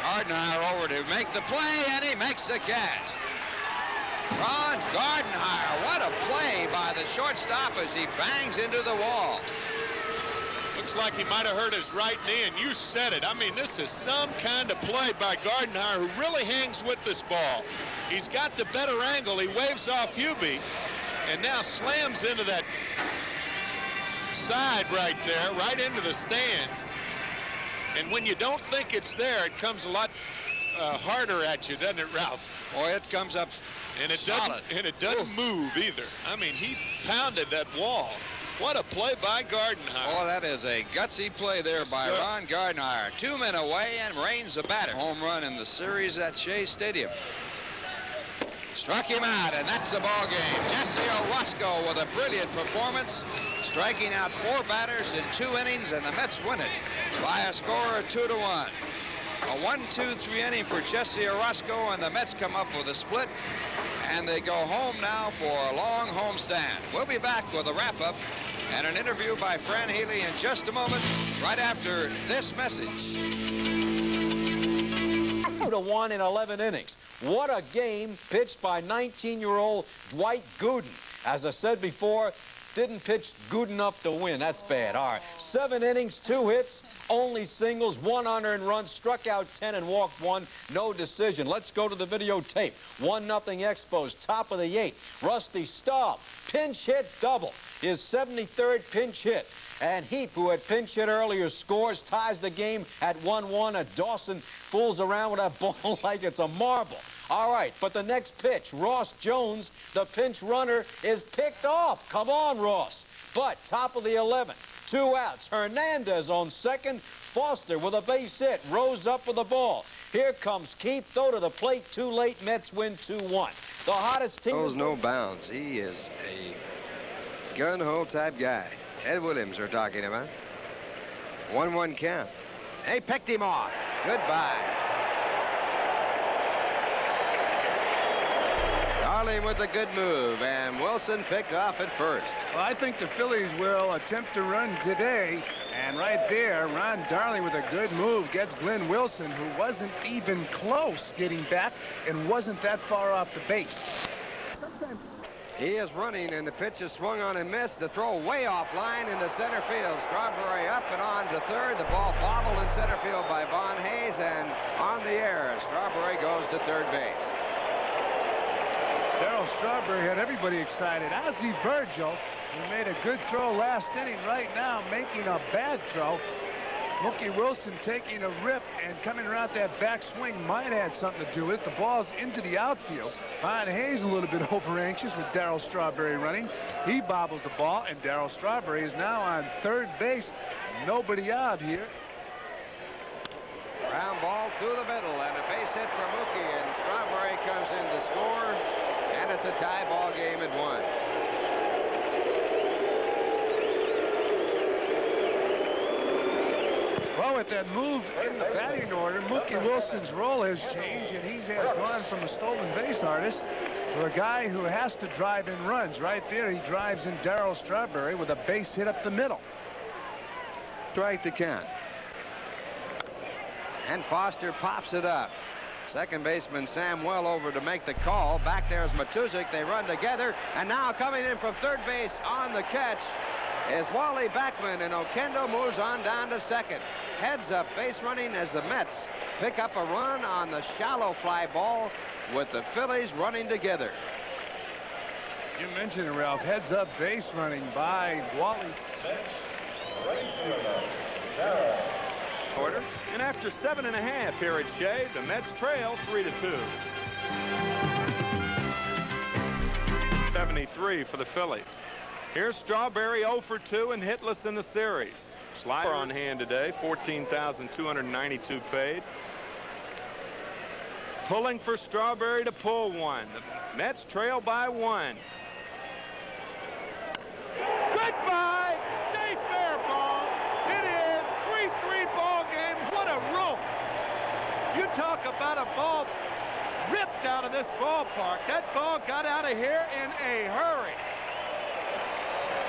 Gardenhire over to make the play, and he makes the catch. Ron Gardenhire, what a play by the shortstop as he bangs into the wall. Looks like he might have hurt his right knee, and you said it. I mean, this is some kind of play by Gardenhire, who really hangs with this ball. He's got the better angle. He waves off Hubie, and now slams into that side right there, right into the stands. And when you don't think it's there, it comes a lot harder at you, doesn't it, Ralph? Boy, it comes up and it solid. doesn't move either. I mean, he pounded that wall. What a play by Gardenhire. Oh, that is a gutsy play there by Ron Gardenhire. 2 men away, and Raines the batter. Home run in the series at Shea Stadium. Struck him out, and that's the ball game. Jesse Orozco with a brilliant performance, striking out 4 batters in 2 innings, and the Mets win it by a score of 2-1. A 1-2-3 inning for Jesse Orozco, and the Mets come up with a split, and they go home now for a long homestand. We'll be back with a wrap-up and an interview by Fran Healy in just a moment, right after this message. 2-1 in 11 innings. What a game pitched by 19-year-old Dwight Gooden. As I said before, didn't pitch good enough to win. That's bad. All right. 7 innings, 2 hits, only singles, 1 unearned run, struck out 10 and walked 1. No decision. Let's go to the videotape. 1-0 Expos, top of the 8th. Rusty Staub, pinch hit double. His 73rd pinch hit. And Heap, who had pinch hit earlier, scores, ties the game at 1-1. Dawson fools around with that ball like it's a marble. All right, but the next pitch, Ross Jones, the pinch runner, is picked off. Come on, Ross. But top of the 11th, 2 outs. Hernandez on second. Foster with a base hit. Rose up with the ball. Here comes Keith, though, to the plate. Too late. Mets win 2-1. The hottest team... Knows no bounds. He is a gun-ho type guy. Ed Williams we're talking about. 1-1 count. They picked him off. Goodbye. Darling with a good move, and Wilson picked off at first. Well, I think the Phillies will attempt to run today. And right there, Ron Darling with a good move gets Glenn Wilson, who wasn't even close getting back and wasn't that far off the base. He is running, and the pitch is swung on and missed. The throw way offline in the center field. Strawberry up and on to third. The ball bobbled in center field by Von Hayes, and on the air, Strawberry goes to third base. Darryl Strawberry had everybody excited. Ozzie Virgil, who made a good throw last inning, right now making a bad throw. Mookie Wilson taking a rip and coming around that back swing might have had something to do with it. The ball's into the outfield. Von Hayes a little bit over anxious with Darryl Strawberry running. He bobbles the ball, and Darryl Strawberry is now on third base. Nobody out here. Ground ball through the middle, and a base hit for Mookie, and Strawberry comes in to score, and it's a tie ball game at 1. Well, with that move in the batting order, Mookie Wilson's role has changed, and he has gone from a stolen base artist to a guy who has to drive in runs. Right there, he drives in Darryl Strawberry with a base hit up the middle. Strike the count. And Foster pops it up. Second baseman Sam Well over to make the call. Back there is Matuzik. They run together, and now coming in from third base on the catch is Wally Backman, and Oquendo moves on down to second. Heads up base running as the Mets pick up a run on the shallow fly ball with the Phillies running together. You mentioned it, Ralph. Heads up base running by Wally. Order. And after 7.5 here at Shea, the Mets trail 3-2. 73 for the Phillies. Here's Strawberry 0 for 2 and hitless in the series. Slider on hand today, 14,292 paid. Pulling for Strawberry to pull one. The Mets trail by 1. Goodbye! Stay fair, ball. It is 3-3 ball game. What a room. You talk about a ball ripped out of this ballpark. That ball got out of here in a hurry.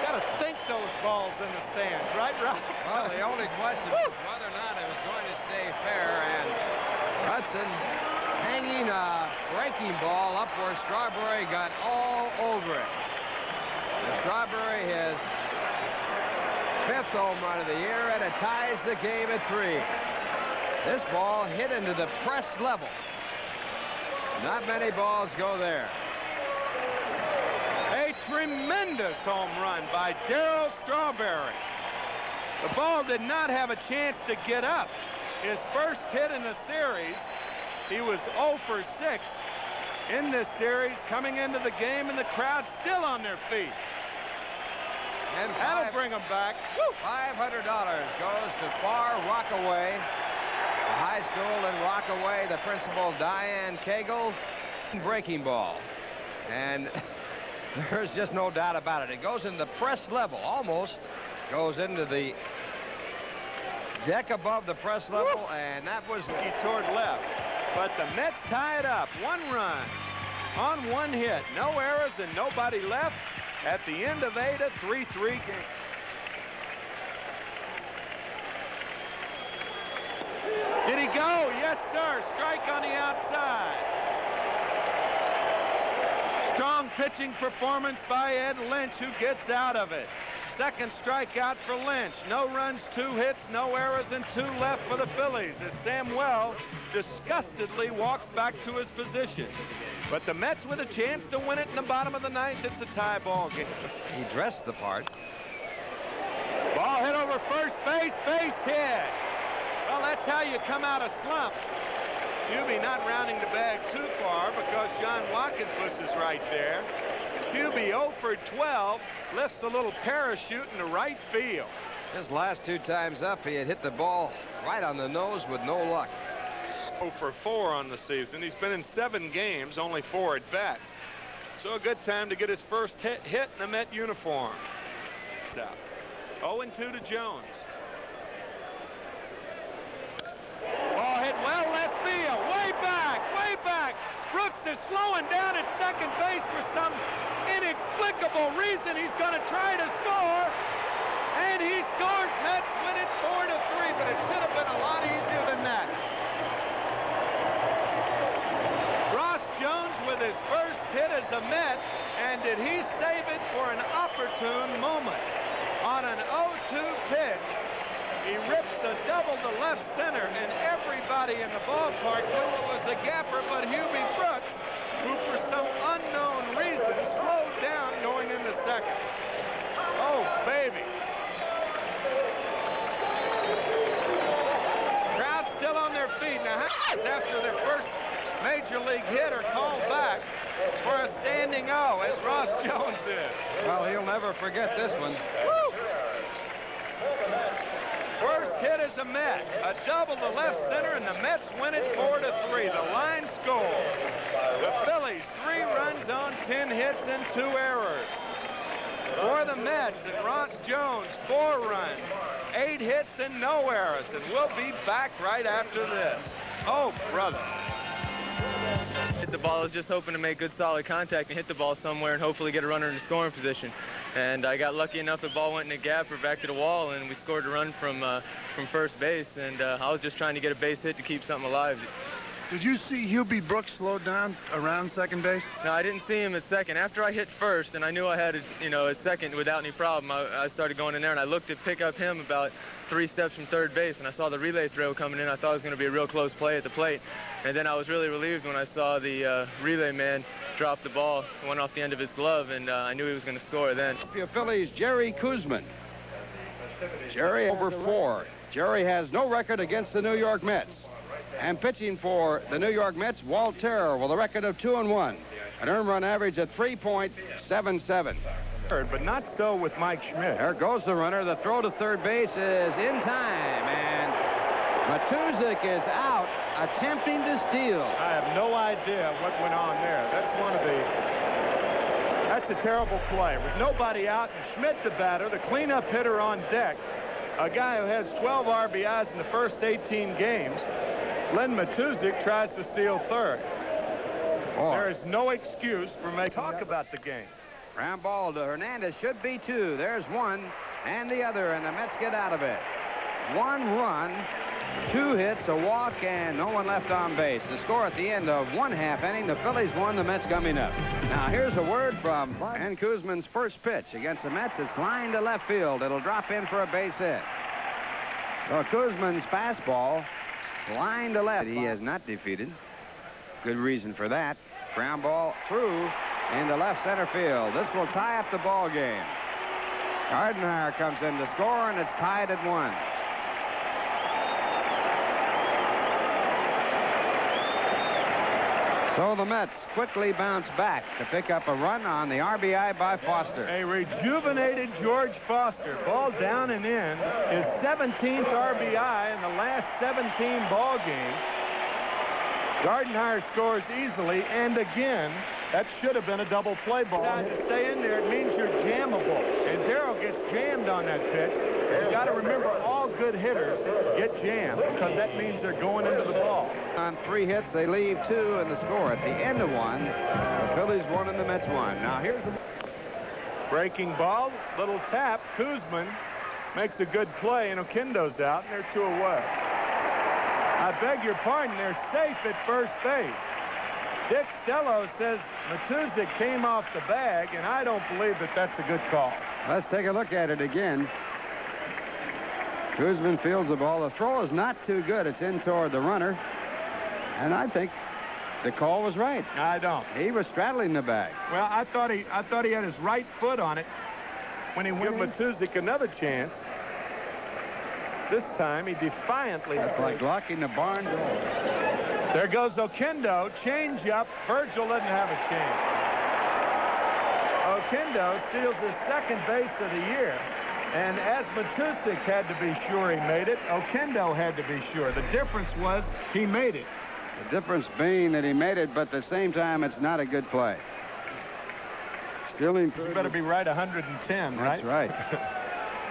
Got to think those balls in the stands, right, Ralph? Well, the only question was whether or not it was going to stay fair, and Hudson hanging a breaking ball up where Strawberry got all over it. And Strawberry his 5th home run of the year, and it ties the game at 3. This ball hit into the press level. Not many balls go there. A tremendous home run by Darryl Strawberry. The ball did not have a chance to get up. His first hit in the series. He was 0 for 6 in this series, coming into the game, and the crowd still on their feet. And that'll bring them back. $500 goes to Far Rockaway, the high school in Rockaway. The principal, Diane Cagle, breaking ball. And there's just no doubt about it. It goes in the press level, almost goes into the deck above the press level, and that was toward left. But the Mets tie it up. 1 run on 1 hit. No errors and nobody left. At the end of 8, a 3-3 game. Did he go? Yes, sir. Strike on the outside. Strong pitching performance by Ed Lynch, who gets out of it. Second strikeout for Lynch. No runs, 2 hits, no errors, and 2 left for the Phillies as Samuel disgustedly walks back to his position. But the Mets with a chance to win it in the bottom of the 9th. It's a tie ball game. He dressed the part. Ball hit over first base, base hit. Well, that's how you come out of slumps. Hubie not rounding the bag too far because John Watkins is right there. Hubie 0 for 12, lifts a little parachute into right field. His last 2 times up, he had hit the ball right on the nose with no luck. 0 for 4 on the season. He's been in 7 games, only 4 at bats. So a good time to get his first hit in the Met uniform. 0-2 to Jones. Ball hit well left field, way back, way back. Brooks is slowing down at second base for some inexplicable reason. He's going to try to score, and he scores. Mets win it 4-3, but it should have been a lot easier than that. Ross Jones with his first hit as a Met, and did he save it for an opportune moment? On an 0-2 pitch, he rips a double to left center, and everybody in the ballpark knew it was a gapper, but Hubie Brooks, who for some unknown reason slowed down going into second. Oh, baby. Crowd still on their feet. Now, after their first major league hit are called back for a standing O, as Ross Jones is. Well, he'll never forget this one. Woo! First hit is a Met. A double to left center, and the Mets win it 4-3. The line score. The Phillies, 3 runs on 10 hits and 2 errors. For the Mets and Ross Jones, 4 runs, 8 hits and no errors. And we'll be back right after this. Oh, brother. Hit the ball. I was just hoping to make good solid contact and hit the ball somewhere and hopefully get a runner in the scoring position. And I got lucky enough the ball went in a gap or back to the wall, and we scored a run from first base. And I was just trying to get a base hit to keep something alive. Did you see Hubie Brooks slow down around second base? No, I didn't see him at second. After I hit first, and I knew I had a second without any problem, I started going in there, and I looked to pick up him about 3 steps from third base, and I saw the relay throw coming in. I thought it was going to be a real close play at the plate. And then I was really relieved when I saw the relay man drop the ball, went off the end of his glove, and I knew he was going to score then. Phillies, Jerry Koosman. Jerry over 4. Jerry has no record against the New York Mets. And pitching for the New York Mets, Walt Terror with a record of 2-1. An earned run average of 3.77. But not so with Mike Schmidt. There goes the runner. The throw to third base is in time, and Matuzik is out attempting to steal. I have no idea what went on there. That's a terrible play. With nobody out, and Schmidt the batter, the cleanup hitter on deck, a guy who has 12 RBIs in the first 18 games, Len Matuzik tries to steal third. There is no excuse for making talk about the game. Ground ball to Hernandez, should be 2. There's 1 and the other, and the Mets get out of it. 1 run, 2 hits, a walk, and no one left on base. The score at the end of 1 half inning. The Phillies won, the Mets coming up. Now here's a word from Ken Koosman's first pitch against the Mets. It's lined to left field. It'll drop in for a base hit. So Koosman's fastball line to left. He has not defeated. Good reason for that. Ground ball through into left center field. This will tie up the ball game. Gardenhire comes in to score, and it's tied at 1. So the Mets quickly bounce back to pick up a run on the RBI by Foster. A rejuvenated George Foster. Ball down and in. His 17th RBI in the last 17 ball games. Gardenhire scores easily, and again, that should have been a double play ball. To stay in there, it means you're jammable. And Darrell gets jammed on that pitch. But you got to remember, all good hitters get jammed because that means they're going into the ball. On 3 hits, they leave 2 in the score. At the end of 1, the Phillies won and the Mets won. Now here's the breaking ball, little tap. Koosman makes a good play, and Oquendo's out, and they're 2 away. I beg your pardon, they're safe at first base. Dick Stello says Matuszek came off the bag, and I don't believe that that's a good call. Let's take a look at it again. Guzman fields the ball. The throw is not too good. It's in toward the runner. And I think the call was right. I don't. He was straddling the bag. Well, I thought he had his right foot on it when he gave Matuszek another chance. This time he defiantly. It's like locking the barn door. There goes Oquendo. Change up. Virgil doesn't have a chance. Oquendo steals his second base of the year. And as Matuszek had to be sure he made it, Oquendo had to be sure. The difference was he made it. The difference being that he made it, but at the same time, it's not a good play. Stealing. You better be right 110, right? That's right.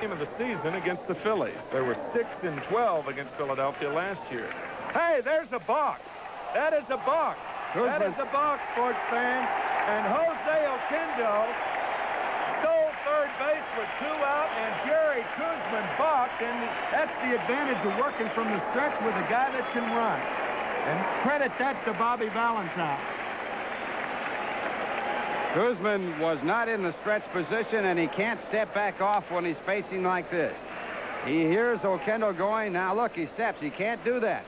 Game of the season against the Phillies. There were 6-12 against Philadelphia last year. Hey, there's a balk. That is a balk. That is a balk, sports fans. And Jose Oquendo stole third base with 2 out, and Jerry Kuzman balked, and that's the advantage of working from the stretch with a guy that can run. And credit that to Bobby Valentine. Guzman was not in the stretch position, and he can't step back off when he's facing like this. He hears Oquendo going. Now, look, he steps. He can't do that.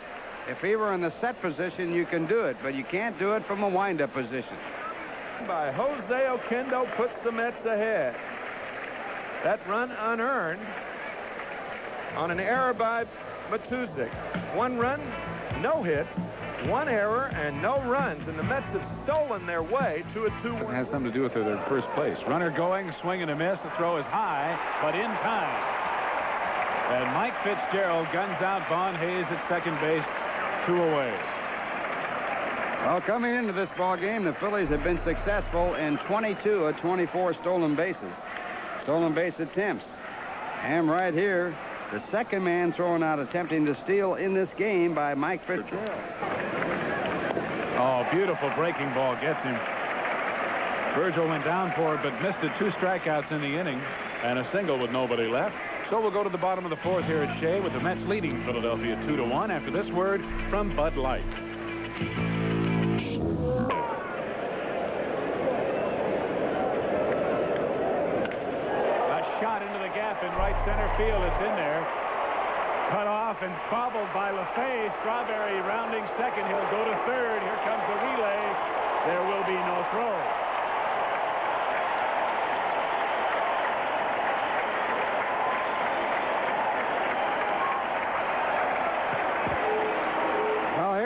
If he were in the set position, you can do it, but you can't do it from a wind-up position. By Jose Oquendo puts the Mets ahead. That run unearned on an error by Matuszek. 1 run, no hits, 1 error, and no runs. And the Mets have stolen their way to a 2-1. It has something to do with their first place. Runner going, swing and a miss. The throw is high, but in time. And Mike Fitzgerald guns out Vaughn Hayes at second base, 2 away. Well, coming into this ball game, the Phillies have been successful in 22 of 24 stolen bases. Stolen base attempts. And right here, the second man thrown out attempting to steal in this game by Mike Fitzgerald. Oh, beautiful breaking ball gets him. Virgil went down for it, but missed it. 2 strikeouts in the inning and a single with nobody left. So we'll go to the bottom of the 4th here at Shea with the Mets leading Philadelphia 2-1 after this word from Bud Light. A shot into the gap in right center field. It's in there. Cut off and bobbled by LaFay. Strawberry rounding second. He'll go to third. Here comes the relay. There will be no throw.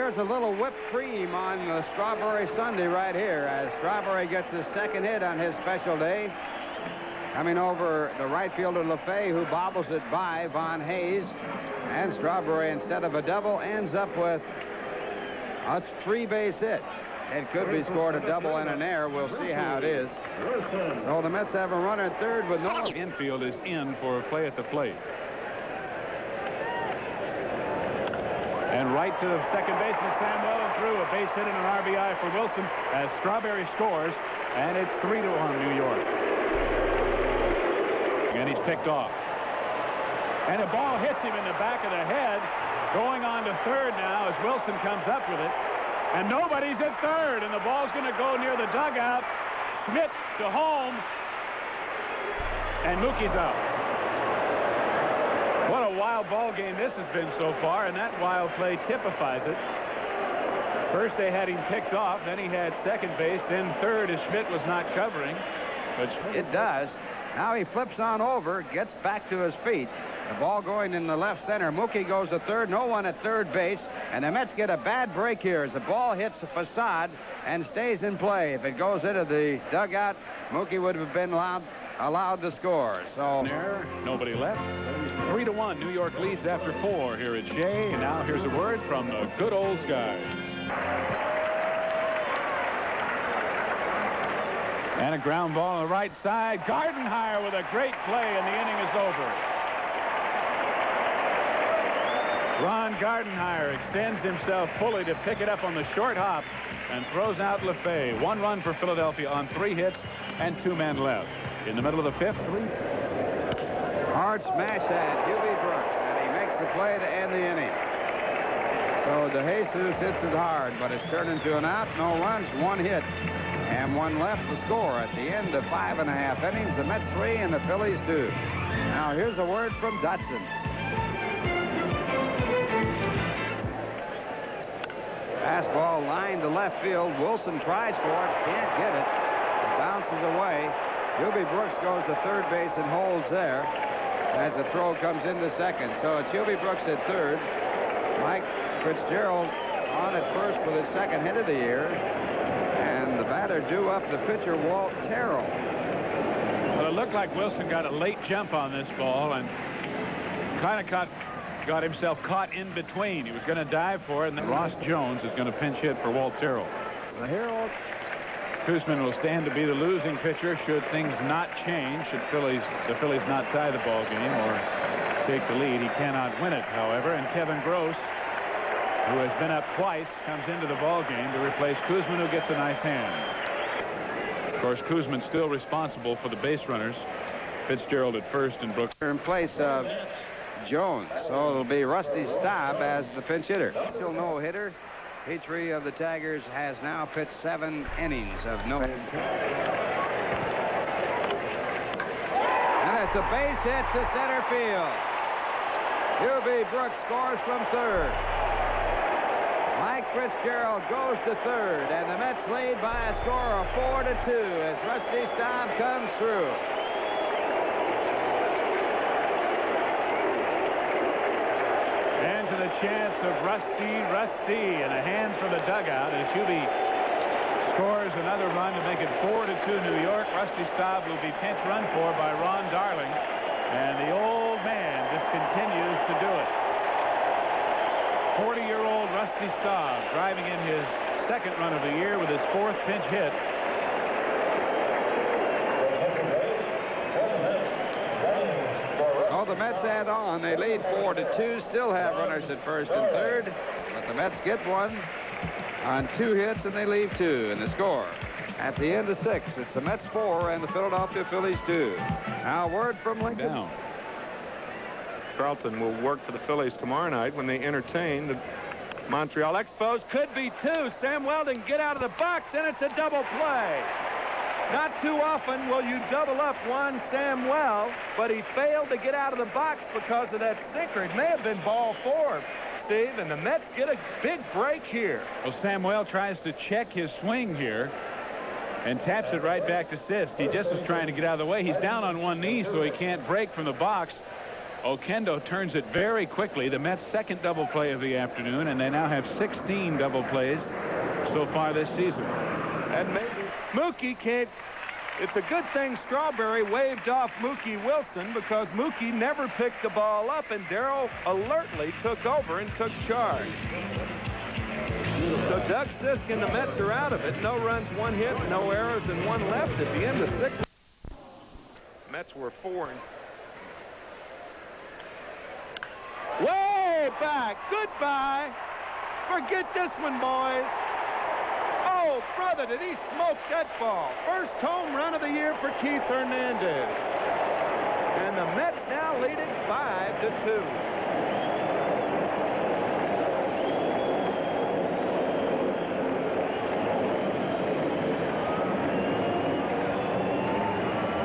There's a little whipped cream on the Strawberry Sunday right here as Strawberry gets his second hit on his special day. Coming over the right fielder LaFay, who bobbles it by Vaughn Hayes. And Strawberry, instead of a double, ends up with a 3-base hit. It could be scored a double and an error. We'll see how it is. So the Mets have a runner at third with no. Infield is in for a play at the plate. And right to the second baseman Samuel and through. A base hit and an RBI for Wilson as Strawberry scores, and it's 3-1 New York. And he's picked off. And a ball hits him in the back of the head. Going on to third now as Wilson comes up with it. And nobody's at third, and the ball's going to go near the dugout. Schmidt to home. And Mookie's out. What a wild ball game this has been so far, and that wild play typifies it. First they had him picked off, then he had second base, then third as Schmidt was not covering. But it does. Now he flips on over, gets back to his feet. The ball going in the left center. Mookie goes to third, no one at third base, and the Mets get a bad break here as the ball hits the facade and stays in play. If it goes into the dugout, Mookie would have been allowed to score. So there, nobody left. 3-1, New York leads after 4 here at Shea. And now here's a word from the good old guys. And a ground ball on the right side. Gardenhire with a great play, and the inning is over. Ron Gardenhire extends himself fully to pick it up on the short hop and throws out LaFay. 1 run for Philadelphia on 3 hits and 2 men left. In the middle of the 5th, hard smash at Hubie Brooks, and he makes the play to end the inning. So DeJesus hits it hard, but it's turned into an out. No runs, 1 hit, and 1 left to score at the end of 5.5 innings. The Mets 3 and the Phillies 2. Now here's a word from Dotson. Fastball lined to left field. Wilson tries for it, can't get it. It bounces away. Hubie Brooks goes to third base and holds there as the throw comes into second. So it's Hubie Brooks at third. Mike Fitzgerald on at first with his 2nd hit of the year. And the batter due up the pitcher, Walt Terrell. Well, it looked like Wilson got a late jump on this ball and kind of got himself caught in between. He was going to dive for it, and then Ross Jones is going to pinch hit for Walt Terrell. The Herald. Koosman will stand to be the losing pitcher should things not change, should the Phillies not tie the ball game or take the lead. He cannot win it, however, and Kevin Gross, who has been up twice, comes into the ball game to replace Koosman, who gets a nice hand. Of course, Koosman's still responsible for the base runners. Fitzgerald at first and Brooks In place of Jones, so it'll be Rusty Staub as the pinch hitter. Still no hitter. Petrie of the Tigers has now pitched 7 innings of no hit. And it's a base hit to center field. Hubie Brooks scores from third. Mike Fitzgerald goes to third, and the Mets lead by a score of 4-2 as Rusty Staub comes through. And to the chance of Rusty, and a hand from the dugout as Hubie scores another run to make it 4-2 New York. Rusty Staub will be pinch run for by Ron Darling, and the old man just continues to do it. 40-year-old Rusty Staub driving in his 2nd run of the year with his 4th pinch hit. Oh, the Mets add on. They lead 4-2, still have runners at first and third, but the Mets get one on 2 hits, and they leave 2 in the score. At the end of 6, it's the Mets 4 and the Philadelphia Phillies 2. Now, word from Lincoln. Down. Carlton will work for the Phillies tomorrow night when they entertain the Montreal Expos. Could be 2. Sam Weldon get out of the box, and it's a double play. Not too often will you double up Juan Samuel, but he failed to get out of the box because of that sinker. It may have been ball 4, Steve, and the Mets get a big break here. Well, Samuel tries to check his swing here and taps it right back to Sisk. He just was trying to get out of the way. He's down on one knee, so he can't break from the box. Oquendo turns it very quickly. The Mets' 2nd double play of the afternoon, and they now have 16 double plays so far this season. And maybe Mookie can't. It's a good thing Strawberry waved off Mookie Wilson, because Mookie never picked the ball up, and Darrell alertly took over and took charge. So Doug Sisk and the Mets are out of it. No runs, 1 hit, no errors, and 1 left at the end of 6. Mets were 4. Way back. Goodbye. Forget this one, boys. Oh, brother, did he smoke that ball. First home run of the year for Keith Hernandez. And the Mets now lead it 5-2.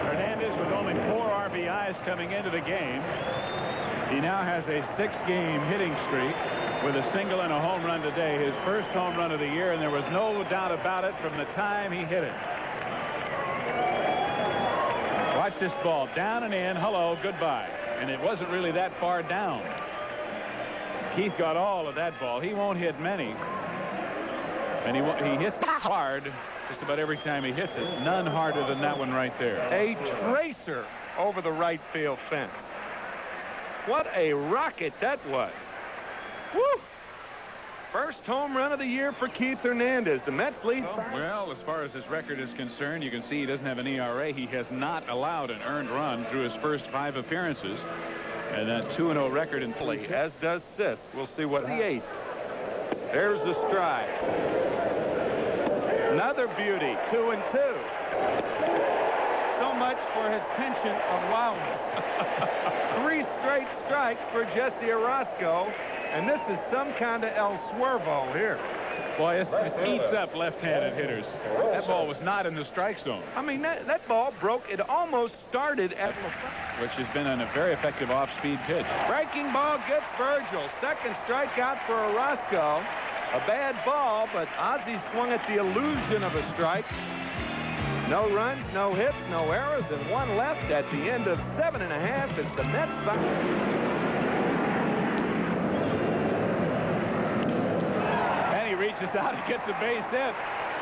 Hernandez with only 4 RBIs coming into the game. He now has a 6-game hitting streak with a single and a home run today. His first home run of the year, and there was no doubt about it from the time he hit it. Watch this ball. Down and in. Hello. Goodbye. And it wasn't really that far down. Keith got all of that ball. He won't hit many. And he hits it hard just about every time he hits it. None harder than that one right there. A tracer over the right field fence. What a rocket that was. Woo! First home run of the year for Keith Hernandez. The Mets lead. Well, as far as his record is concerned, you can see he doesn't have an ERA. He has not allowed an earned run through his first 5 appearances. And that 2-0 record in play. As does Sisk. We'll see what the 8th. There's the stride. Another beauty. 2-2. So much for his penchant of wildness. 3 straight strikes for Jesse Orosco. And this is some kind of El Swervo here. Boy, this just eats up left-handed hitters. That ball was not in the strike zone. I mean, that ball broke. It almost started at which has been a very effective off-speed pitch. Breaking ball gets Virgil. Second strikeout for Orozco. A bad ball, but Ozzie swung at the illusion of a strike. No runs, no hits, no errors, and one left at the end of 7.5. It's the Mets. And he reaches out and gets a base hit.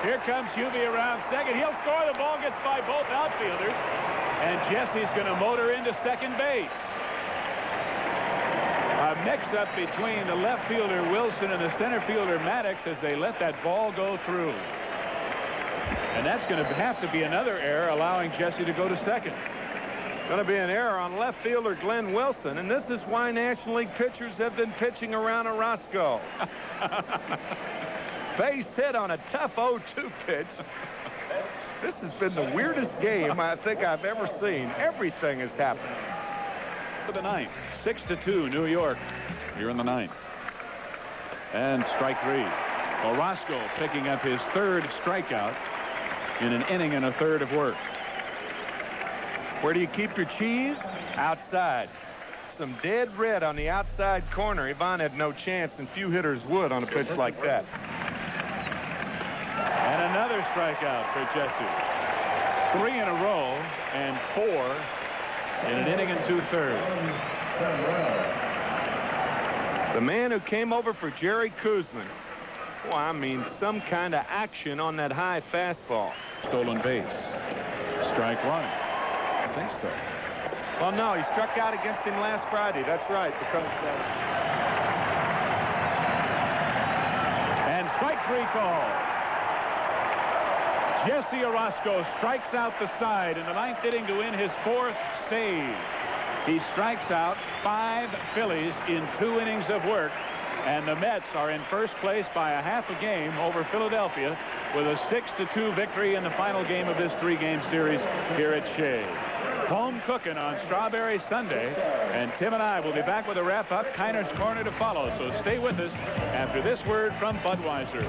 Here comes Hubie around second. He'll score. The ball gets by both outfielders. And Jesse's going to motor into second base. A mix-up between the left fielder Wilson and the center fielder Maddox as they let that ball go through. And that's going to have to be another error, allowing Jesse to go to second. Going to be an error on left fielder Glenn Wilson, and this is why National League pitchers have been pitching around Orozco. Base hit on a tough 0-2 pitch. This has been the weirdest game I think I've ever seen. Everything has happened. For the ninth, 6-2 New York. Here in the ninth. And strike three. Orozco picking up his third strikeout in an inning and a third of work. Where do you keep your cheese? Outside. Some dead red on the outside corner. Ivan had no chance, and few hitters would on a pitch like that. And another strikeout for Jesse. 3 in a row and 4 in an inning and 2/3. The man who came over for Jerry Kuzman. Well, I mean, some kind of action on that high fastball. Stolen base. Strike one. I think so. Well, no, he struck out against him last Friday. That's right. And strike three call. Jesse Orozco strikes out the side in the ninth inning to win his 4th save. He strikes out 5 Phillies in 2 innings of work. And the Mets are in first place by a half a game over Philadelphia with a 6-2 victory in the final game of this 3-game series here at Shea. Home cooking on Strawberry Sunday, and Tim and I will be back with a wrap-up. Kiner's Corner to follow, so stay with us after this word from Budweiser.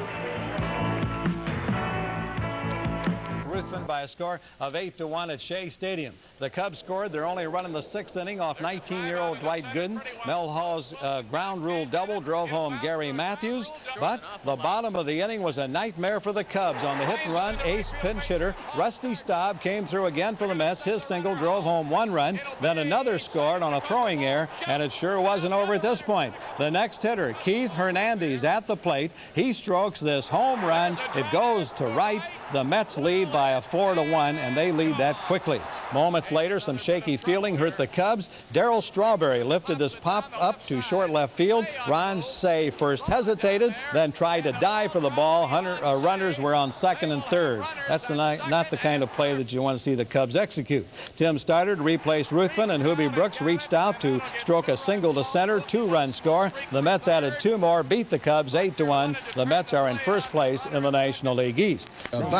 Ruthven by a score of 8-1 at Shea Stadium. The Cubs scored. They're only running the 6th inning off 19-year-old Dwight Gooden. Mel Hall's ground rule double drove home Gary Matthews, but the bottom of the inning was a nightmare for the Cubs. On the hit and run, ace pinch hitter Rusty Staub came through again for the Mets. His single drove home 1 run. Then another scored on a throwing error, and it sure wasn't over at this point. The next hitter, Keith Hernandez, at the plate. He strokes this home run. It goes to right. The Mets lead by a 4-1, and they lead that quickly. Moments later, some shaky fielding hurt the Cubs. Darryl Strawberry lifted this pop up to short left field. Ron Say first hesitated, then tried to dive for the ball. Runners were on second and third. That's not the kind of play that you want to see the Cubs execute. Tim Stoddard replaced Ruthven, and Hubie Brooks reached out to stroke a single to center, 2-run score. The Mets added 2 more, beat the Cubs 8-1. The Mets are in first place in the National League East.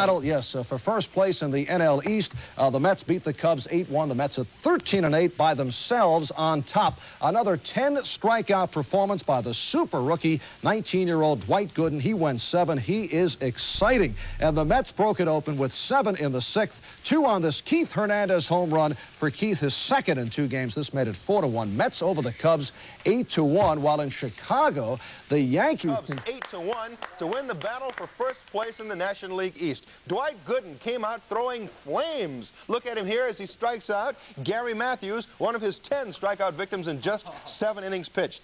Battle, yes, for first place in the NL East. The Mets beat the Cubs 8-1. The Mets at 13-8 by themselves on top. Another 10 strikeout performance by the super rookie, 19-year-old Dwight Gooden. He went 7. He is exciting. And the Mets broke it open with 7 in the 6th. 2 on this Keith Hernandez home run for Keith, his 2nd in 2 games. This made it 4-1. Mets over the Cubs 8-1. While in Chicago, the Yankees... Cubs 8-1 to win the battle for first place in the National League East. Dwight Gooden came out throwing flames. Look at him here as he strikes out. Gary Matthews, one of his 10 strikeout victims in just 7 innings pitched.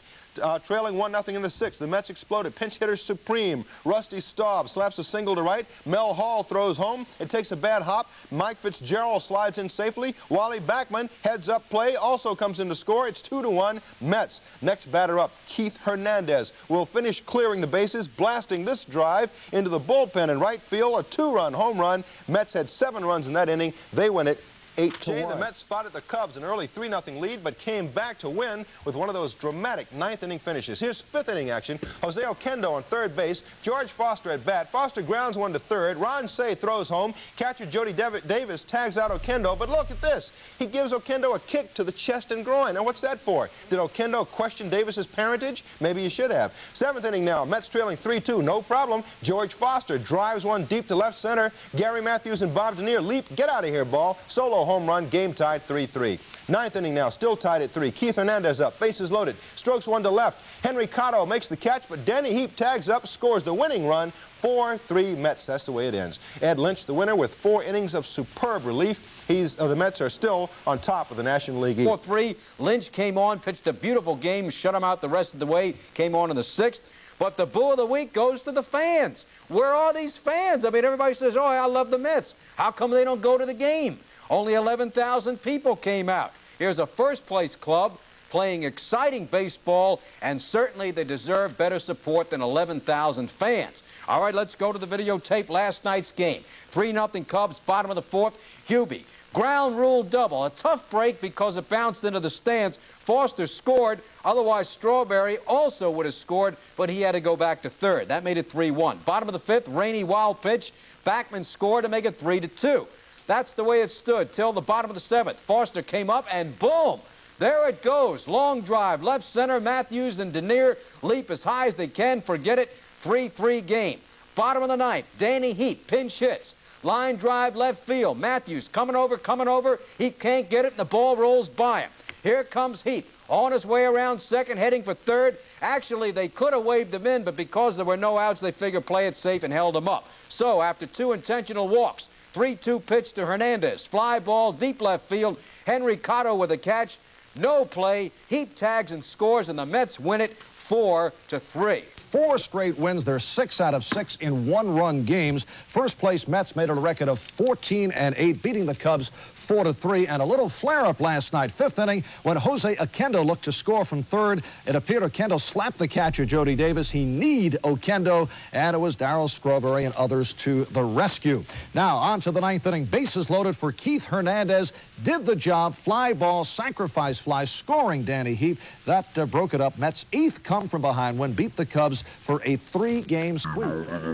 Trailing 1-0 in the 6th. The Mets exploded. Pinch hitter supreme. Rusty Staub slaps a single to right. Mel Hall throws home. It takes a bad hop. Mike Fitzgerald slides in safely. Wally Backman heads up play. Also comes in to score. It's 2-1 Mets. Next batter up, Keith Hernandez, will finish clearing the bases, blasting this drive into the bullpen in right field. A 2-run home run. Mets had 7 runs in that inning. They win it 8-1. The Mets spotted the Cubs an early 3-0 lead, but came back to win with one of those dramatic ninth-inning finishes. Here's fifth-inning action. Jose Oquendo on third base. George Foster at bat. Foster grounds one to third. Ron Cey throws home. Catcher Jody Davis tags out Oquendo. But look at this. He gives Oquendo a kick to the chest and groin. Now, what's that for? Did Oquendo question Davis's parentage? Maybe he should have. Seventh inning now. Mets trailing 3-2. No problem. George Foster drives one deep to left center. Gary Matthews and Bob Denier leap. Get out of here, ball. Solo home run. Game tied 3-3. Ninth inning now. Still tied at 3. Keith Hernandez up. Bases loaded. Strokes one to left. Henry Cotto makes the catch, but Danny Heap tags up, scores the winning run. 4-3 Mets. That's the way it ends. Ed Lynch, the winner, with 4 innings of superb relief. The Mets are still on top of the National League East. 4-3. Lynch came on, pitched a beautiful game, shut him out the rest of the way, came on in the 6th. But the boo of the week goes to the fans. Where are these fans? I mean, everybody says, oh, I love the Mets. How come they don't go to the game? Only 11,000 people came out. Here's a first-place club playing exciting baseball, and certainly they deserve better support than 11,000 fans. All right, let's go to the videotape. Last night's game. 3-0 Cubs, bottom of the 4th. Hubie, ground rule double. A tough break because it bounced into the stands. Foster scored. Otherwise, Strawberry also would have scored, but he had to go back to third. That made it 3-1. Bottom of the 5th, rainy wild pitch. Backman scored to make it 3-2. That's the way it stood till the bottom of the 7th. Foster came up and boom! There it goes. Long drive, left center. Matthews and Denier leap as high as they can. Forget it. 3-3 game. Bottom of the 9th, Danny Heap, pinch hits. Line drive, left field. Matthews coming over. He can't get it, and the ball rolls by him. Here comes Heap. On his way around second, heading for third. Actually, they could have waved him in, but because there were no outs, they figured play it safe and held him up. So, after 2 intentional walks, 3-2 pitch to Hernandez. Fly ball, deep left field. Henry Cotto with a catch. No play. Heap tags and scores, and the Mets win it 4-3. 4 straight wins. They're 6 out of 6 in one-run games. First place Mets made it a record of 14-8, beating the Cubs 4-3. And a little flare-up last night, 5th inning, when Jose Oquendo looked to score from third. It appeared Oquendo slapped the catcher, Jody Davis. He kneed Oquendo, and it was Darryl Strawberry and others to the rescue. Now, on to the 9th inning. Bases loaded for Keith Hernandez. Did the job. Fly ball, sacrifice fly, scoring Danny Heap. That broke it up. Mets' 8th come from behind win, beat the Cubs for a 3-game sweep.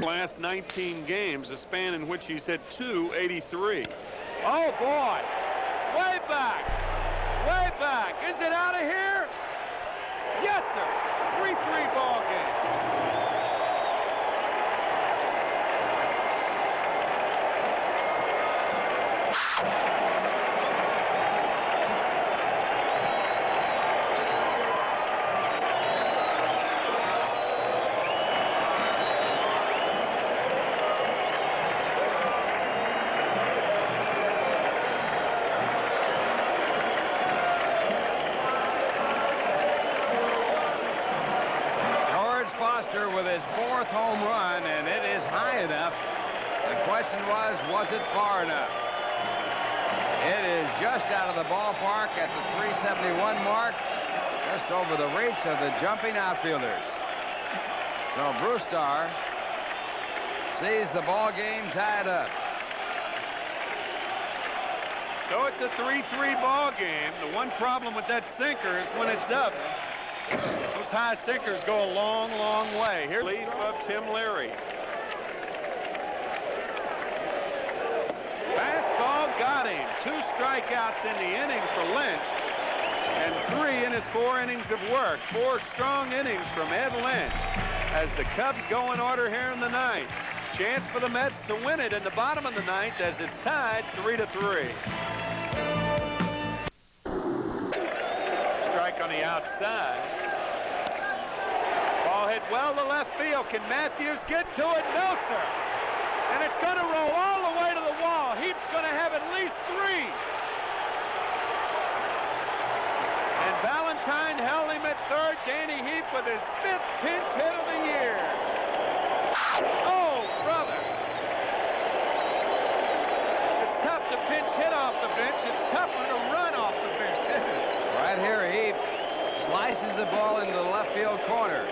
Last 19 games, a span in which he's hit 283. Oh, boy. Way back. Way back. Is it out of here? Yes, sir. 3-3 ball game. With his 4th home run, and it is high enough. The question was it far enough? It is just out of the ballpark at the 371 mark, just over the reach of the jumping outfielders. So Brewstar sees the ball game tied up. So it's a 3-3 ball game. The one problem with that sinker is when it's up, those high sinkers go a long, long way. Here, lead of Tim Leary. Fastball got him. 2 strikeouts in the inning for Lynch, and 3 in his 4 innings of work. 4 strong innings from Ed Lynch as the Cubs go in order here in the 9th. Chance for the Mets to win it in the bottom of the 9th as it's tied 3-3. Strike on the outside. Ball hit well to left field. Can Matthews get to it? No, sir. And it's going to roll all the way to the wall. Heap's going to have at least 3. And Valentine held him at third. Danny Heap with his 5th pinch hit of the year. Oh, brother. It's tough to pinch hit off the bench. It's tougher to run off the bench, isn't it? Right here, Heap slices the ball into the left field corner.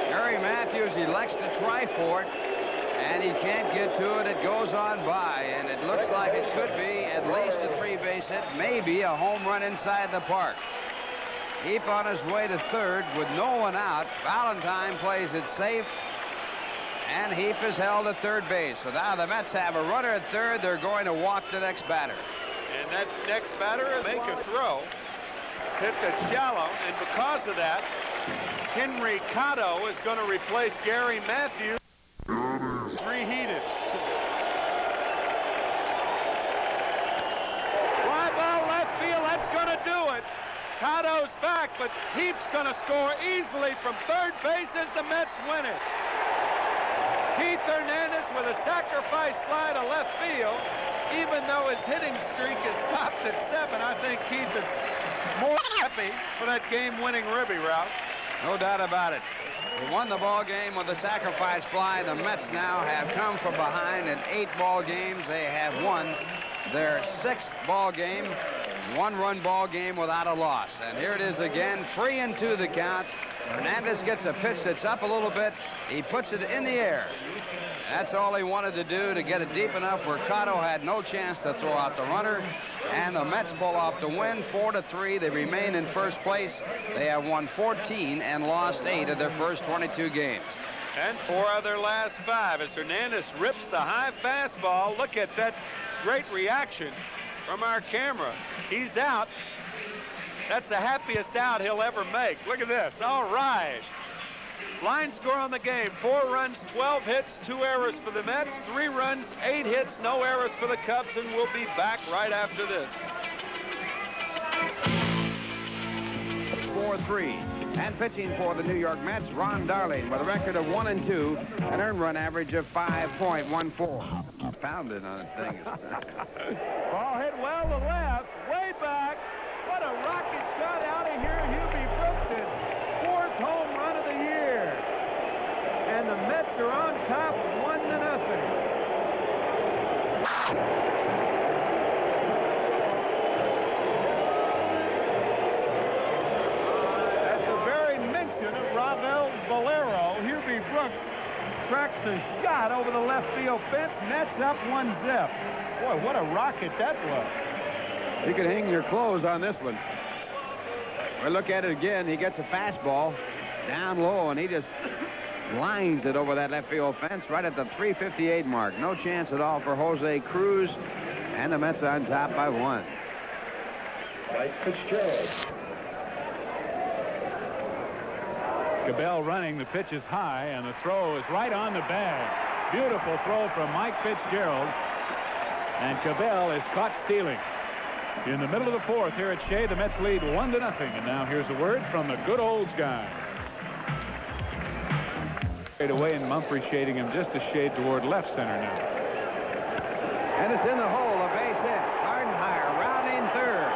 Gary Matthews elects to try for it. And he can't get to it. It goes on by, and it looks like it could be at least a 3-base hit, maybe a home run inside the park. Heap on his way to third with no one out. Valentine plays it safe, and Heap is held at third base. So now the Mets have a runner at third. They're going to walk the next batter. And that next batter is make a throw. It's hit that's shallow, and because of that, Henry Cotto is going to replace Gary Matthews. Reheated. Fly ball left field. That's going to do it. Cotto's back, but Heap's going to score easily from third base as the Mets win it. Keith Hernandez with a sacrifice fly to left field. Even though his hitting streak is stopped at 7, I think Keith is more happy for that game-winning ribby route. No doubt about it. They won the ball game with a sacrifice fly. The Mets now have come from behind in 8 ball games. They have won their 6th ball game, 1-run ball game without a loss. And here it is again, 3-2 the count. Hernandez gets a pitch that's up a little bit. He puts it in the air. That's all he wanted to do, to get it deep enough where Cotto had no chance to throw out the runner. And the Mets pull off the win, 4-3. They remain in first place. They have won 14 and lost 8 of their first 22 games. And 4 of their last 5 as Hernandez rips the high fastball. Look at that great reaction from our camera. He's out. That's the happiest out he'll ever make. Look at this. All right. Line score on the game, 4 runs, 12 hits, 2 errors for the Mets, 3 runs, 8 hits, no errors for the Cubs, and we'll be back right after this. 4-3. And pitching for the New York Mets, Ron Darling with a record of 1-2, an earned run average of 5.14. Pounded on things. Ball hit well to left, way back. What a rocket shot out of here. Hubie Brooks' 4th home run of the year. And the Mets are on top 1-0. At the very mention of Ravel's Bolero, Hubie Brooks cracks a shot over the left field fence. Mets up 1-0. Boy, what a rocket that was. You can hang your clothes on this one. We'll look at it again. He gets a fastball down low, and he just lines it over that left field fence right at the 358 mark. No chance at all for Jose Cruz, and the Mets are on top by 1. Dwight Fitzgerald. Cabell running. The pitch is high, and the throw is right on the bag. Beautiful throw from Mike Fitzgerald, and Cabell is caught stealing. In the middle of the 4th here at Shea, the Mets lead 1-0. And now here's a word from the good old guys. Straight away, and Mumphrey shading him just a shade toward left center now. And it's in the hole, a base hit. Gardenhire rounding third.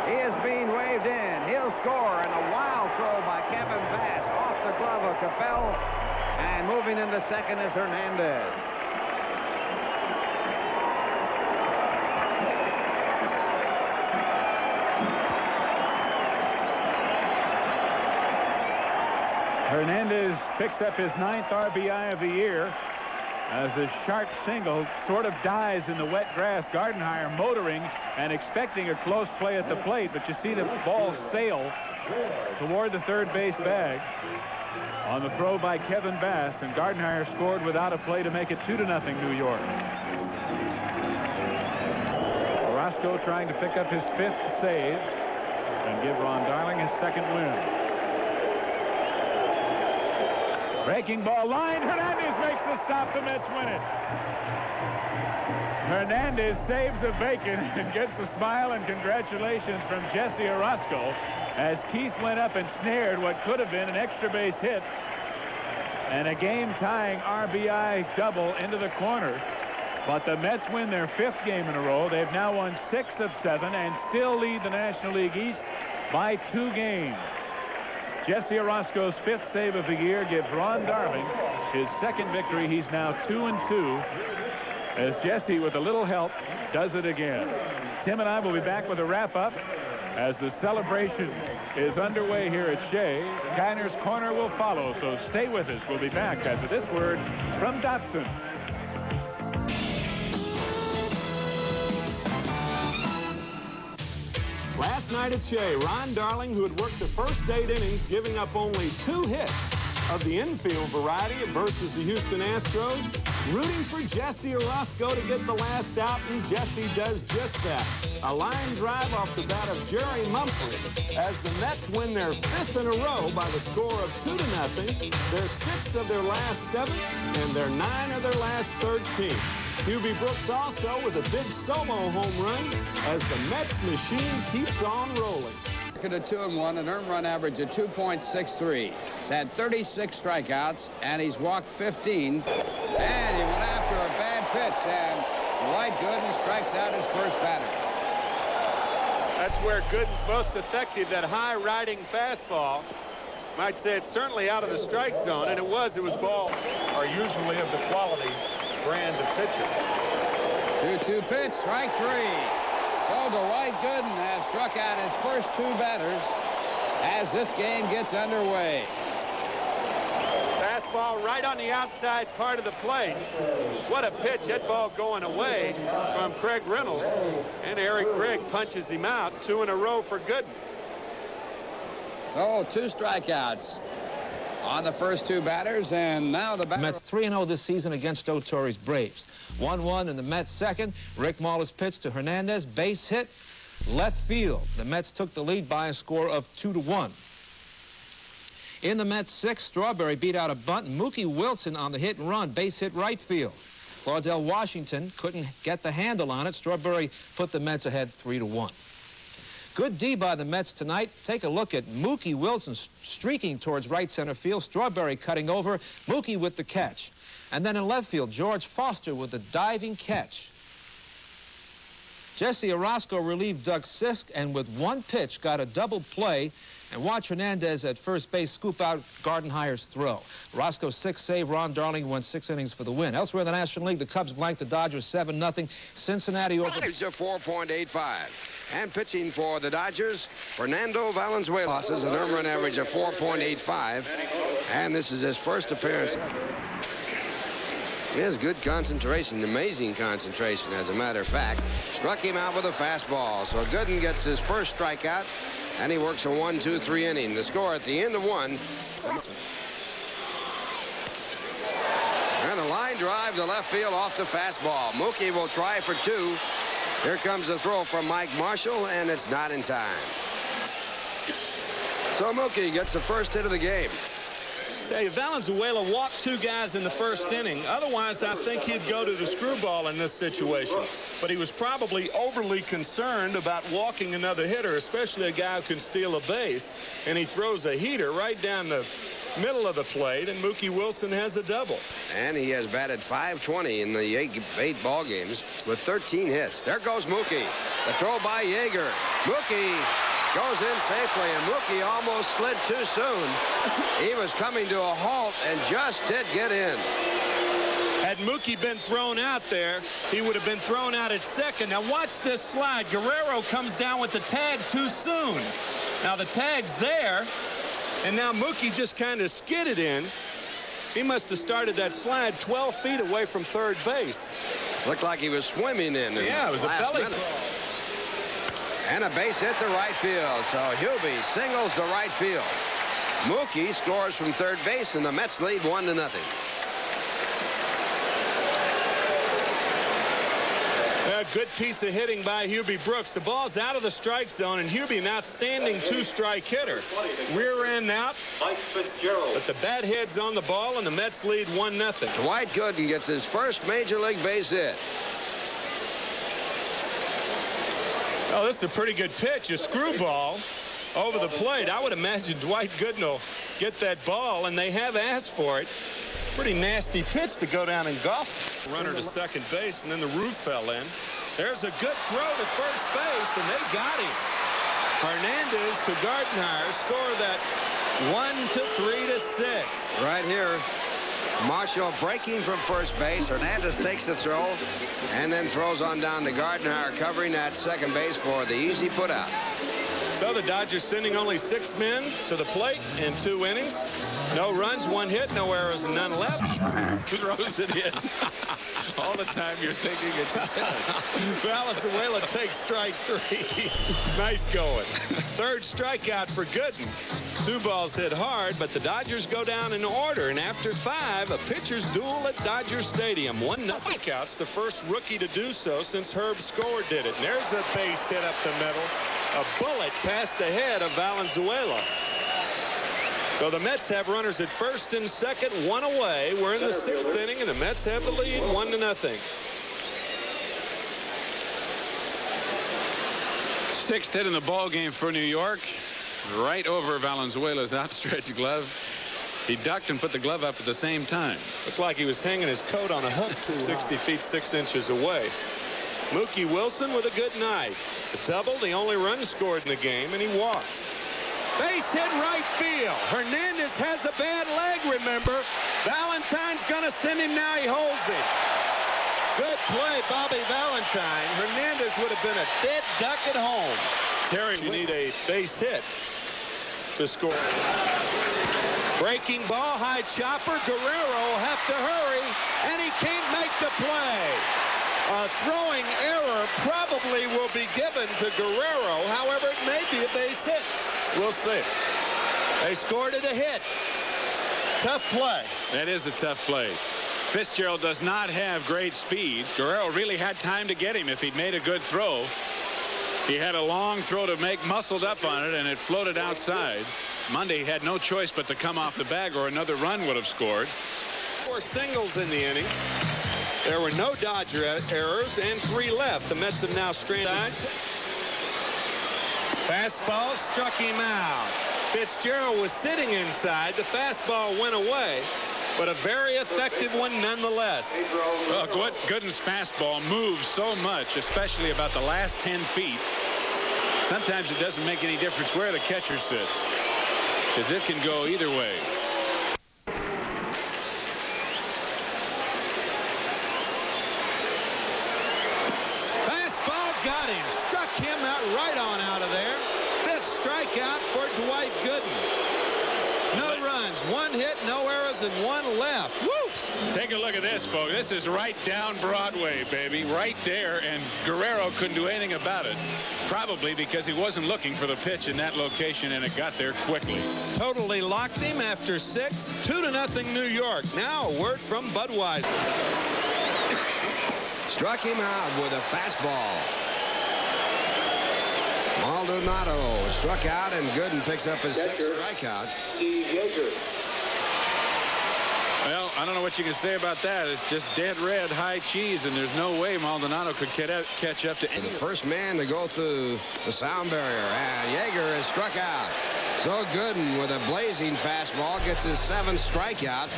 He is being waved in. He'll score, and a wild throw by Kevin Bass off the glove of Capel. And moving into second is Hernandez. Hernandez picks up his 9th RBI of the year as a sharp single sort of dies in the wet grass. Gardenhire motoring and expecting a close play at the plate, but you see the ball sail toward the third base bag on the throw by Kevin Bass, and Gardenhire scored without a play to make it 2-0 New York. Orozco trying to pick up his 5th save and give Ron Darling his 2nd win. Breaking ball line. Hernandez makes the stop. The Mets win it. Hernandez saves a bacon and gets a smile and congratulations from Jesse Orozco as Keith went up and snared what could have been an extra base hit and a game-tying RBI double into the corner. But the Mets win their 5th game in a row. They've now won 6 of 7 and still lead the National League East by 2 games. Jesse Orozco's 5th save of the year gives Ron Darling his 2nd victory. He's now 2-2 as Jesse, with a little help, does it again. Tim and I will be back with a wrap-up as the celebration is underway here at Shea. Kiner's Corner will follow, so stay with us. We'll be back after this word from Dotson. Last night at Shea, Ron Darling, who had worked the first 8 innings, giving up only 2 hits of the infield variety versus the Houston Astros, rooting for Jesse Orozco to get the last out, and Jesse does just that. A line drive off the bat of Jerry Mumford as the Mets win their 5th in a row by the score of 2-0. Their 6th of their last 7 and their 9 of their last 13. Hubie Brooks also with a big solo home run as the Mets machine keeps on rolling. At 2-1, an earned run average of 2.63. He's had 36 strikeouts, and he's walked 15. And he went after a bad pitch, and Dwight Gooden strikes out his first batter. That's where Gooden's most effective, that high-riding fastball. Might say it's certainly out of the strike zone, and it was ball. Are usually of the quality brand of pitchers. 2-2 pitch, strike 3. So Dwight Gooden has struck out his first 2 batters as this game gets underway. Fastball right on the outside part of the plate. What a pitch. That ball going away from Craig Reynolds. And Eric Gregg punches him out. 2 in a row for Gooden. So 2 strikeouts on the first 2 batters, and now the batter. Mets 3-0 this season against Otori's Braves. 1-1 in the Mets second. Rick Mahler's pitch to Hernandez, base hit, left field. The Mets took the lead by a score of 2-1. In the Mets 6th, Strawberry beat out a bunt. Mookie Wilson on the hit and run, base hit right field. Claudell Washington couldn't get the handle on it. Strawberry put the Mets ahead 3-1. Good D by the Mets tonight. Take a look at Mookie Wilson streaking towards right center field. Strawberry cutting over. Mookie with the catch. And then in left field, George Foster with the diving catch. Jesse Orozco relieved Doug Sisk and with 1 pitch got a double play. And watch Hernandez at first base scoop out Gardenhire's throw. Orozco's 6th save. Ron Darling went 6 innings for the win. Elsewhere in the National League, the Cubs blanked the Dodgers 7-0. Cincinnati over. Average of 4.85. And pitching for the Dodgers, Fernando Valenzuela is an earned run average of 4.85. And this is his first appearance. He has good concentration, amazing concentration, as a matter of fact. Struck him out with a fastball. So Gooden gets his first strikeout, and he works a 1-2-3 inning. The score at the end of 1. And a line drive to left field off the fastball. Mookie will try for 2. Here comes the throw from Mike Marshall, and it's not in time. So Mookie gets the first hit of the game. Tell you, Valenzuela walked 2 guys in the first inning. Otherwise, I think he'd go to the screwball in this situation. But he was probably overly concerned about walking another hitter, especially a guy who can steal a base. And he throws a heater right down the middle of the plate, and Mookie Wilson has a double. And he has batted .520 in the 8 ball games with 13 hits. There goes Mookie. The throw by Yeager. Mookie goes in safely, and Mookie almost slid too soon. He was coming to a halt and just did get in. Had Mookie been thrown out there, he would have been thrown out at second. Now watch this slide. Guerrero comes down with the tag too soon. Now the tag's there, and now Mookie just kind of skidded in. He must have started that slide 12 feet away from third base. Looked like he was swimming in. Yeah, it was a belly crawl. And a base hit to right field. So Hubie singles to right field. Mookie scores from third base, and the Mets lead 1-0. A good piece of hitting by Hubie Brooks. The ball's out of the strike zone, and Hubie, an outstanding 2-strike hitter. Rear end out. Mike Fitzgerald. But the bat head's on the ball, and the Mets lead 1-0. Dwight Gooden gets his first major league base hit. Oh, this is a pretty good pitch. A screwball over the plate. I would imagine Dwight Gooden will get that ball, and they have asked for it. Pretty nasty pitch to go down and golf. Runner to second base, and then the roof fell in. There's a good throw to first base, and they got him. Hernandez to Gardenhire score that 1-3-6. Right here, Marshall breaking from first base. Hernandez takes the throw and then throws on down to Gardenhire, covering that second base for the easy put out. So the Dodgers sending only 6 men to the plate in 2 innings. No runs, 1 hit, no errors, and none left. Throws it in. All the time you're thinking it's his head. Valenzuela takes strike 3. Nice going. 3rd strikeout for Gooden. 2 balls hit hard, but the Dodgers go down in order. And after 5, a pitcher's duel at Dodger Stadium. 1 strikeouts, the first rookie to do so since Herb Score did it. And there's a base hit up the middle. A bullet past the head of Valenzuela. So the Mets have runners at first and second, 1 away. We're in the 6th inning, and the Mets have the lead 1-0. 6th hit in the ball game for New York. Right over Valenzuela's outstretched glove. He ducked and put the glove up at the same time. Looked like he was hanging his coat on a hook 60 feet 6 inches away. Mookie Wilson with a good night. A double, the only run scored in the game, and he walked. Base hit right field. Hernandez has a bad leg, remember. Valentine's going to send him now. He holds him. Good play, Bobby Valentine. Hernandez would have been a dead duck at home. Terry, you need a base hit to score. Breaking ball, high chopper. Guerrero will have to hurry, and he can't make the play. A throwing error probably will be given to Guerrero. However, it may be a base hit. We'll see. They scored it a hit. Tough play. That is a tough play. Fitzgerald does not have great speed. Guerrero really had time to get him if he'd made a good throw. He had a long throw to make, muscled up on it, and it floated outside. Monday had no choice but to come off the bag, or another run would have scored. 4 singles in the inning. There were no Dodger errors and 3 left. The Mets have now stranded. Fastball struck him out. Fitzgerald was sitting inside. The fastball went away, but a very effective one nonetheless. Well, Gooden's fastball moves so much, especially about the last 10 feet. Sometimes it doesn't make any difference where the catcher sits, because it can go either way. Got him, struck him out right on out of there. 5th strikeout for Dwight Gooden. No runs, 1 hit, no errors, and 1 left. Woo! Take a look at this, folks. This is right down Broadway, baby, right there, and Guerrero couldn't do anything about it. Probably because he wasn't looking for the pitch in that location, and it got there quickly. Totally locked him after 6. 2-0 New York. Now a word from Budweiser. Struck him out with a fastball. Maldonado struck out, and Gooden picks up his 6th strikeout. Steve Yeager. Well, I don't know what you can say about that. It's just dead red, high cheese, and there's no way Maldonado could catch up to any. The first man to go through the sound barrier, and Yeager is struck out. So Gooden with a blazing fastball gets his 7th strikeout.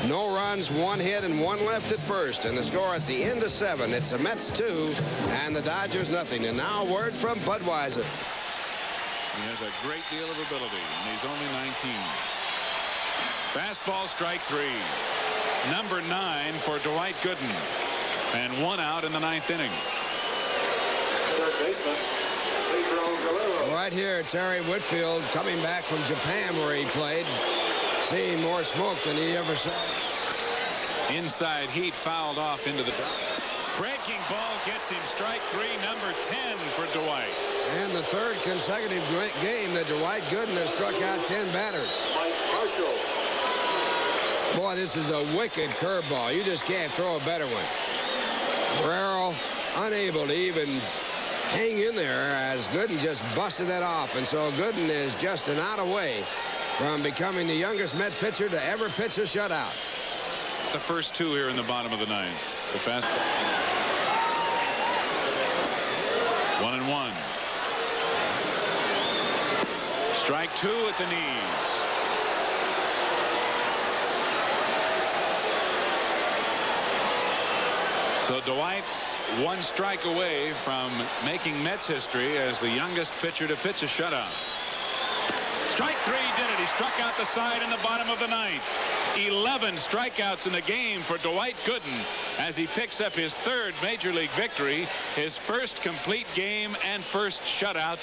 No runs, 1 hit, and 1 left at first. And the score at the end of 7. It's the Mets 2 and the Dodgers nothing. And now a word from Budweiser. He has a great deal of ability, and he's only 19. Fastball, strike 3. Number 9 for Dwight Gooden. And 1 out in the 9th inning. Third baseman, Pedro Guerrero. Right here, Terry Whitfield coming back from Japan where he played. Seeing more smoke than he ever saw. Inside heat fouled off into the breaking ball gets him strike 3, number 10 for Dwight. And the 3rd consecutive game that Dwight Gooden has struck out 10 batters. Mike Marshall. Boy, this is a wicked curveball. You just can't throw a better one. Guerrero unable to even hang in there as Gooden just busted that off. And so Gooden is just an out away from becoming the youngest Met pitcher to ever pitch a shutout. The first 2 here in the bottom of the 9th. The fastball. 1-1. Strike 2 at the knees. So Dwight 1 strike away from making Mets history as the youngest pitcher to pitch a shutout. Strike 3 did it. He struck out the side in the bottom of the 9th. 11 strikeouts in the game for Dwight Gooden as he picks up his 3rd Major League victory, his 1st complete game and 1st shutout,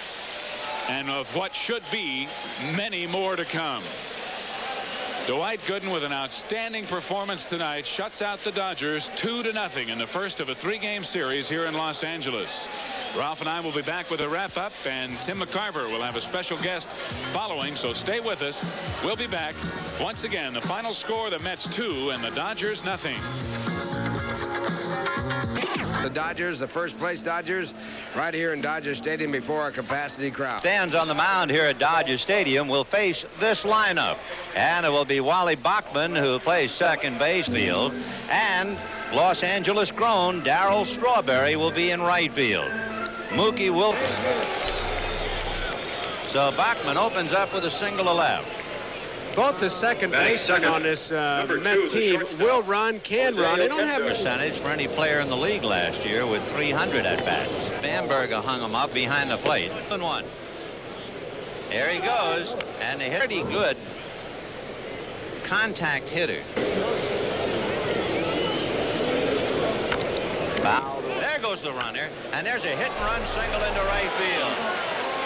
and of what should be many more to come. Dwight Gooden with an outstanding performance tonight shuts out the Dodgers 2-0 in the first of a 3-game series here in Los Angeles. Ralph and I will be back with a wrap-up, and Tim McCarver will have a special guest following, so stay with us. We'll be back. Once again, the final score, the Mets 2 and the Dodgers 0. The Dodgers, the first place Dodgers, right here in Dodger Stadium before a capacity crowd. Stands on the mound here at Dodger Stadium will face this lineup. And it will be Wally Bachman, who plays second base field. And Los Angeles grown Darryl Strawberry will be in right field. Mookie will. So Bachman opens up with a single to left. Both the second baseman on this Met team will run, can run. They don't have percentage for any player in the league last year with 300 at bats. Bamberger hung him up behind the plate. 1-1. There he goes, and a pretty good contact hitter. There goes the runner, and there's a hit-and-run single into right field.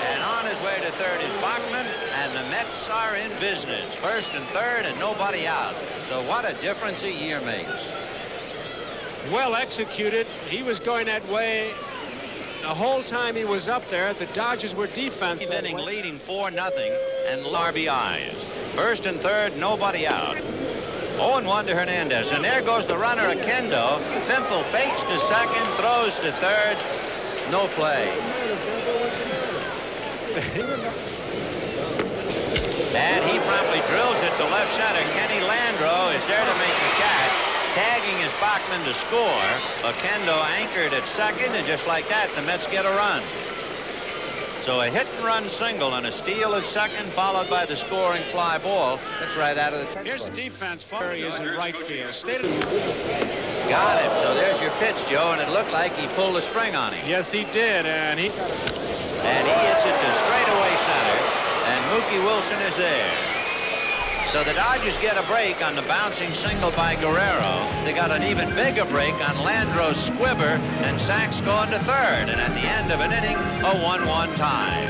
And on his way to third is Bachman, and the Mets are in business. First and third, and nobody out. So what a difference a year makes. Well executed. He was going that way the whole time he was up there. The Dodgers were defensive. Inning leading 4-0, and RBIs. First and third, nobody out. 0-1 to Hernandez, and there goes the runner, Akendo. Fimple fakes to second, throws to third. No play. And he promptly drills it to left center. Kenny Landreau is there to make the catch. Tagging is Bachman to score. Akendo anchored at second, and just like that, the Mets get a run. So a hit-and-run single and a steal at second, followed by the scoring fly ball. That's right out of the Here's the defense. Furry is in right field. Got him. So there's your pitch, Joe, and it looked like he pulled a string on him. Yes, he did, and he hits it to straightaway center, and Mookie Wilson is there. So the Dodgers get a break on the bouncing single by Guerrero. They got an even bigger break on Landreau's squibber, and Sachs going to third. And at the end of an inning, a 1-1 tie.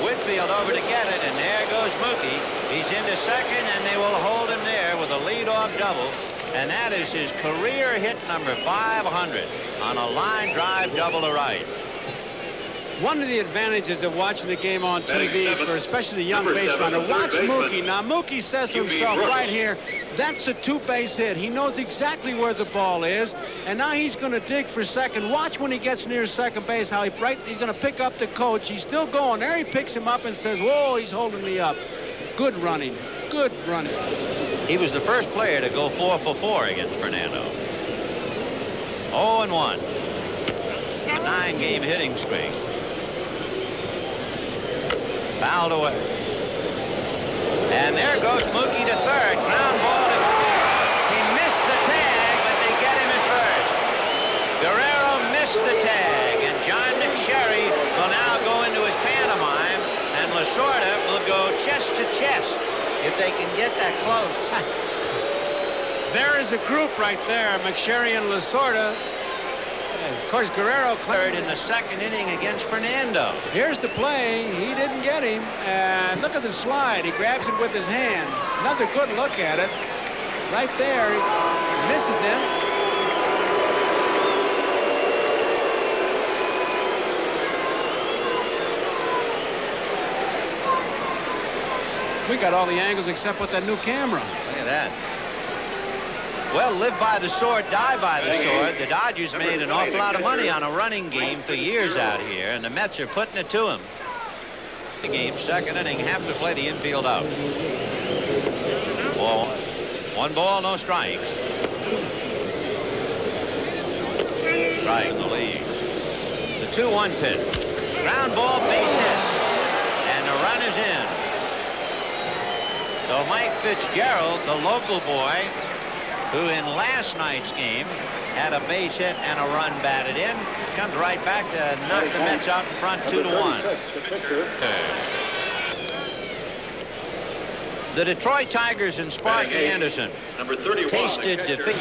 Whitfield over to get it, and there goes Mookie. He's into second, and they will hold him there with a leadoff double. And that is his career hit number 500 on a line drive double to right. One of the advantages of watching the game on TV, for especially the young base runner, watch Mookie. Now, Mookie says to himself right here, that's a two-base hit. He knows exactly where the ball is, and now he's going to dig for second. Watch when he gets near second base, how he's going to pick up the coach. He's still going. There he picks him up and says, whoa, he's holding me up. Good running. Good running. He was the first player to go 4 for 4 against Fernando. 0-1. A 9-game hitting streak. Fouled away. And there goes Mookie to third. Ground ball. He missed the tag, but they get him at first. Guerrero missed the tag, and John McSherry will now go into his pantomime, and Lasorda will go chest to chest if they can get that close. There is a group right there, McSherry and Lasorda. Of course, Guerrero cleared in the second inning against Fernando. Here's the play. He didn't get him. And look at the slide. He grabs it with his hand. Another good look at it. Right there. He misses him. We got all the angles except with that new camera. Look at that. Well, live by the sword, die by the sword. The Dodgers made an awful lot of money on a running game for years out here, and the Mets are putting it to them. The game, second inning, have to play the infield out. Ball. 1 ball, no strikes. Strike in the lead. The 2-1 pitch. Ground ball, base hit. And the run is in. So Mike Fitzgerald, the local boy, who in last night's game had a base hit and a run batted in, comes right back to knock the Mets out in front 2-1. The Detroit Tigers and Sparky Anderson tasted defeat.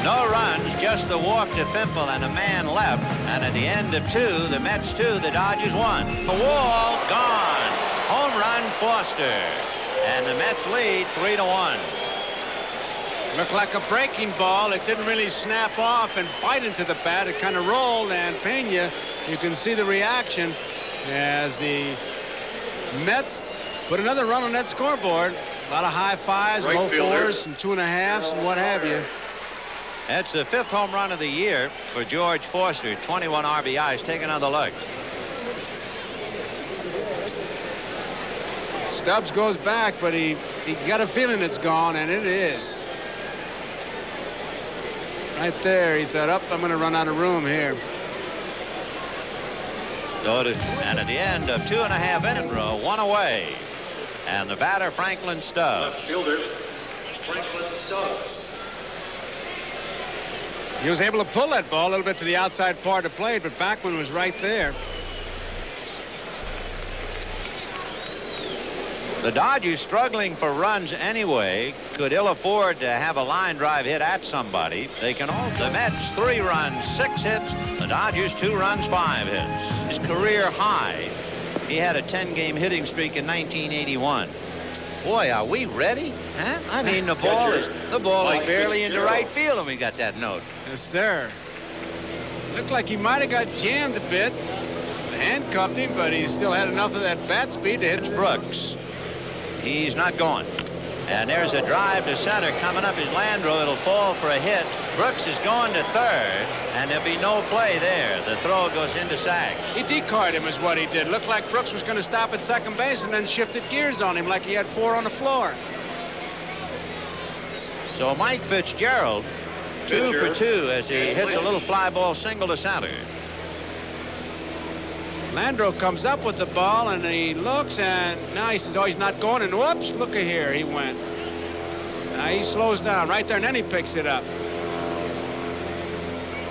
No runs, just the walk to Fimple and a man left. And at the end of 2, the Mets 2, the Dodgers 1. The wall gone. Home run, Foster. And the Mets lead 3-1. Looked like a breaking ball. It didn't really snap off and bite into the bat. It kind of rolled, and Pena, you can see the reaction as the Mets put another run on that scoreboard. A lot of high fives, low fours, and 2.5s, and what have you. That's the 5th home run of the year for George Forster. 21 RBIs. Take another look. Stubbs goes back, but he got a feeling it's gone, and it is. Right there, he thought, I'm going to run out of room here. And at the end of 2.5 innings in a row, 1 away. And the batter, Franklin Stubbs. Left fielder, Franklin Stubbs. He was able to pull that ball a little bit to the outside part of the plate, but Backman was right there. The Dodgers, struggling for runs anyway, could ill afford to have a line drive hit at somebody. They can all. The Mets 3 runs, 6 hits. The Dodgers 2 runs, 5 hits. His career high. He had a 10-game hitting streak in 1981. Boy, are we ready? Huh? I mean, the ball is barely into right field, and we got that note. Yes, sir. Looked like he might have got jammed a bit. Handcuffed him, but he still had enough of that bat speed to hit Brooks. He's not going. And there's a drive to center coming up. His Landreau. It'll fall for a hit. Brooks is going to third, and there'll be no play there. The throw goes into Sachs. He decoyed him is what he did. Looked like Brooks was going to stop at second base and then shifted gears on him like he had 4 on the floor. So Mike Fitzgerald, 2 for 2 as he hits a little fly ball single to center. Landreau comes up with the ball, and he looks, and now he says, oh, he's not going, and whoops, look at here, he went. Now he slows down right there, and then he picks it up.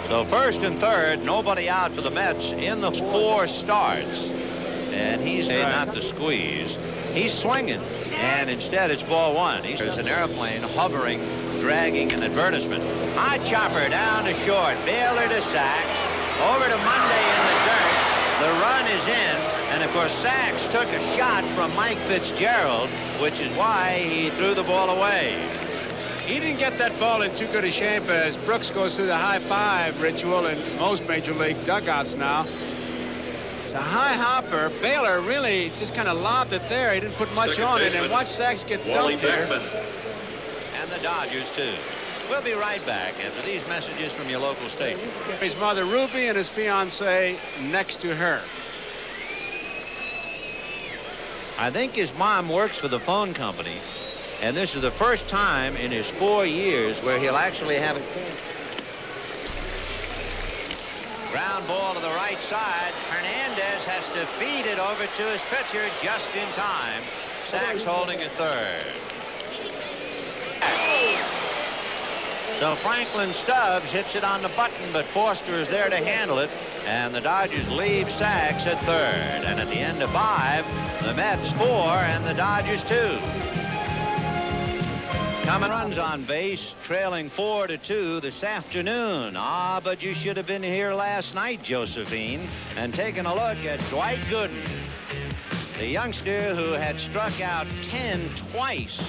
So first and third, nobody out for the Mets in the 4 starts. And he's not to squeeze. He's swinging, and instead it's ball 1. There's an airplane hovering, dragging an advertisement. High chopper down to short. Baylor to Sachs. Over to Monday in the dirt. The run is in, and of course Sachs took a shot from Mike Fitzgerald, which is why he threw the ball away. He didn't get that ball in too good a shape as Brooks goes through the high five ritual in most major league dugouts now. It's a high hopper. Baylor really just kind of lobbed it there. He didn't put much on it, and watch Sachs get dunked here. And the Dodgers too. We'll be right back after these messages from your local station. His mother, Ruby, and his fiancée next to her. I think his mom works for the phone company, and this is the first time in his 4 years where he'll actually have a ground ball to the right side. Hernandez has to feed it over to his pitcher just in time. Sachs holding at third. So Franklin Stubbs hits it on the button, but Forster is there to handle it, and the Dodgers leave Sachs at third. And at the end of 5, the Mets 4 and the Dodgers 2. Coming runs on base, trailing 4-2 this afternoon. But you should have been here last night, Josephine, and taken a look at Dwight Gooden, the youngster who had struck out 10 twice.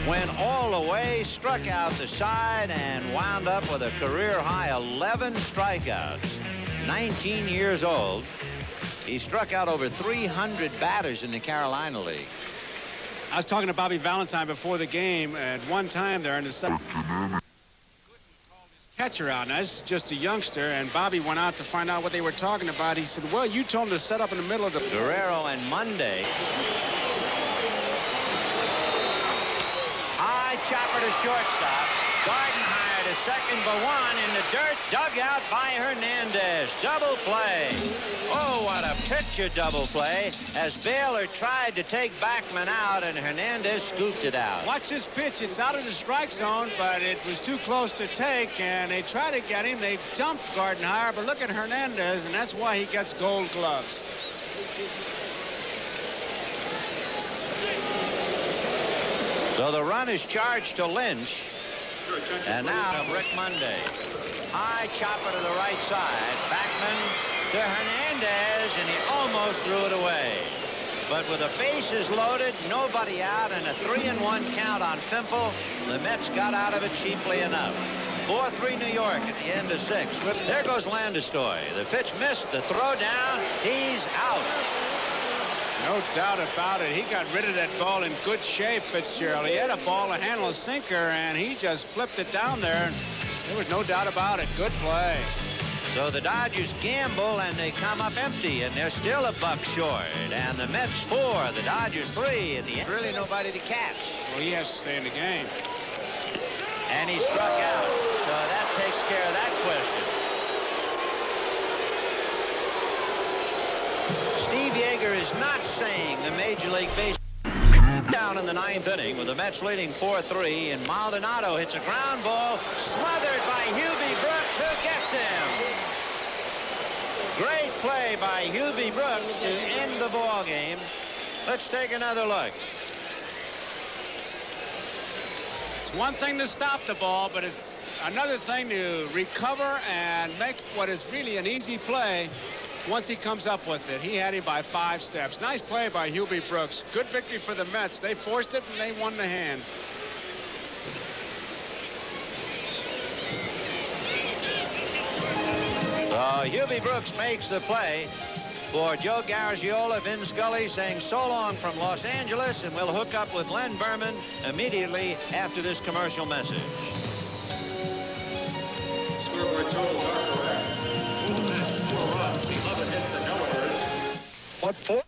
Went all the way, struck out the side, and wound up with a career-high 11 strikeouts. 19 years old. He struck out over 300 batters in the Carolina League. I was talking to Bobby Valentine before the game at one time there in the seventh. Catcher out. Now, this is just a youngster, and Bobby went out to find out what they were talking about. He said, well, you told him to set up in the middle of the... Guerrero and Monday. High chopper to shortstop. Gardenhire to second, but 1 in the dirt. Dug out by Hernandez. Double play. Oh, what a picture double play as Baylor tried to take Backman out, and Hernandez scooped it out. Watch this pitch. It's out of the strike zone, but it was too close to take, and they try to get him. They dumped Gardenhire, but look at Hernandez, and that's why he gets gold gloves. So the run is charged to Lynch. And now Rick Monday. High chopper to the right side. Backman to Hernandez, and he almost threw it away. But with the bases loaded, nobody out, and a 3-1 count on Fimple, the Mets got out of it cheaply enough. 4-3 New York at the end of 6. There goes Landeskog. The pitch missed, the throw down, he's out. No doubt about it. He got rid of that ball in good shape, Fitzgerald. He had a ball to handle a sinker, and he just flipped it down there. There was no doubt about it. Good play. So the Dodgers gamble, and they come up empty, and they're still a buck short. And the Mets 4, the Dodgers 3 at the end. Really nobody to catch. Well, he has to stay in the game. And he struck out. So that takes care of that question. Steve Yeager is not saying the Major League Baseball down in the 9th inning with the Mets leading 4-3, and Maldonado hits a ground ball smothered by Hubie Brooks, who gets him. Great play by Hubie Brooks to end the ball game. Let's take another look. It's one thing to stop the ball, but it's another thing to recover and make what is really an easy play once he comes up with it. He had him by 5 steps. Nice play by Hubie Brooks. Good victory for the Mets. They forced it and they won the hand. Hubie Brooks makes the play for Joe Garagiola. Vin Scully saying so long from Los Angeles, and we'll hook up with Len Berman immediately after this commercial message. Scoreboard totals are correct. For the Mets, 4 runs, 11 hits, and no errors. What for?